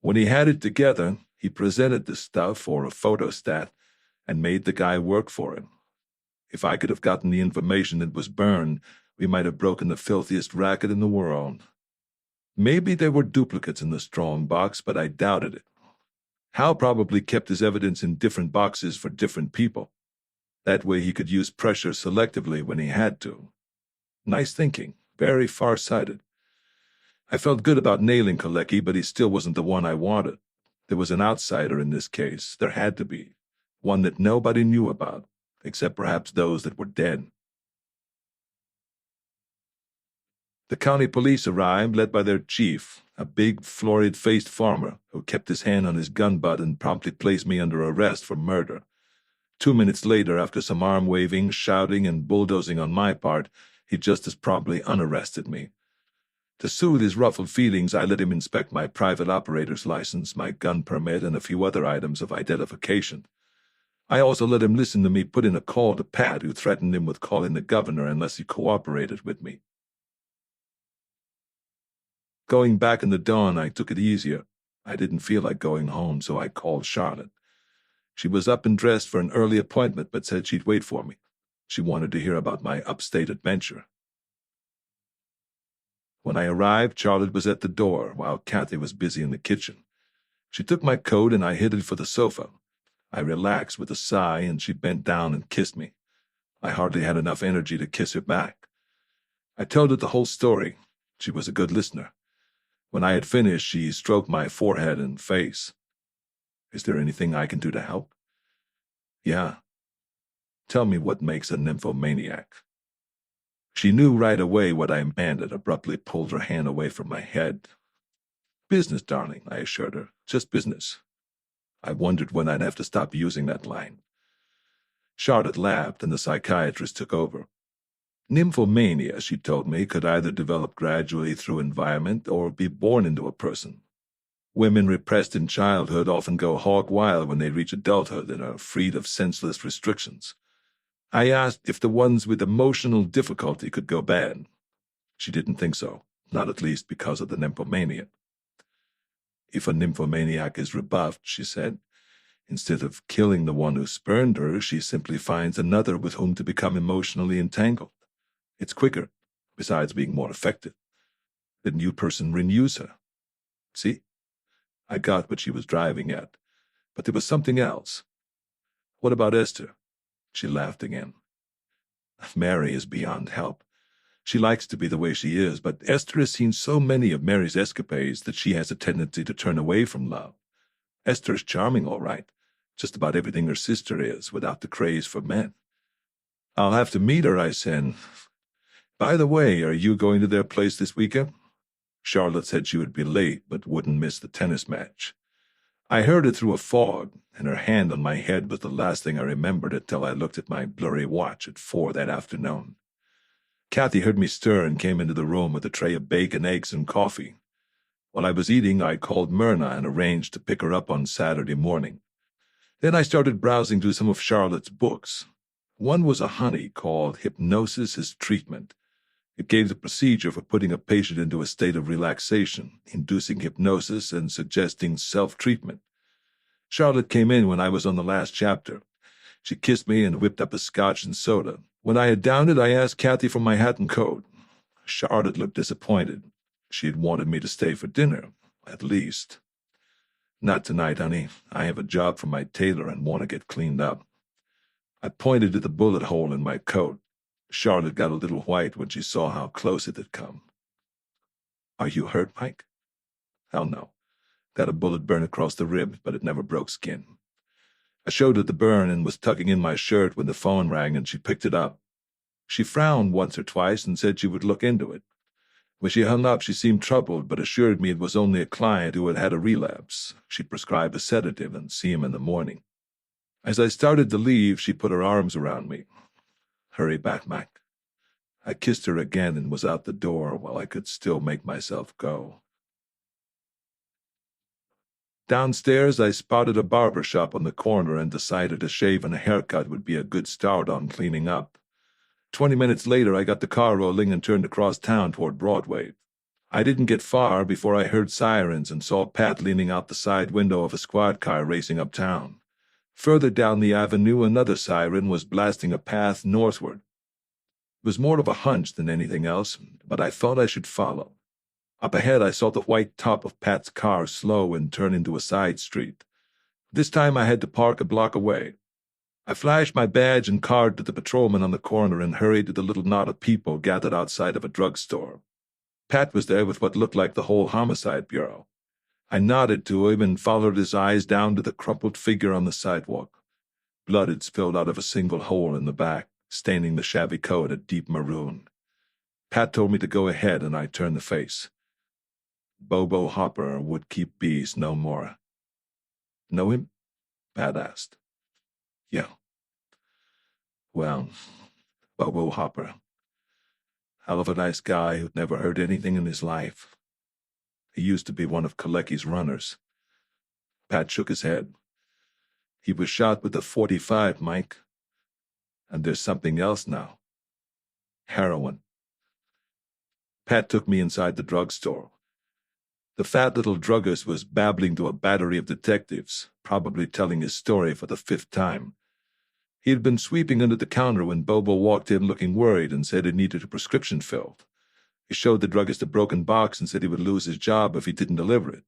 When he had it together, he presented the stuff or a photostat and made the guy work for him. If I could have gotten the information that was burned, we might have broken the filthiest racket in the world. Maybe there were duplicates in the strong box, but I doubted it. Hal probably kept his evidence in different boxes for different people. That way he could use pressure selectively when he had to. Nice thinking, very far-sighted. I felt good about nailing Klei, but he still wasn't the one I wanted. There was an outsider in this case. There had to be. One that nobody knew about, except perhaps those that were dead. The county police arrived, led by their chief, a big, florid-faced farmer who kept his hand on his gun butt and promptly placed me under arrest for murder. 2 minutes later, after some arm-waving, shouting, and bulldozing on my part, he just as promptly unarrested me. To soothe his ruffled feelings, I let him inspect my private operator's license, my gun permit, and a few other items of identification. I also let him listen to me put in a call to Pat, who threatened him with calling the governor unless he cooperated with me. Going back in the dawn, I took it easier. I didn't feel like going home, so I called Charlotte. She was up and dressed for an early appointment, but said she'd wait for me. She wanted to hear about my upstate adventure. When I arrived, Charlotte was at the door, while Kathy was busy in the kitchen. She took my coat, and I hid it for the sofa. I relaxed with a sigh, and she bent down and kissed me. I hardly had enough energy to kiss her back. I told her the whole story. She was a good listener. When I had finished, she stroked my forehead and face. "Is there anything I can do to help?" "Yeah. Tell me what makes a nymphomaniac." She knew right away what I meant and abruptly pulled her hand away from my head. "Business, darling," I assured her. "Just business." I wondered when I'd have to stop using that line. Charlotte laughed, and the psychiatrist took over. Nymphomania, she told me, could either develop gradually through environment or be born into a person. Women repressed in childhood often go hog wild when they reach adulthood and are freed of senseless restrictions. I asked if the ones with emotional difficulty could go bad. She didn't think so, not at least because of the nymphomania. "If a nymphomaniac is rebuffed," she said, "instead of killing the one who spurned her, she simply finds another with whom to become emotionally entangled. It's quicker, besides being more effective. The new person renews her. See? I got what she was driving at, but there was something else. What about Esther?" She laughed again. "Mary is beyond help. She likes to be the way she is, but Esther has seen so many of Mary's escapades that she has a tendency to turn away from love. Esther's charming, all right, just about everything her sister is, without the craze for men. I'll have to meet her, I said. By the way, are you going to their place this weekend? Charlotte said she would be late, but wouldn't miss the tennis match. I heard it through a fog, and her hand on my head was the last thing I remembered until I looked at my blurry watch at 4 that afternoon. Kathy heard me stir and came into the room with a tray of bacon, eggs, and coffee. While I was eating, I called Myrna and arranged to pick her up on Saturday morning. Then I started browsing through some of Charlotte's books. One was a honey called Hypnosis as Treatment. It gave the procedure for putting a patient into a state of relaxation, inducing hypnosis and suggesting self-treatment. Charlotte came in when I was on the last chapter. She kissed me and whipped up a scotch and soda. When I had downed it, I asked Kathy for my hat and coat. Charlotte looked disappointed. She had wanted me to stay for dinner, at least. Not tonight, honey. I have a job for my tailor and want to get cleaned up. I pointed to the bullet hole in my coat. Charlotte got a little white when she saw how close it had come. Are you hurt, Mike? Hell no. Got a bullet burn across the rib, but it never broke skin. I showed her the burn and was tucking in my shirt when the phone rang and she picked it up. She frowned once or twice and said she would look into it. When she hung up, she seemed troubled, but assured me it was only a client who had had a relapse. She'd prescribe a sedative and see him in the morning. As I started to leave, she put her arms around me. Hurry back, Mac. I kissed her again and was out the door while I could still make myself go. Downstairs, I spotted a barber shop on the corner and decided a shave and a haircut would be a good start on cleaning up. 20 minutes later, I got the car rolling and turned across town toward Broadway. I didn't get far before I heard sirens and saw Pat leaning out the side window of a squad car racing uptown. Further down the avenue, another siren was blasting a path northward. It was more of a hunch than anything else, but I thought I should follow. Up ahead, I saw the white top of Pat's car slow and turn into a side street. This time I had to park a block away. I flashed my badge and card to the patrolman on the corner and hurried to the little knot of people gathered outside of a drugstore. Pat was there with what looked like the whole homicide bureau. I nodded to him and followed his eyes down to the crumpled figure on the sidewalk. Blood had spilled out of a single hole in the back, staining the shabby coat a deep maroon. Pat told me to go ahead, and I turned to face. Bobo Hopper would keep bees no more. Know him? Pat asked. Yeah. Well, Bobo Hopper. Hell of a nice guy who'd never heard anything in his life. He used to be one of Kalecki's runners. Pat shook his head. He was shot with a .45, Mike. And there's something else now. Heroin. Pat took me inside the drugstore. The fat little druggist was babbling to a battery of detectives, probably telling his story for the 5th time. He had been sweeping under the counter when Bobo walked in looking worried and said he needed a prescription filled. He showed the druggist a broken box and said he would lose his job if he didn't deliver it.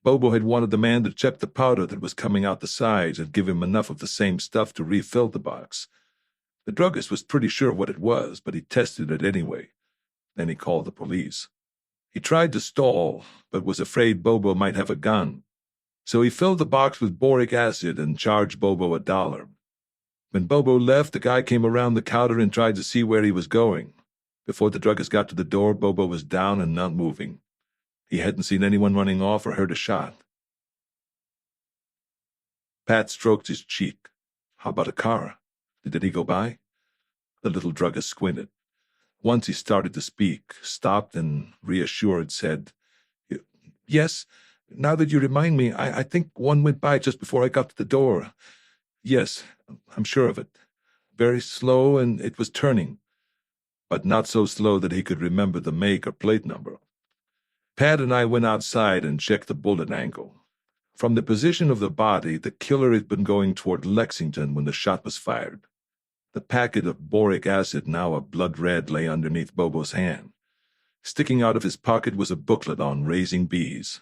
Bobo had wanted the man to check the powder that was coming out the sides and give him enough of the same stuff to refill the box. The druggist was pretty sure what it was, but he tested it anyway. Then he called the police. He tried to stall, but was afraid Bobo might have a gun. So he filled the box with boric acid and charged Bobo $1. When Bobo left, the guy came around the counter and tried to see where he was going. Before the druggist got to the door, Bobo was down and not moving. He hadn't seen anyone running off or heard a shot. Pat stroked his cheek. How about a car? Did he go by? The little druggist squinted. Once he started to speak, stopped and, reassured, said, Yes, now that you remind me, I think one went by just before I got to the door. Yes, I'm sure of it. Very slow, and it was turning, but not so slow that he could remember the make or plate number. Pat and I went outside and checked the bullet angle. From the position of the body, the killer had been going toward Lexington when the shot was fired. The packet of boric acid, now a blood red, lay underneath Bobo's hand. Sticking out of his pocket was a booklet on raising bees.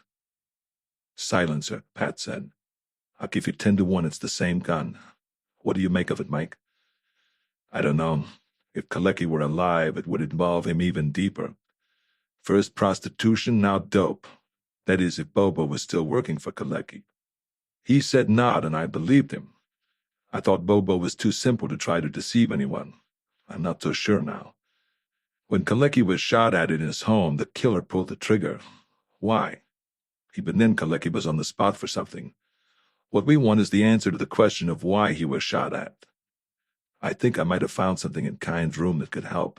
Silencer, Pat said. I'll give you 10 to 1 it's the same gun. What do you make of it, Mike? I don't know. If Kalecki were alive, it would involve him even deeper. First prostitution, now dope. That is, if Bobo was still working for Kalecki. He said not, and I believed him. I thought Bobo was too simple to try to deceive anyone. I'm not so sure now. When Kalecki was shot at in his home, the killer pulled the trigger. Why? Even then, Kalecki was on the spot for something. What we want is the answer to the question of why he was shot at. I think I might have found something in Kines' room that could help.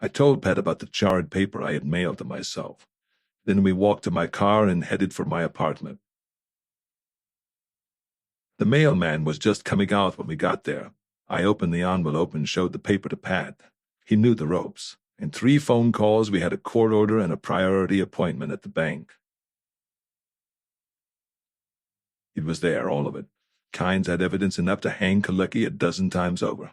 I told Pat about the charred paper I had mailed to myself. Then we walked to my car and headed for my apartment. The mailman was just coming out when we got there. I opened the envelope and showed the paper to Pat. He knew the ropes. In 3 phone calls, we had a court order and a priority appointment at the bank. It was there, all of it. Kines had evidence enough to hang Kalecki 12 times over.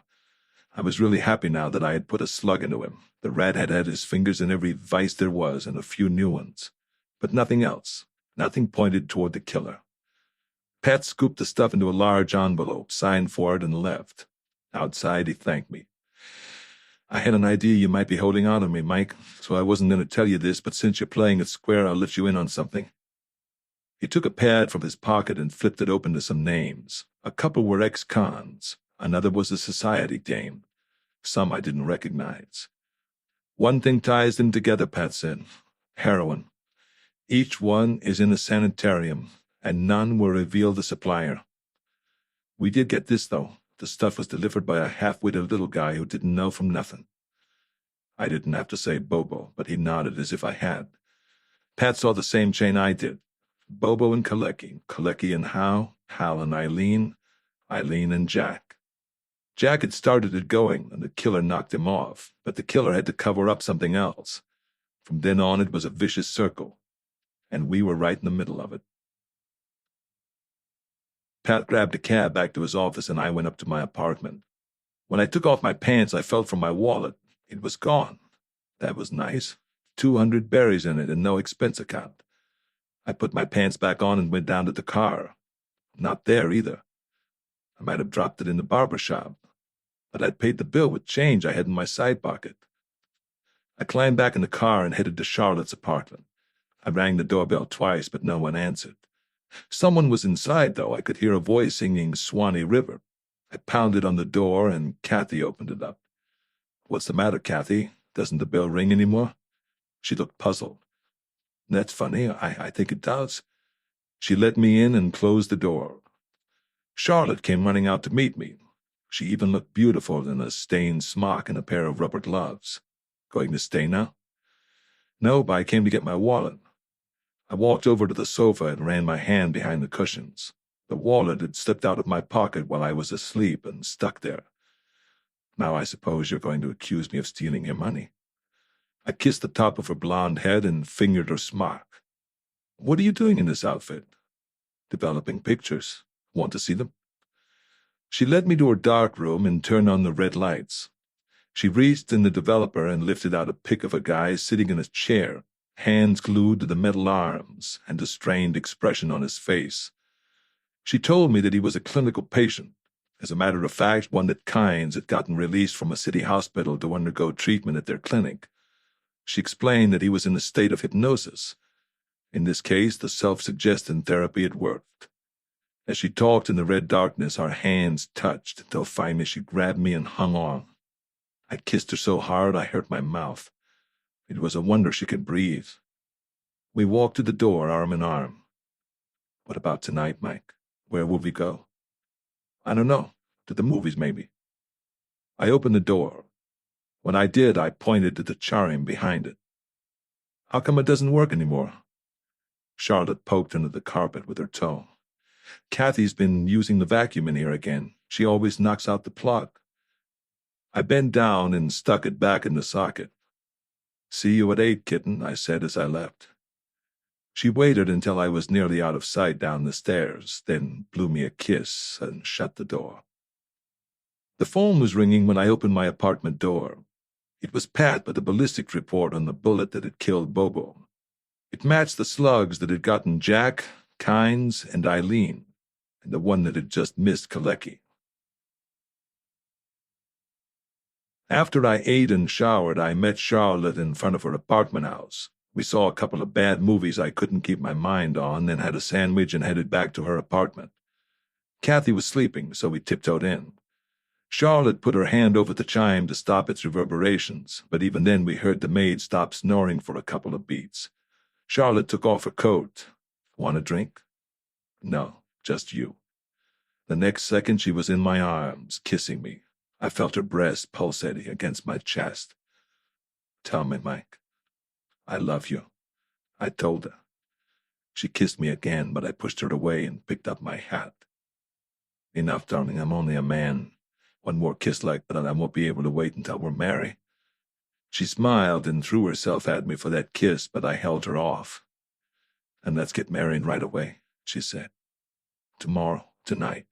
I was really happy now that I had put a slug into him. The rat had had his fingers in every vice there was and a few new ones. But nothing else. Nothing pointed toward the killer. Pat scooped the stuff into a large envelope, signed for it, and left. Outside, he thanked me. I had an idea you might be holding on to me, Mike, so I wasn't going to tell you this, but since you're playing it square, I'll let you in on something. He took a pad from his pocket and flipped it open to some names. A couple were ex-cons. Another was a society dame. Some I didn't recognize. One thing ties them together, Pat said. Heroin. Each one is in a sanitarium, and none will reveal the supplier. We did get this, though. The stuff was delivered by a half-witted little guy who didn't know from nothing. I didn't have to say Bobo, but he nodded as if I had. Pat saw the same chain I did. Bobo and Kalecki, Kalecki and Hal and Eileen and Jack. Jack had started it going, and the killer knocked him off, but the killer had to cover up something else. From then on, it was a vicious circle, and we were right in the middle of it. Pat grabbed a cab back to his office, and I went up to my apartment. When I took off my pants, I felt for my wallet. It was gone. That was nice. 200 berries in it and no expense account. I put my pants back on and went down to the car. Not there, either. I might have dropped it in the barber shop, but I'd paid the bill with change I had in my side pocket. I climbed back in the car and headed to Charlotte's apartment. I rang the doorbell twice, but no one answered. Someone was inside, though. I could hear a voice singing Swanee River. I pounded on the door, and Kathy opened it up. "What's the matter, Kathy? Doesn't the bell ring anymore?" She looked puzzled. "That's funny. I think it does." She let me in and closed the door. Charlotte came running out to meet me. She even looked beautiful in a stained smock and a pair of rubber gloves. "Going to stay now?" "No, but I came to get my wallet." I walked over to the sofa and ran my hand behind the cushions. The wallet had slipped out of my pocket while I was asleep and stuck there. "Now I suppose you're going to accuse me of stealing your money." I kissed the top of her blonde head and fingered her smock. "What are you doing in this outfit?" "Developing pictures. Want to see them?" She led me to her dark room and turned on the red lights. She reached in the developer and lifted out a pic of a guy sitting in a chair, hands glued to the metal arms, and a strained expression on his face. She told me that he was a clinical patient. As a matter of fact, one that Kines had gotten released from a city hospital to undergo treatment at their clinic. She explained that he was in a state of hypnosis. In this case, the self-suggestion therapy had worked. As she talked in the red darkness, our hands touched until finally she grabbed me and hung on. I kissed her so hard I hurt my mouth. It was a wonder she could breathe. We walked to the door, arm in arm. "What about tonight, Mike? Where will we go?" "I don't know. To the movies, maybe." I opened the door. When I did, I pointed to the charm behind it. "How come it doesn't work anymore?" Charlotte poked into the carpet with her toe. "Kathy's been using the vacuum in here again. She always knocks out the plug." I bent down and stuck it back in the socket. "See you at 8, kitten," I said as I left. She waited until I was nearly out of sight down the stairs, then blew me a kiss and shut the door. The phone was ringing when I opened my apartment door. It was Pat with a ballistics report on the bullet that had killed Bobo. It matched the slugs that had gotten Jack, Kines, and Eileen, and the one that had just missed Kalecki. After I ate and showered, I met Charlotte in front of her apartment house. We saw a couple of bad movies I couldn't keep my mind on, then had a sandwich and headed back to her apartment. Kathy was sleeping, so we tiptoed in. Charlotte put her hand over the chime to stop its reverberations, but even then we heard the maid stop snoring for a couple of beats. Charlotte took off her coat. Want a drink? No, just you. The next second she was in my arms, kissing me. I felt her breast pulsating against my chest. Tell me, Mike. I love you, I told her. She kissed me again, but I pushed her away and picked up my hat. Enough, darling, I'm only a man. One more kiss like that and I won't be able to wait until we're married. She smiled and threw herself at me for that kiss, but I held her off. And let's get married right away, she said. Tomorrow, tonight.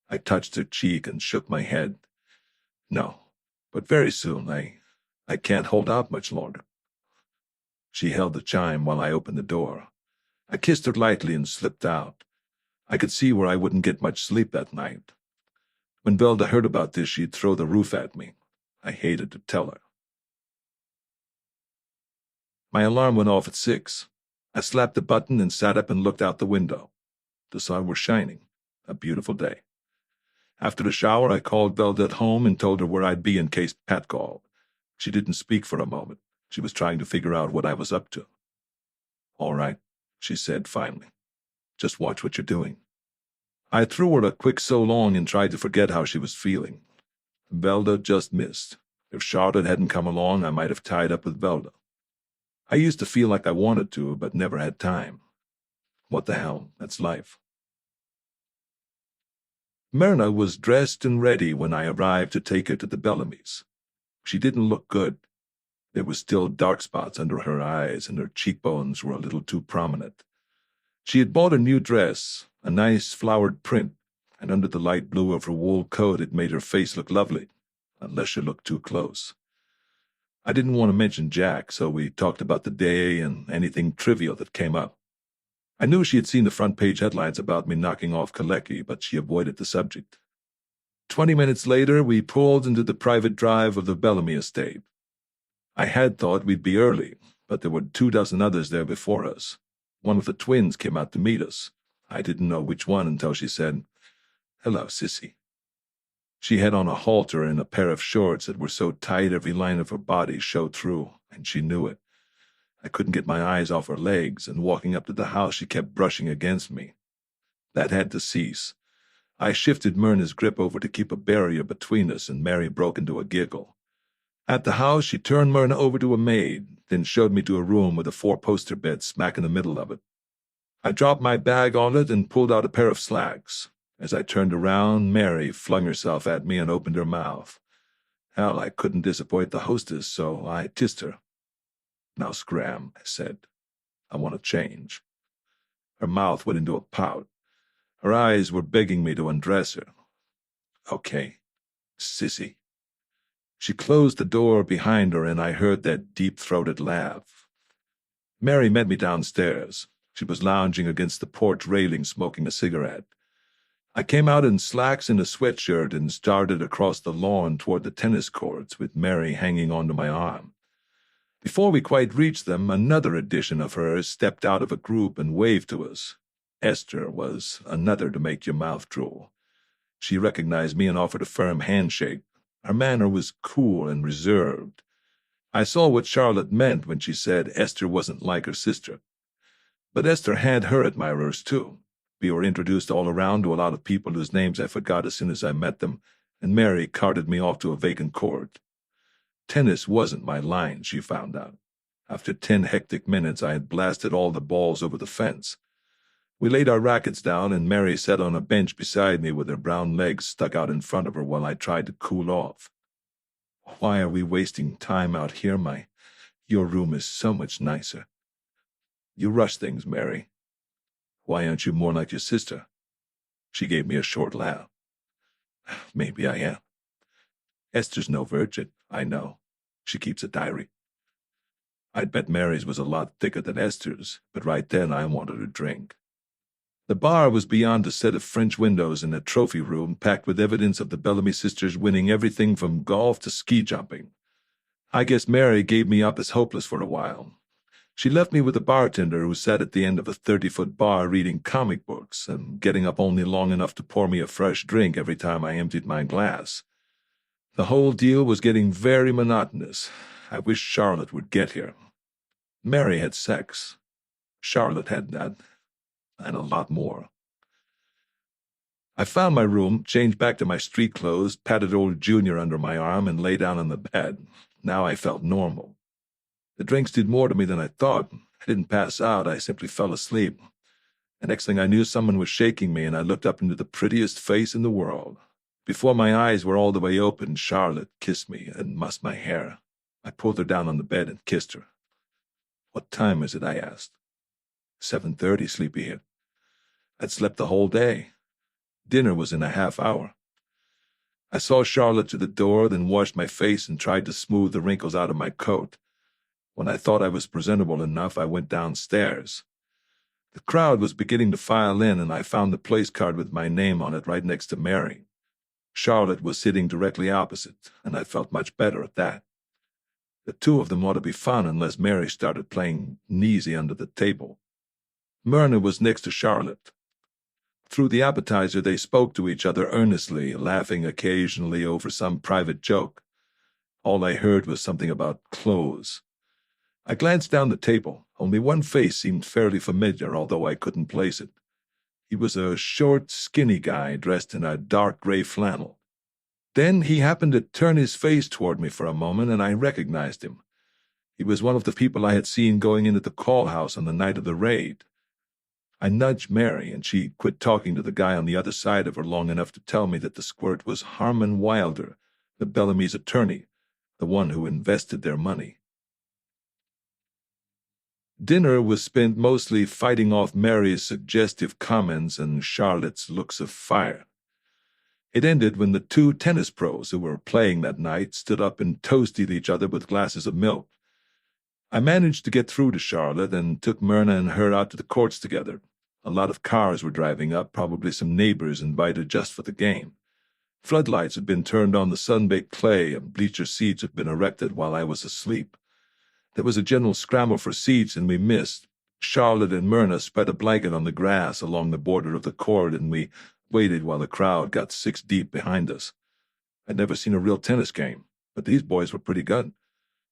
I touched her cheek and shook my head. No, but very soon. I can't hold out much longer. She held the chime while I opened the door. I kissed her lightly and slipped out. I could see where I wouldn't get much sleep that night. When Velda heard about this, she'd throw the roof at me. I hated to tell her. My alarm went off at 6. I slapped the button and sat up and looked out the window. The sun was shining. A beautiful day. After the shower, I called Velda at home and told her where I'd be in case Pat called. She didn't speak for a moment. She was trying to figure out what I was up to. All right, she said finally. Just watch what you're doing. I threw her a quick so long and tried to forget how she was feeling. Velda just missed. If Charlotte hadn't come along, I might have tied up with Velda. I used to feel like I wanted to, but never had time. What the hell, that's life. Myrna was dressed and ready when I arrived to take her to the Bellamy's. She didn't look good. There were still dark spots under her eyes, and her cheekbones were a little too prominent. She had bought a new dress, a nice flowered print, and under the light blue of her wool coat it made her face look lovely, unless you looked too close. I didn't want to mention Jack, so we talked about the day and anything trivial that came up. I knew she had seen the front-page headlines about me knocking off Klei, but she avoided the subject. 20 minutes later, we pulled into the private drive of the Bellamy estate. I had thought we'd be early, but there were 24 others there before us. One of the twins came out to meet us. I didn't know which one until she said, "Hello, sissy." She had on a halter and a pair of shorts that were so tight every line of her body showed through, and she knew it. I couldn't get my eyes off her legs, and walking up to the house she kept brushing against me. That had to cease. I shifted Myrna's grip over to keep a barrier between us, and Mary broke into a giggle. At the house, she turned Myrna over to a maid, then showed me to a room with a 4-poster bed smack in the middle of it. I dropped my bag on it and pulled out a pair of slacks. As I turned around, Mary flung herself at me and opened her mouth. Hell, I couldn't disappoint the hostess, so I kissed her. "Now scram," I said. "I want to change." Her mouth went into a pout. Her eyes were begging me to undress her. "Okay, sissy." She closed the door behind her, and I heard that deep-throated laugh. Mary met me downstairs. She was lounging against the porch railing, smoking a cigarette. I came out in slacks and a sweatshirt and started across the lawn toward the tennis courts, with Mary hanging onto my arm. Before we quite reached them, another edition of hers stepped out of a group and waved to us. Esther was another to make your mouth drool. She recognized me and offered a firm handshake. Her manner was cool and reserved. I saw what Charlotte meant when she said Esther wasn't like her sister. But Esther had her admirers, too. We were introduced all around to a lot of people whose names I forgot as soon as I met them, and Mary carted me off to a vacant court. Tennis wasn't my line, she found out. After 10 hectic minutes, I had blasted all the balls over the fence. We laid our rackets down, and Mary sat on a bench beside me with her brown legs stuck out in front of her while I tried to cool off. "Why are we wasting time out here, Your room is so much nicer." "You rush things, Mary. Why aren't you more like your sister?" She gave me a short laugh. "Maybe I am. Esther's no virgin, I know. She keeps a diary." I'd bet Mary's was a lot thicker than Esther's, but right then I wanted a drink. The bar was beyond a set of French windows in a trophy room packed with evidence of the Bellamy sisters winning everything from golf to ski jumping. I guess Mary gave me up as hopeless for a while. She left me with a bartender who sat at the end of a 30-foot bar reading comic books and getting up only long enough to pour me a fresh drink every time I emptied my glass. The whole deal was getting very monotonous. I wished Charlotte would get here. Mary had sex. Charlotte had that, and a lot more. I found my room, changed back to my street clothes, patted old Junior under my arm, and lay down on the bed. Now I felt normal. The drinks did more to me than I thought. I didn't pass out, I simply fell asleep. The next thing I knew, someone was shaking me, and I looked up into the prettiest face in the world. Before my eyes were all the way open, Charlotte kissed me and mussed my hair. I pulled her down on the bed and kissed her. "What time is it?" I asked. 7:30, sleepyhead. I'd slept the whole day. Dinner was in a half hour. I saw Charlotte to the door, then washed my face and tried to smooth the wrinkles out of my coat. When I thought I was presentable enough, I went downstairs. The crowd was beginning to file in, and I found the place card with my name on it right next to Mary. Charlotte was sitting directly opposite, and I felt much better at that. The two of them ought to be fun unless Mary started playing kneesy under the table. Myrna was next to Charlotte. Through the appetizer, they spoke to each other earnestly, laughing occasionally over some private joke. All I heard was something about clothes. I glanced down the table. Only one face seemed fairly familiar, although I couldn't place it. He was a short, skinny guy dressed in a dark gray flannel. Then he happened to turn his face toward me for a moment, and I recognized him. He was one of the people I had seen going into the call house on the night of the raid. I nudged Mary, and she quit talking to the guy on the other side of her long enough to tell me that the squirt was Harmon Wilder, the Bellamy's attorney, the one who invested their money. Dinner was spent mostly fighting off Mary's suggestive comments and Charlotte's looks of fire. It ended when the two tennis pros who were playing that night stood up and toasted each other with glasses of milk. I managed to get through to Charlotte and took Myrna and her out to the courts together. A lot of cars were driving up, probably some neighbors invited just for the game. Floodlights had been turned on the sun-baked clay, and bleacher seats had been erected while I was asleep. There was a general scramble for seats, and we missed. Charlotte and Myrna spread a blanket on the grass along the border of the court, and we waited while the crowd got 6 deep behind us. I'd never seen a real tennis game, but these boys were pretty good.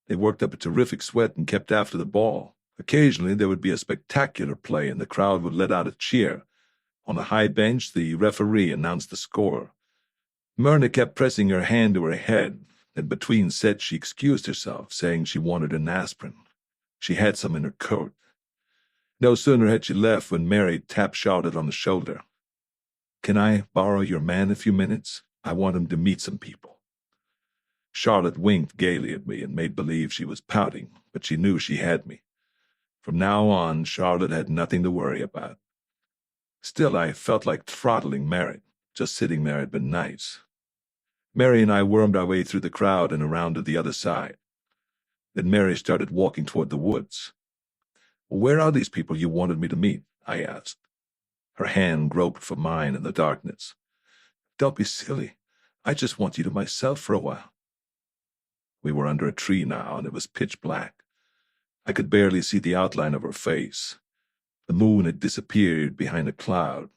They worked up a terrific sweat and kept after the ball. Occasionally there would be a spectacular play, and the crowd would let out a cheer. On a high bench, the referee announced the score. Myrna kept pressing her hand to her head, and between sets she excused herself, saying she wanted an aspirin. She had some in her coat. No sooner had she left when Mary tapped Charlotte on the shoulder. "Can I borrow your man a few minutes? I want him to meet some people." Charlotte winked gaily at me and made believe she was pouting, but she knew she had me. From now on, Charlotte had nothing to worry about. Still, I felt like throttling Mary. Just sitting there had been nice. Mary and I wormed our way through the crowd and around to the other side. Then Mary started walking toward the woods. "Where are these people you wanted me to meet?" I asked. Her hand groped for mine in the darkness. "Don't be silly. I just want you to myself for a while." We were under a tree now, and it was pitch black. I could barely see the outline of her face. The moon had disappeared behind a cloud.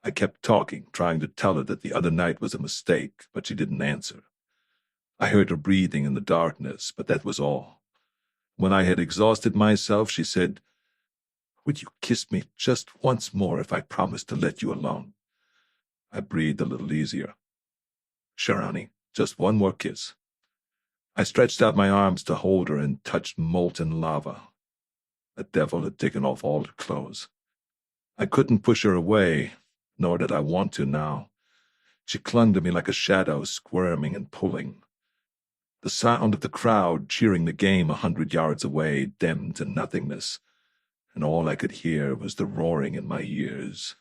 I kept talking, trying to tell her that the other night was a mistake, but she didn't answer. I heard her breathing in the darkness, but that was all. When I had exhausted myself, she said, "Would you kiss me just once more if I promised to let you alone?" I breathed a little easier. "Sure, honey, just one more kiss." I stretched out my arms to hold her and touched molten lava. The devil had taken off all her clothes. I couldn't push her away, nor did I want to now. She clung to me like a shadow, squirming and pulling. The sound of the crowd cheering the game 100 yards away dimmed to nothingness, and all I could hear was the roaring in my ears.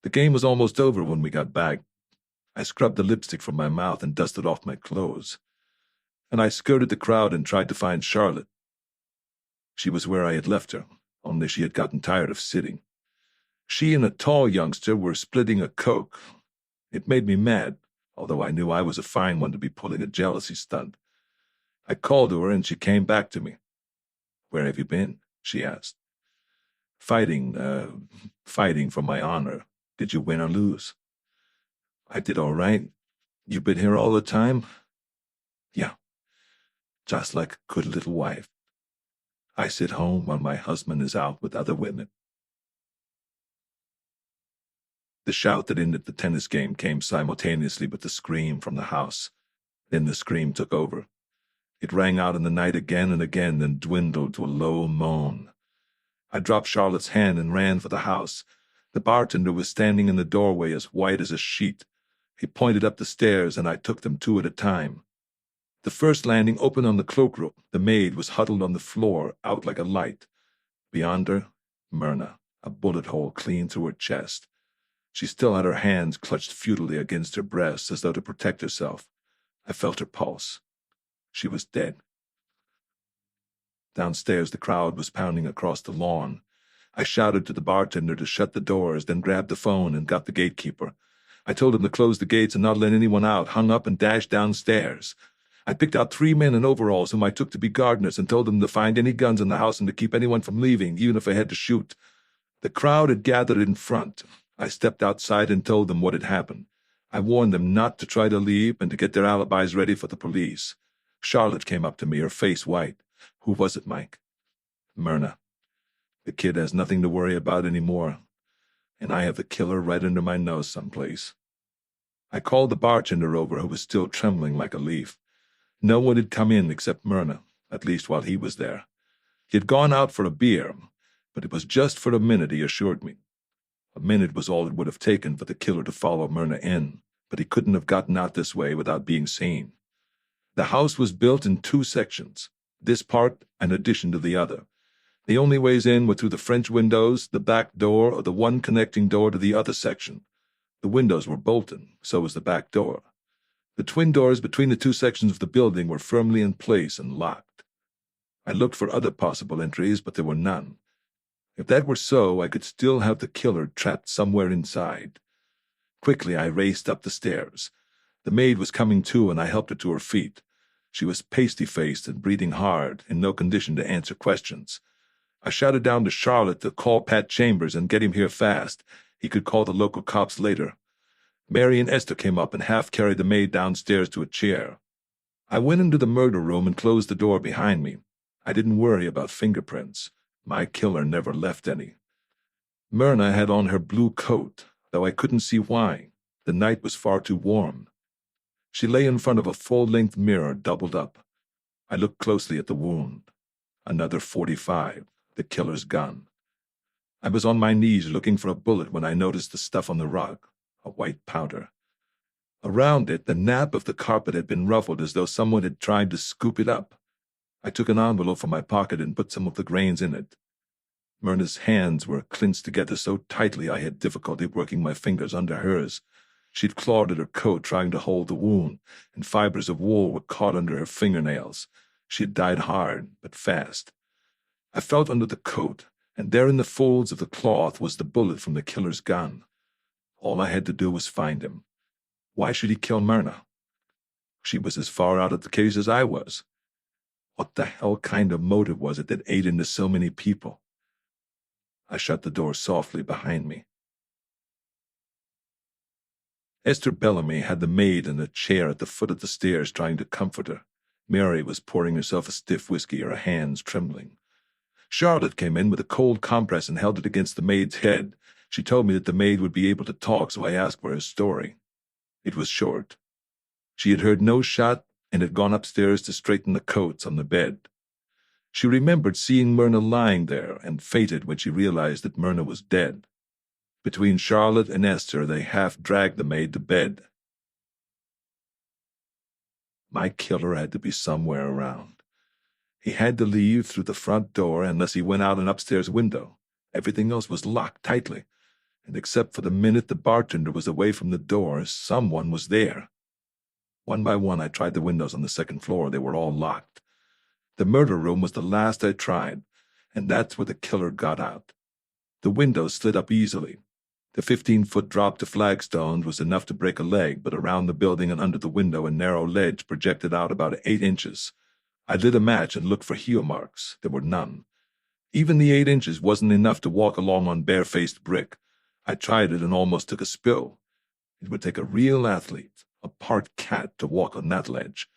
The game was almost over when we got back. I scrubbed the lipstick from my mouth and dusted off my clothes. And I skirted the crowd and tried to find Charlotte. She was where I had left her, only she had gotten tired of sitting. She and a tall youngster were splitting a Coke. It made me mad, although I knew I was a fine one to be pulling a jealousy stunt. I called to her and she came back to me. "Where have you been?" she asked. Fighting for my honor. Did you win or lose?" "I did all right. You've been here all the time?" "Yeah, just like a good little wife. I sit home while my husband is out with other women." The shout that ended the tennis game came simultaneously with the scream from the house. Then the scream took over. It rang out in the night again and again, then dwindled to a low moan. I dropped Charlotte's hand and ran for the house. The bartender was standing in the doorway as white as a sheet. He pointed up the stairs, and I took them two at a time. The first landing opened on the cloakroom. The maid was huddled on the floor, out like a light. Beyond her, Myrna, a bullet hole clean through her chest. She still had her hands clutched futilely against her breast as though to protect herself. I felt her pulse. She was dead. Downstairs, the crowd was pounding across the lawn. I shouted to the bartender to shut the doors, then grabbed the phone and got the gatekeeper. I told him to close the gates and not let anyone out, hung up and dashed downstairs. I picked out 3 men in overalls whom I took to be gardeners and told them to find any guns in the house and to keep anyone from leaving, even if I had to shoot. The crowd had gathered in front. I stepped outside and told them what had happened. I warned them not to try to leave and to get their alibis ready for the police. Charlotte came up to me, her face white. "Who was it, Mike?" "Myrna. The kid has nothing to worry about anymore, and I have the killer right under my nose someplace." I called the bartender over, who was still trembling like a leaf. No one had come in except Myrna, at least while he was there. He had gone out for a beer, but it was just for a minute, he assured me. A minute was all it would have taken for the killer to follow Myrna in, but he couldn't have gotten out this way without being seen. The house was built in 2 sections, this part an addition to the other. The only ways in were through the French windows, the back door, or the one connecting door to the other section. The windows were bolted, so was the back door. The twin doors between the 2 sections of the building were firmly in place and locked. I looked for other possible entries, but there were none. If that were so, I could still have the killer trapped somewhere inside. Quickly, I raced up the stairs. The maid was coming to, and I helped her to her feet. She was pasty-faced and breathing hard, in no condition to answer questions. I shouted down to Charlotte to call Pat Chambers and get him here fast. He could call the local cops later. Mary and Esther came up and half-carried the maid downstairs to a chair. I went into the murder room and closed the door behind me. I didn't worry about fingerprints. My killer never left any. Myrna had on her blue coat, though I couldn't see why. The night was far too warm. She lay in front of a full-length mirror, doubled up. I looked closely at the wound. Another .45, the killer's gun. I was on my knees looking for a bullet when I noticed the stuff on the rug, a white powder. Around it, the nap of the carpet had been ruffled as though someone had tried to scoop it up. I took an envelope from my pocket and put some of the grains in it. Myrna's hands were clinched together so tightly I had difficulty working my fingers under hers. She'd clawed at her coat trying to hold the wound, and fibers of wool were caught under her fingernails. She had died hard, but fast. I felt under the coat, and there in the folds of the cloth was the bullet from the killer's gun. All I had to do was find him. Why should he kill Myrna? She was as far out of the case as I was. What the hell kind of motive was it that ate into so many people? I shut the door softly behind me. Esther Bellamy had the maid in a chair at the foot of the stairs trying to comfort her. Mary was pouring herself a stiff whiskey, her hands trembling. Charlotte came in with a cold compress and held it against the maid's head. She told me that the maid would be able to talk, so I asked for her story. It was short. She had heard no shot and had gone upstairs to straighten the coats on the bed. She remembered seeing Myrna lying there and fainted when she realized that Myrna was dead. Between Charlotte and Esther, they half-dragged the maid to bed. My killer had to be somewhere around. He had to leave through the front door unless he went out an upstairs window. Everything else was locked tightly, and except for the minute the bartender was away from the door, someone was there. One by one, I tried the windows on the second floor. They were all locked. The murder room was the last I tried. And that's where the killer got out. The window slid up easily. The 15-foot drop to flagstones was enough to break a leg, but around the building and under the window a narrow ledge projected out about 8 inches. I lit a match and looked for heel marks. There were none. Even the 8 inches wasn't enough to walk along on bare-faced brick. I tried it and almost took a spill. It would take a real athlete, a part cat, to walk on that ledge.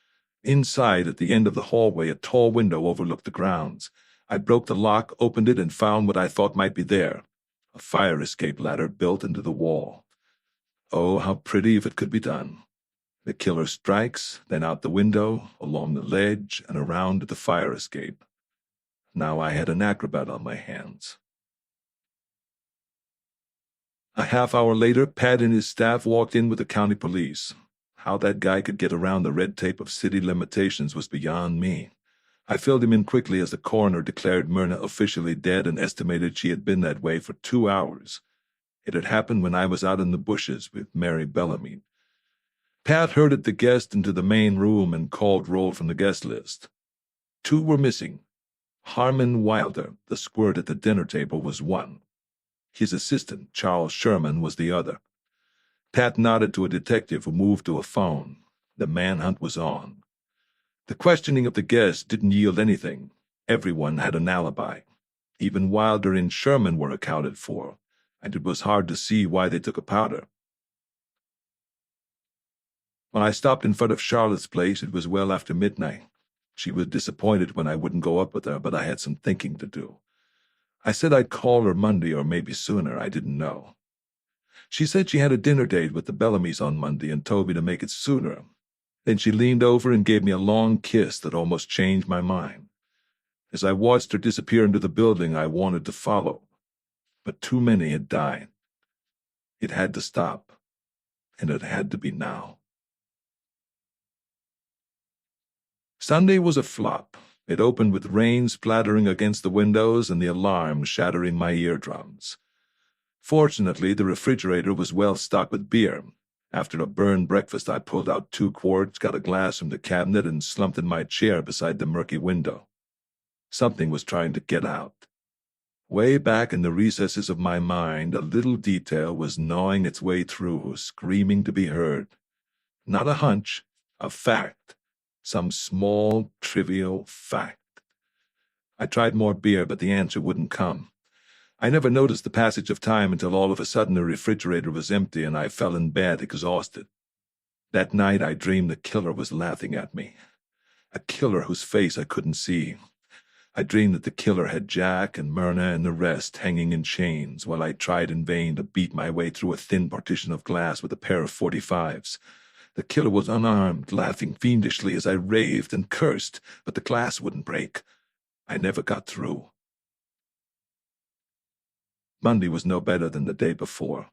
Inside, at the end of the hallway, a tall window overlooked the grounds. I broke the lock, opened it, and found what I thought might be there. A fire escape ladder built into the wall. Oh, how pretty if it could be done. The killer strikes, then out the window, along the ledge, and around to the fire escape. Now I had an acrobat on my hands. A half hour later, Pat and his staff walked in with the county police. How that guy could get around the red tape of city limitations was beyond me. I filled him in quickly as the coroner declared Myrna officially dead and estimated she had been that way for 2 hours. It had happened when I was out in the bushes with Mary Bellamy. Pat herded the guest into the main room and called roll from the guest list. 2 were missing. Harmon Wilder, the squirt at the dinner table, was one. His assistant, Charles Sherman, was the other. Pat nodded to a detective who moved to a phone. The manhunt was on. The questioning of the guests didn't yield anything. Everyone had an alibi. Even Wilder and Sherman were accounted for, and it was hard to see why they took a powder. When I stopped in front of Charlotte's place, it was well after midnight. She was disappointed when I wouldn't go up with her, but I had some thinking to do. I said I'd call her Monday or maybe sooner. I didn't know. She said she had a dinner date with the Bellamys on Monday and told me to make it sooner. Then she leaned over and gave me a long kiss that almost changed my mind. As I watched her disappear into the building, I wanted to follow. But too many had died. It had to stop, and it had to be now. Sunday was a flop. It opened with rain splattering against the windows and the alarm shattering my eardrums. Fortunately, the refrigerator was well stocked with beer. After a burned breakfast, I pulled out 2 quarts, got a glass from the cabinet, and slumped in my chair beside the murky window. Something was trying to get out. Way back in the recesses of my mind, a little detail was gnawing its way through, screaming to be heard. Not a hunch, a fact. Some small, trivial fact. I tried more beer, but the answer wouldn't come. I never noticed the passage of time until all of a sudden the refrigerator was empty and I fell in bed exhausted. That night I dreamed the killer was laughing at me. A killer whose face I couldn't see. I dreamed that the killer had Jack and Myrna and the rest hanging in chains while I tried in vain to beat my way through a thin partition of glass with a pair of .45s. The killer was unarmed, laughing fiendishly as I raved and cursed, but the glass wouldn't break. I never got through. Monday was no better than the day before.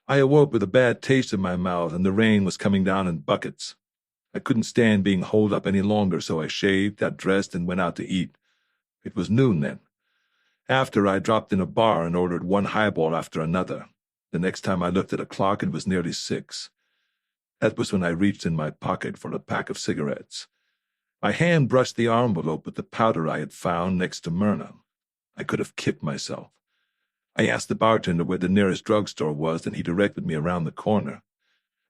I awoke with a bad taste in my mouth, and the rain was coming down in buckets. I couldn't stand being holed up any longer, so I shaved, got dressed, and went out to eat. It was noon then. After, I dropped in a bar and ordered 1 highball after another. The next time I looked at a clock, it was nearly 6. That was when I reached in my pocket for a pack of cigarettes. My hand brushed the envelope with the powder I had found next to Myrna. I could have kicked myself. I asked the bartender where the nearest drugstore was, and he directed me around the corner.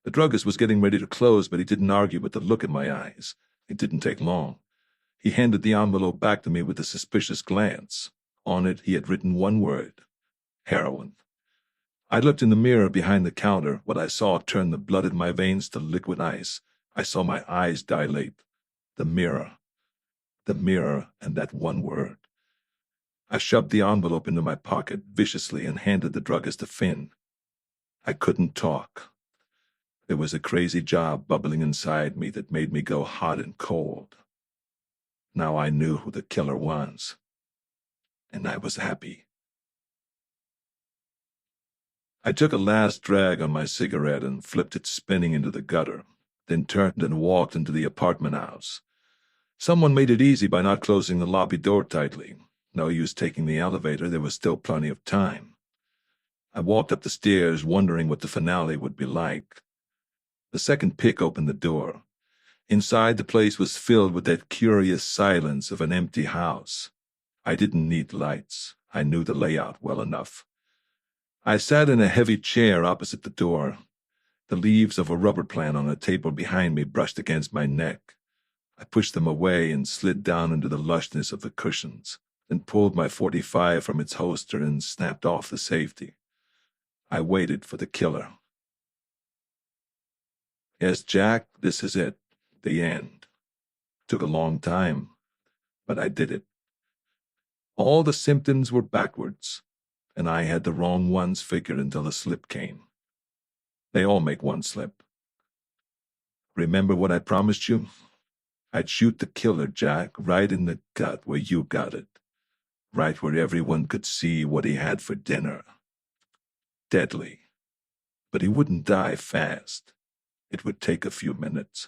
The druggist was getting ready to close, but he didn't argue with the look in my eyes. It didn't take long. He handed the envelope back to me with a suspicious glance. On it, he had written 1 word: heroin. I looked in the mirror behind the counter. What I saw turned the blood in my veins to liquid ice. I saw my eyes dilate. The mirror, and that 1 word. I shoved the envelope into my pocket viciously and handed the druggist a fin. I couldn't talk. There was a crazy job bubbling inside me that made me go hot and cold. Now I knew who the killer was, and I was happy. I took a last drag on my cigarette and flipped it spinning into the gutter, then turned and walked into the apartment house. Someone made it easy by not closing the lobby door tightly. No use taking the elevator, there was still plenty of time. I walked up the stairs, wondering what the finale would be like. The second pick opened the door. Inside, the place was filled with that curious silence of an empty house. I didn't need lights. I knew the layout well enough. I sat in a heavy chair opposite the door. The leaves of a rubber plant on a table behind me brushed against my neck. I pushed them away and slid down into the lushness of the cushions, then pulled my .45 from its holster and snapped off the safety. I waited for the killer. Yes, Jack, this is it. The end. Took a long time, but I did it. All the symptoms were backwards, and I had the wrong ones figured until the slip came. They all make one slip. Remember what I promised you? I'd shoot the killer, Jack, right in the gut where you got it. Right where everyone could see what he had for dinner. Deadly. But he wouldn't die fast. It would take a few minutes.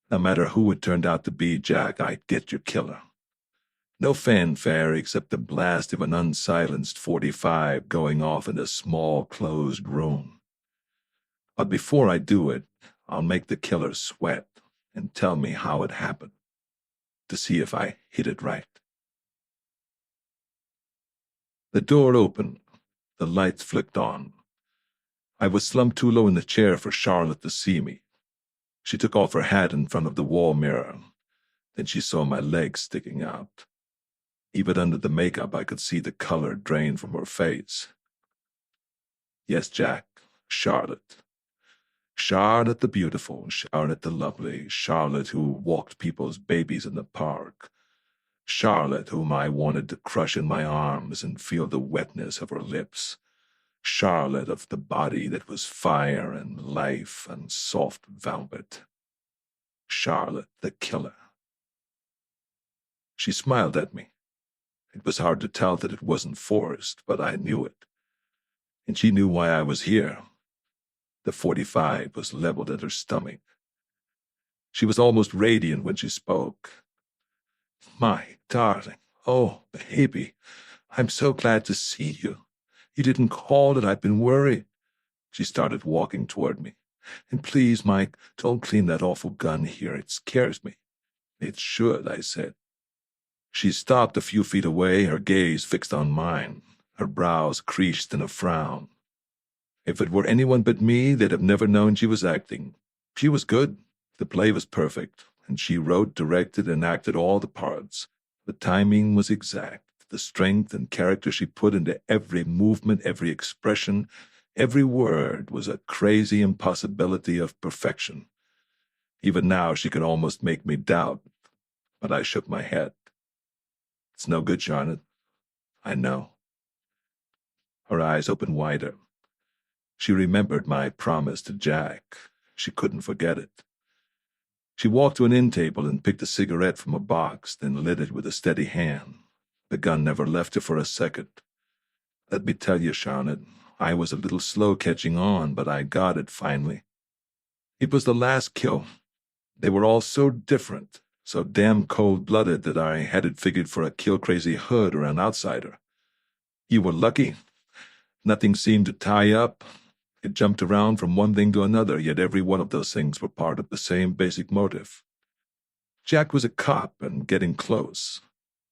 No matter who it turned out to be, Jack, I'd get your killer. No fanfare except the blast of an unsilenced .45 going off in a small, closed room. But before I do it, I'll make the killer sweat and tell me how it happened, to see if I hit it right. The door opened. The lights flicked on. I was slumped too low in the chair for Charlotte to see me. She took off her hat in front of the wall mirror. Then she saw my legs sticking out. Even under the makeup, I could see the color drain from her face. Yes, Jack, Charlotte. Charlotte the beautiful, Charlotte the lovely, Charlotte who walked people's babies in the park. Charlotte whom I wanted to crush in my arms and feel the wetness of her lips. Charlotte of the body that was fire and life and soft velvet. Charlotte the killer. She smiled at me. It was hard to tell that it wasn't forced, but I knew it. And she knew why I was here. The .45 was leveled at her stomach. She was almost radiant when she spoke. My darling, oh, baby, I'm so glad to see you. You didn't call that I've been worried. She started walking toward me. And please, Mike, don't clean that awful gun here. It scares me. It should, I said. She stopped a few feet away, her gaze fixed on mine, her brows creased in a frown. If it were anyone but me, they'd have never known she was acting. She was good. The play was perfect, and she wrote, directed, and acted all the parts. The timing was exact. The strength and character she put into every movement, every expression, every word was a crazy impossibility of perfection. Even now she could almost make me doubt, but I shook my head. It's no good, Charlotte. I know. Her eyes opened wider. She remembered my promise to Jack. She couldn't forget it. She walked to an end table and picked a cigarette from a box, then lit it with a steady hand. The gun never left her for a second. Let me tell you, Charlotte, I was a little slow catching on, but I got it finally. It was the last kill. They were all so different, so damn cold-blooded that I had it figured for a kill-crazy hood or an outsider. You were lucky. Nothing seemed to tie up. It jumped around from one thing to another, yet every one of those things were part of the same basic motive. Jack was a cop and getting close,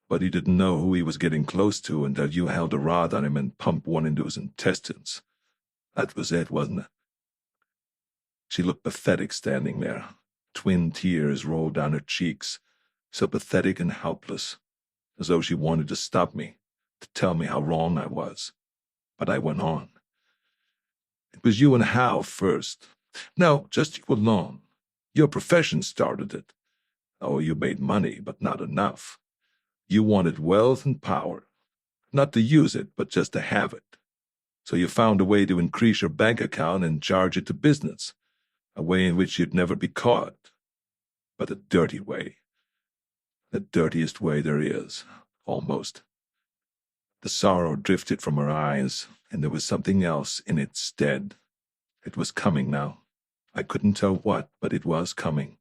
but he didn't know who he was getting close to until you held a rod on him and pumped one into his intestines. That was it, wasn't it? She looked pathetic standing there. Twin tears rolled down her cheeks, so pathetic and helpless, as though she wanted to stop me, to tell me how wrong I was. But I went on. It was you and Hal first. No, just you alone. Your profession started it. Oh, you made money, but not enough. You wanted wealth and power. Not to use it, but just to have it. So you found a way to increase your bank account and charge it to business, a way in which you'd never be caught. But a dirty way. The dirtiest way there is, almost. The sorrow drifted from her eyes, and there was something else in its stead. It was coming now. I couldn't tell what, but it was coming.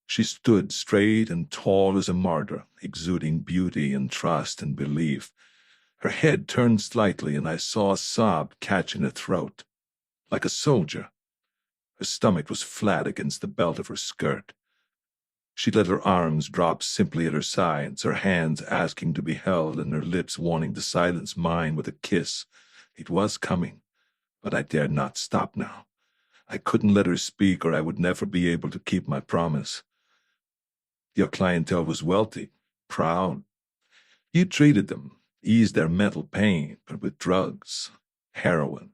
She stood straight and tall as a martyr, exuding beauty and trust and belief. Her head turned slightly, and I saw a sob catch in her throat, like a soldier. Her stomach was flat against the belt of her skirt. She let her arms drop simply at her sides, her hands asking to be held and her lips wanting to silence mine with a kiss. It was coming, but I dared not stop now. I couldn't let her speak or I would never be able to keep my promise. Your clientele was wealthy, proud. You treated them, eased their mental pain, but with drugs, heroin.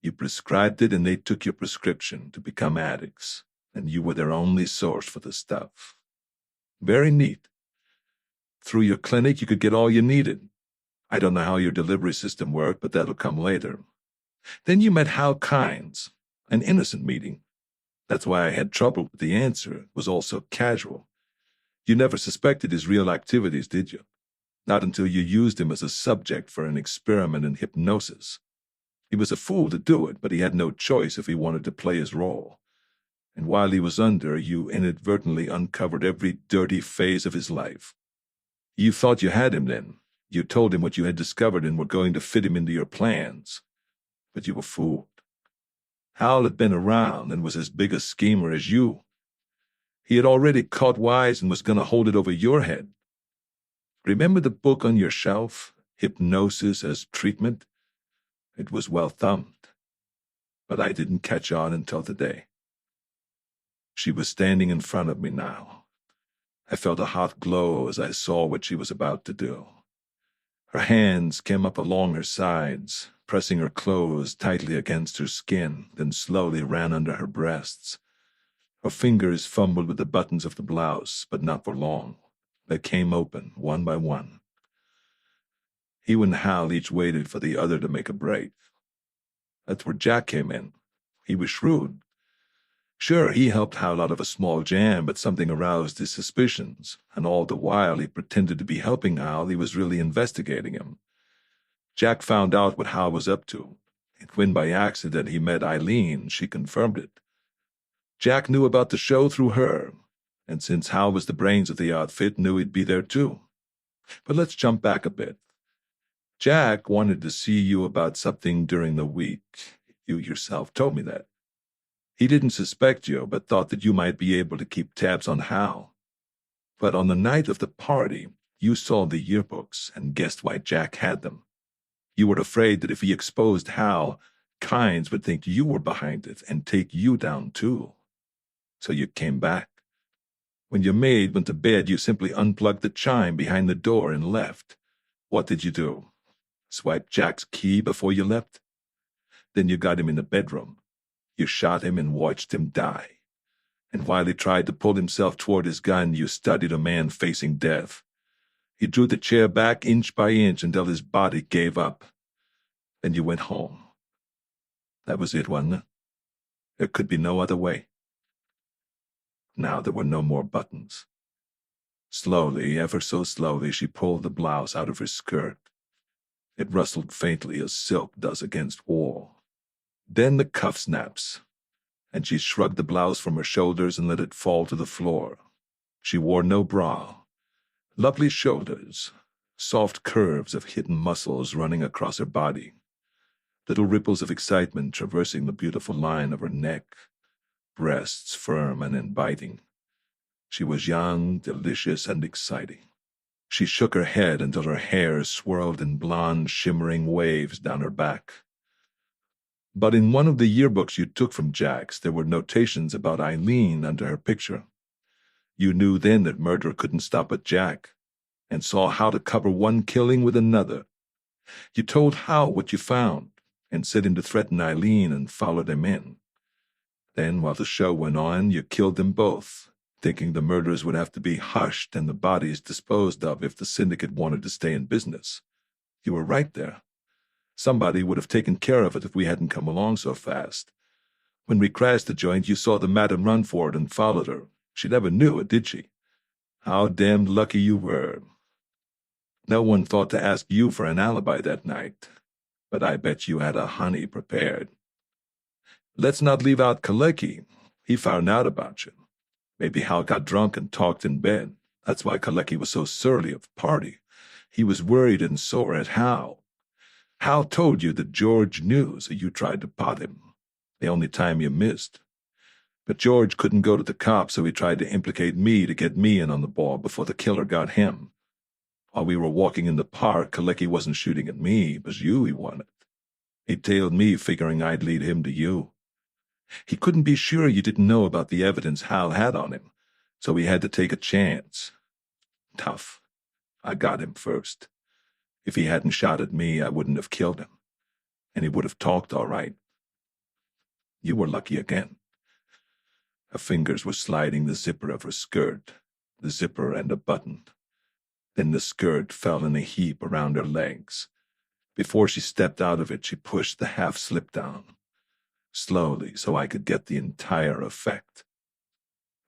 You prescribed it and they took your prescription to become addicts, and you were their only source for the stuff. Very neat. Through your clinic, you could get all you needed. I don't know how your delivery system worked, but that'll come later. Then you met Hal Kines, an innocent meeting. That's why I had trouble with the answer. It was all so casual. You never suspected his real activities, did you? Not until you used him as a subject for an experiment in hypnosis. He was a fool to do it, but he had no choice if he wanted to play his role. And while he was under, you inadvertently uncovered every dirty phase of his life. You thought you had him then. You told him what you had discovered and were going to fit him into your plans. But you were fooled. Hal had been around and was as big a schemer as you. He had already caught wise and was going to hold it over your head. Remember the book on your shelf, Hypnosis as Treatment? It was well thumbed, but I didn't catch on until today. She was standing in front of me now. I felt a hot glow as I saw what she was about to do. Her hands came up along her sides, pressing her clothes tightly against her skin, then slowly ran under her breasts. Her fingers fumbled with the buttons of the blouse, but not for long. They came open, one by one. He and Hal each waited for the other to make a break. That's where Jack came in. He was shrewd. Sure, he helped Hal out of a small jam, but something aroused his suspicions, and all the while he pretended to be helping Hal, he was really investigating him. Jack found out what Hal was up to, and when by accident he met Eileen, she confirmed it. Jack knew about the show through her, and since Hal was the brains of the outfit, knew he'd be there too. But let's jump back a bit. Jack wanted to see you about something during the week. You yourself told me that. He didn't suspect you, but thought that you might be able to keep tabs on Hal. But on the night of the party, you saw the yearbooks and guessed why Jack had them. You were afraid that if he exposed Hal, Kines would think you were behind it and take you down too. So you came back. When your maid went to bed, you simply unplugged the chime behind the door and left. What did you do? Swipe Jack's key before you left? Then you got him in the bedroom. You shot him and watched him die. And while he tried to pull himself toward his gun, you studied a man facing death. He drew the chair back inch by inch until his body gave up. Then you went home. That was it, wasn't it? There could be no other way. Now there were no more buttons. Slowly, ever so slowly, she pulled the blouse out of her skirt. It rustled faintly as silk does against wool. Then the cuff snaps, and she shrugged the blouse from her shoulders and let it fall to the floor. She wore no bra. Lovely shoulders, soft curves of hidden muscles running across her body, little ripples of excitement traversing the beautiful line of her neck, breasts firm and inviting. She was young, delicious, and exciting. She shook her head until her hair swirled in blonde, shimmering waves down her back. But in one of the yearbooks you took from Jack's, there were notations about Eileen under her picture. You knew then that murder couldn't stop at Jack, and saw how to cover one killing with another. You told Hal what you found, and set him to threaten Eileen and followed him in. Then, while the show went on, you killed them both, thinking the murders would have to be hushed and the bodies disposed of if the syndicate wanted to stay in business. You were right there. Somebody would have taken care of it if we hadn't come along so fast. When we crashed the joint, you saw the madam run for it and followed her. She never knew it, did she? How damned lucky you were. No one thought to ask you for an alibi that night, but I bet you had a honey prepared. Let's not leave out Klei. He found out about you. Maybe Hal got drunk and talked in bed. That's why Klei was so surly at the party. He was worried and sore at Hal. Hal told you that George knew, so you tried to pot him. The only time you missed. But George couldn't go to the cops, so he tried to implicate me to get me in on the ball before the killer got him. While we were walking in the park, Kalecki wasn't shooting at me, it was you he wanted. He tailed me, figuring I'd lead him to you. He couldn't be sure you didn't know about the evidence Hal had on him, so he had to take a chance. Tough. I got him first. If he hadn't shot at me, I wouldn't have killed him. And he would have talked all right. You were lucky again. Her fingers were sliding the zipper of her skirt, the zipper and a button. Then the skirt fell in a heap around her legs. Before she stepped out of it, she pushed the half slip down, slowly so I could get the entire effect.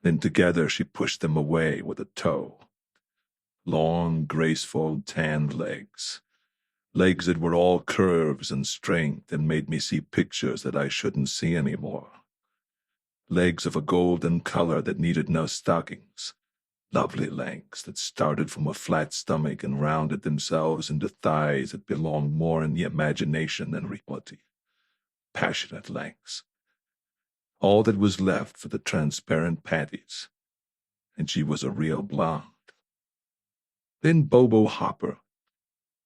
Then together she pushed them away with a toe. Long, graceful, tanned legs. Legs that were all curves and strength and made me see pictures that I shouldn't see anymore. Legs of a golden color that needed no stockings. Lovely legs that started from a flat stomach and rounded themselves into thighs that belonged more in the imagination than reality. Passionate legs. All that was left for the transparent panties. And she was a real blonde. Then Bobo Hopper.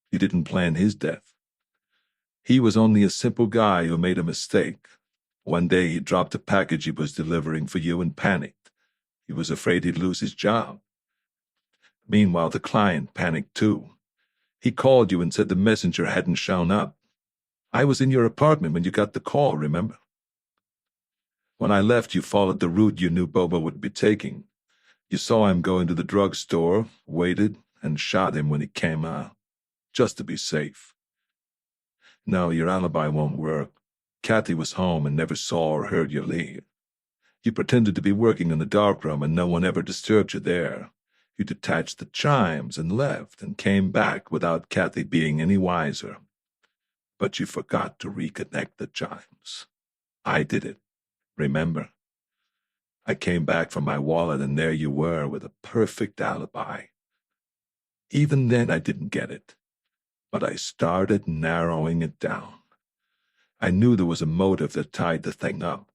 You didn't plan his death. He was only a simple guy who made a mistake. One day he dropped a package he was delivering for you and panicked. He was afraid he'd lose his job. Meanwhile, the client panicked too. He called you and said the messenger hadn't shown up. I was in your apartment when you got the call, remember? When I left, you followed the route you knew Bobo would be taking. You saw him go into the drugstore, waited, and shot him when he came out, just to be safe. No, your alibi won't work. Kathy was home and never saw or heard you leave. You pretended to be working in the darkroom and no one ever disturbed you there. You detached the chimes and left and came back without Kathy being any wiser. But you forgot to reconnect the chimes. I did it, remember? I came back from my wallet and there you were with a perfect alibi. Even then I didn't get it, but I started narrowing it down. I knew there was a motive that tied the thing up.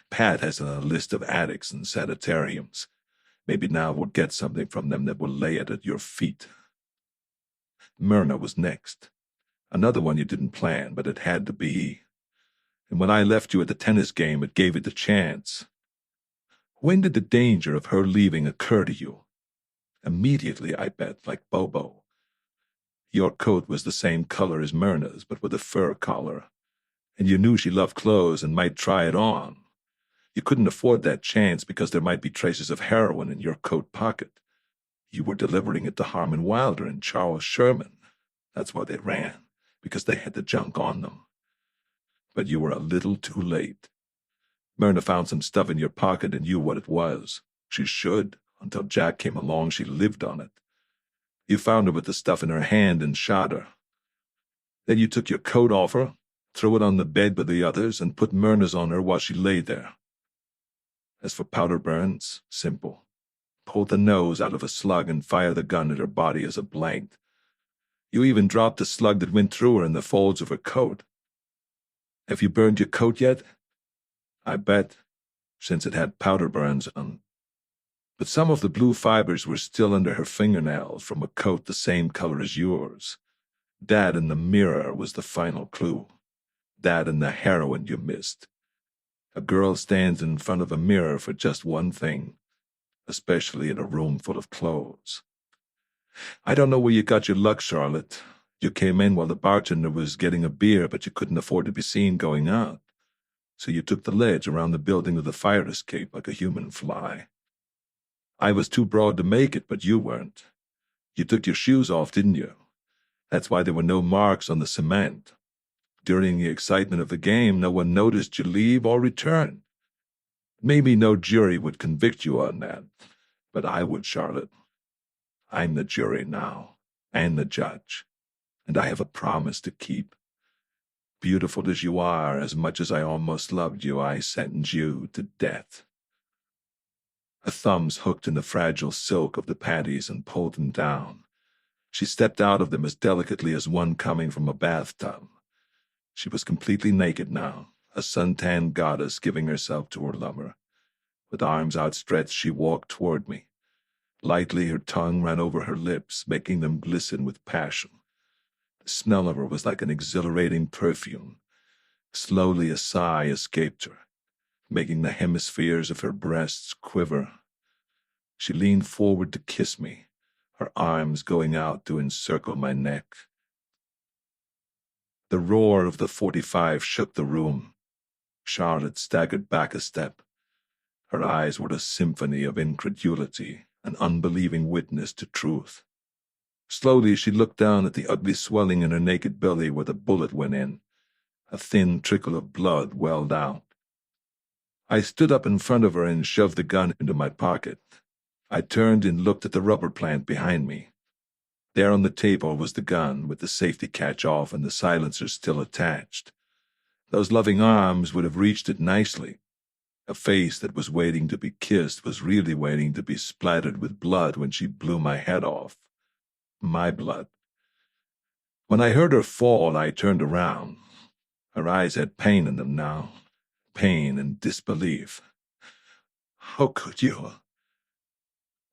Pat has a list of addicts and sanitariums. Maybe now we'll get something from them that will lay it at your feet. Myrna was next. Another one you didn't plan, but it had to be. And when I left you at the tennis game, it gave it a chance. When did the danger of her leaving occur to you? Immediately, I bet, like Bobo. Your coat was the same color as Myrna's, but with a fur collar. And you knew she loved clothes and might try it on. You couldn't afford that chance because there might be traces of heroin in your coat pocket. You were delivering it to Harmon Wilder and Charles Sherman. That's why they ran, because they had the junk on them. But you were a little too late. Myrna found some stuff in your pocket and knew what it was. She should. Until Jack came along, she lived on it. You found her with the stuff in her hand and shot her. Then you took your coat off her, threw it on the bed with the others, and put Myrna's on her while she lay there. As for powder burns, simple. Pull the nose out of a slug and fire the gun at her body as a blank. You even dropped the slug that went through her in the folds of her coat. Have you burned your coat yet? I bet, since it had powder burns on. But some of the blue fibers were still under her fingernails from a coat the same color as yours. That in the mirror was the final clue. That and the heroin you missed. A girl stands in front of a mirror for just one thing, especially in a room full of clothes. I don't know where you got your luck, Charlotte. You came in while the bartender was getting a beer, but you couldn't afford to be seen going out. So you took the ledge around the building to the fire escape like a human fly. I was too broad to make it, but you weren't. You took your shoes off, didn't you? That's why there were no marks on the cement. During the excitement of the game, no one noticed you leave or return. Maybe no jury would convict you on that, but I would, Charlotte. I'm the jury now, and the judge, and I have a promise to keep. Beautiful as you are, as much as I almost loved you, I sentence you to death. Her thumbs hooked in the fragile silk of the panties and pulled them down. She stepped out of them as delicately as one coming from a bathtub. She was completely naked now, a suntanned goddess giving herself to her lover. With arms outstretched, she walked toward me. Lightly, her tongue ran over her lips, making them glisten with passion. The smell of her was like an exhilarating perfume. Slowly, a sigh escaped her, making the hemispheres of her breasts quiver. She leaned forward to kiss me, her arms going out to encircle my neck. The roar of the 45 shook the room. Charlotte staggered back a step. Her eyes were a symphony of incredulity, an unbelieving witness to truth. Slowly, she looked down at the ugly swelling in her naked belly where the bullet went in. A thin trickle of blood welled out. I stood up in front of her and shoved the gun into my pocket. I turned and looked at the rubber plant behind me. There on the table was the gun, with the safety catch off and the silencer still attached. Those loving arms would have reached it nicely. A face that was waiting to be kissed was really waiting to be splattered with blood when she blew my head off. My blood. When I heard her fall, I turned around. Her eyes had pain in them now. Pain and disbelief. How could you?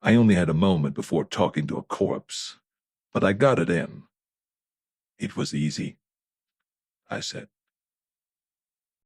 I only had a moment before talking to a corpse, but I got it in. It was easy, I said.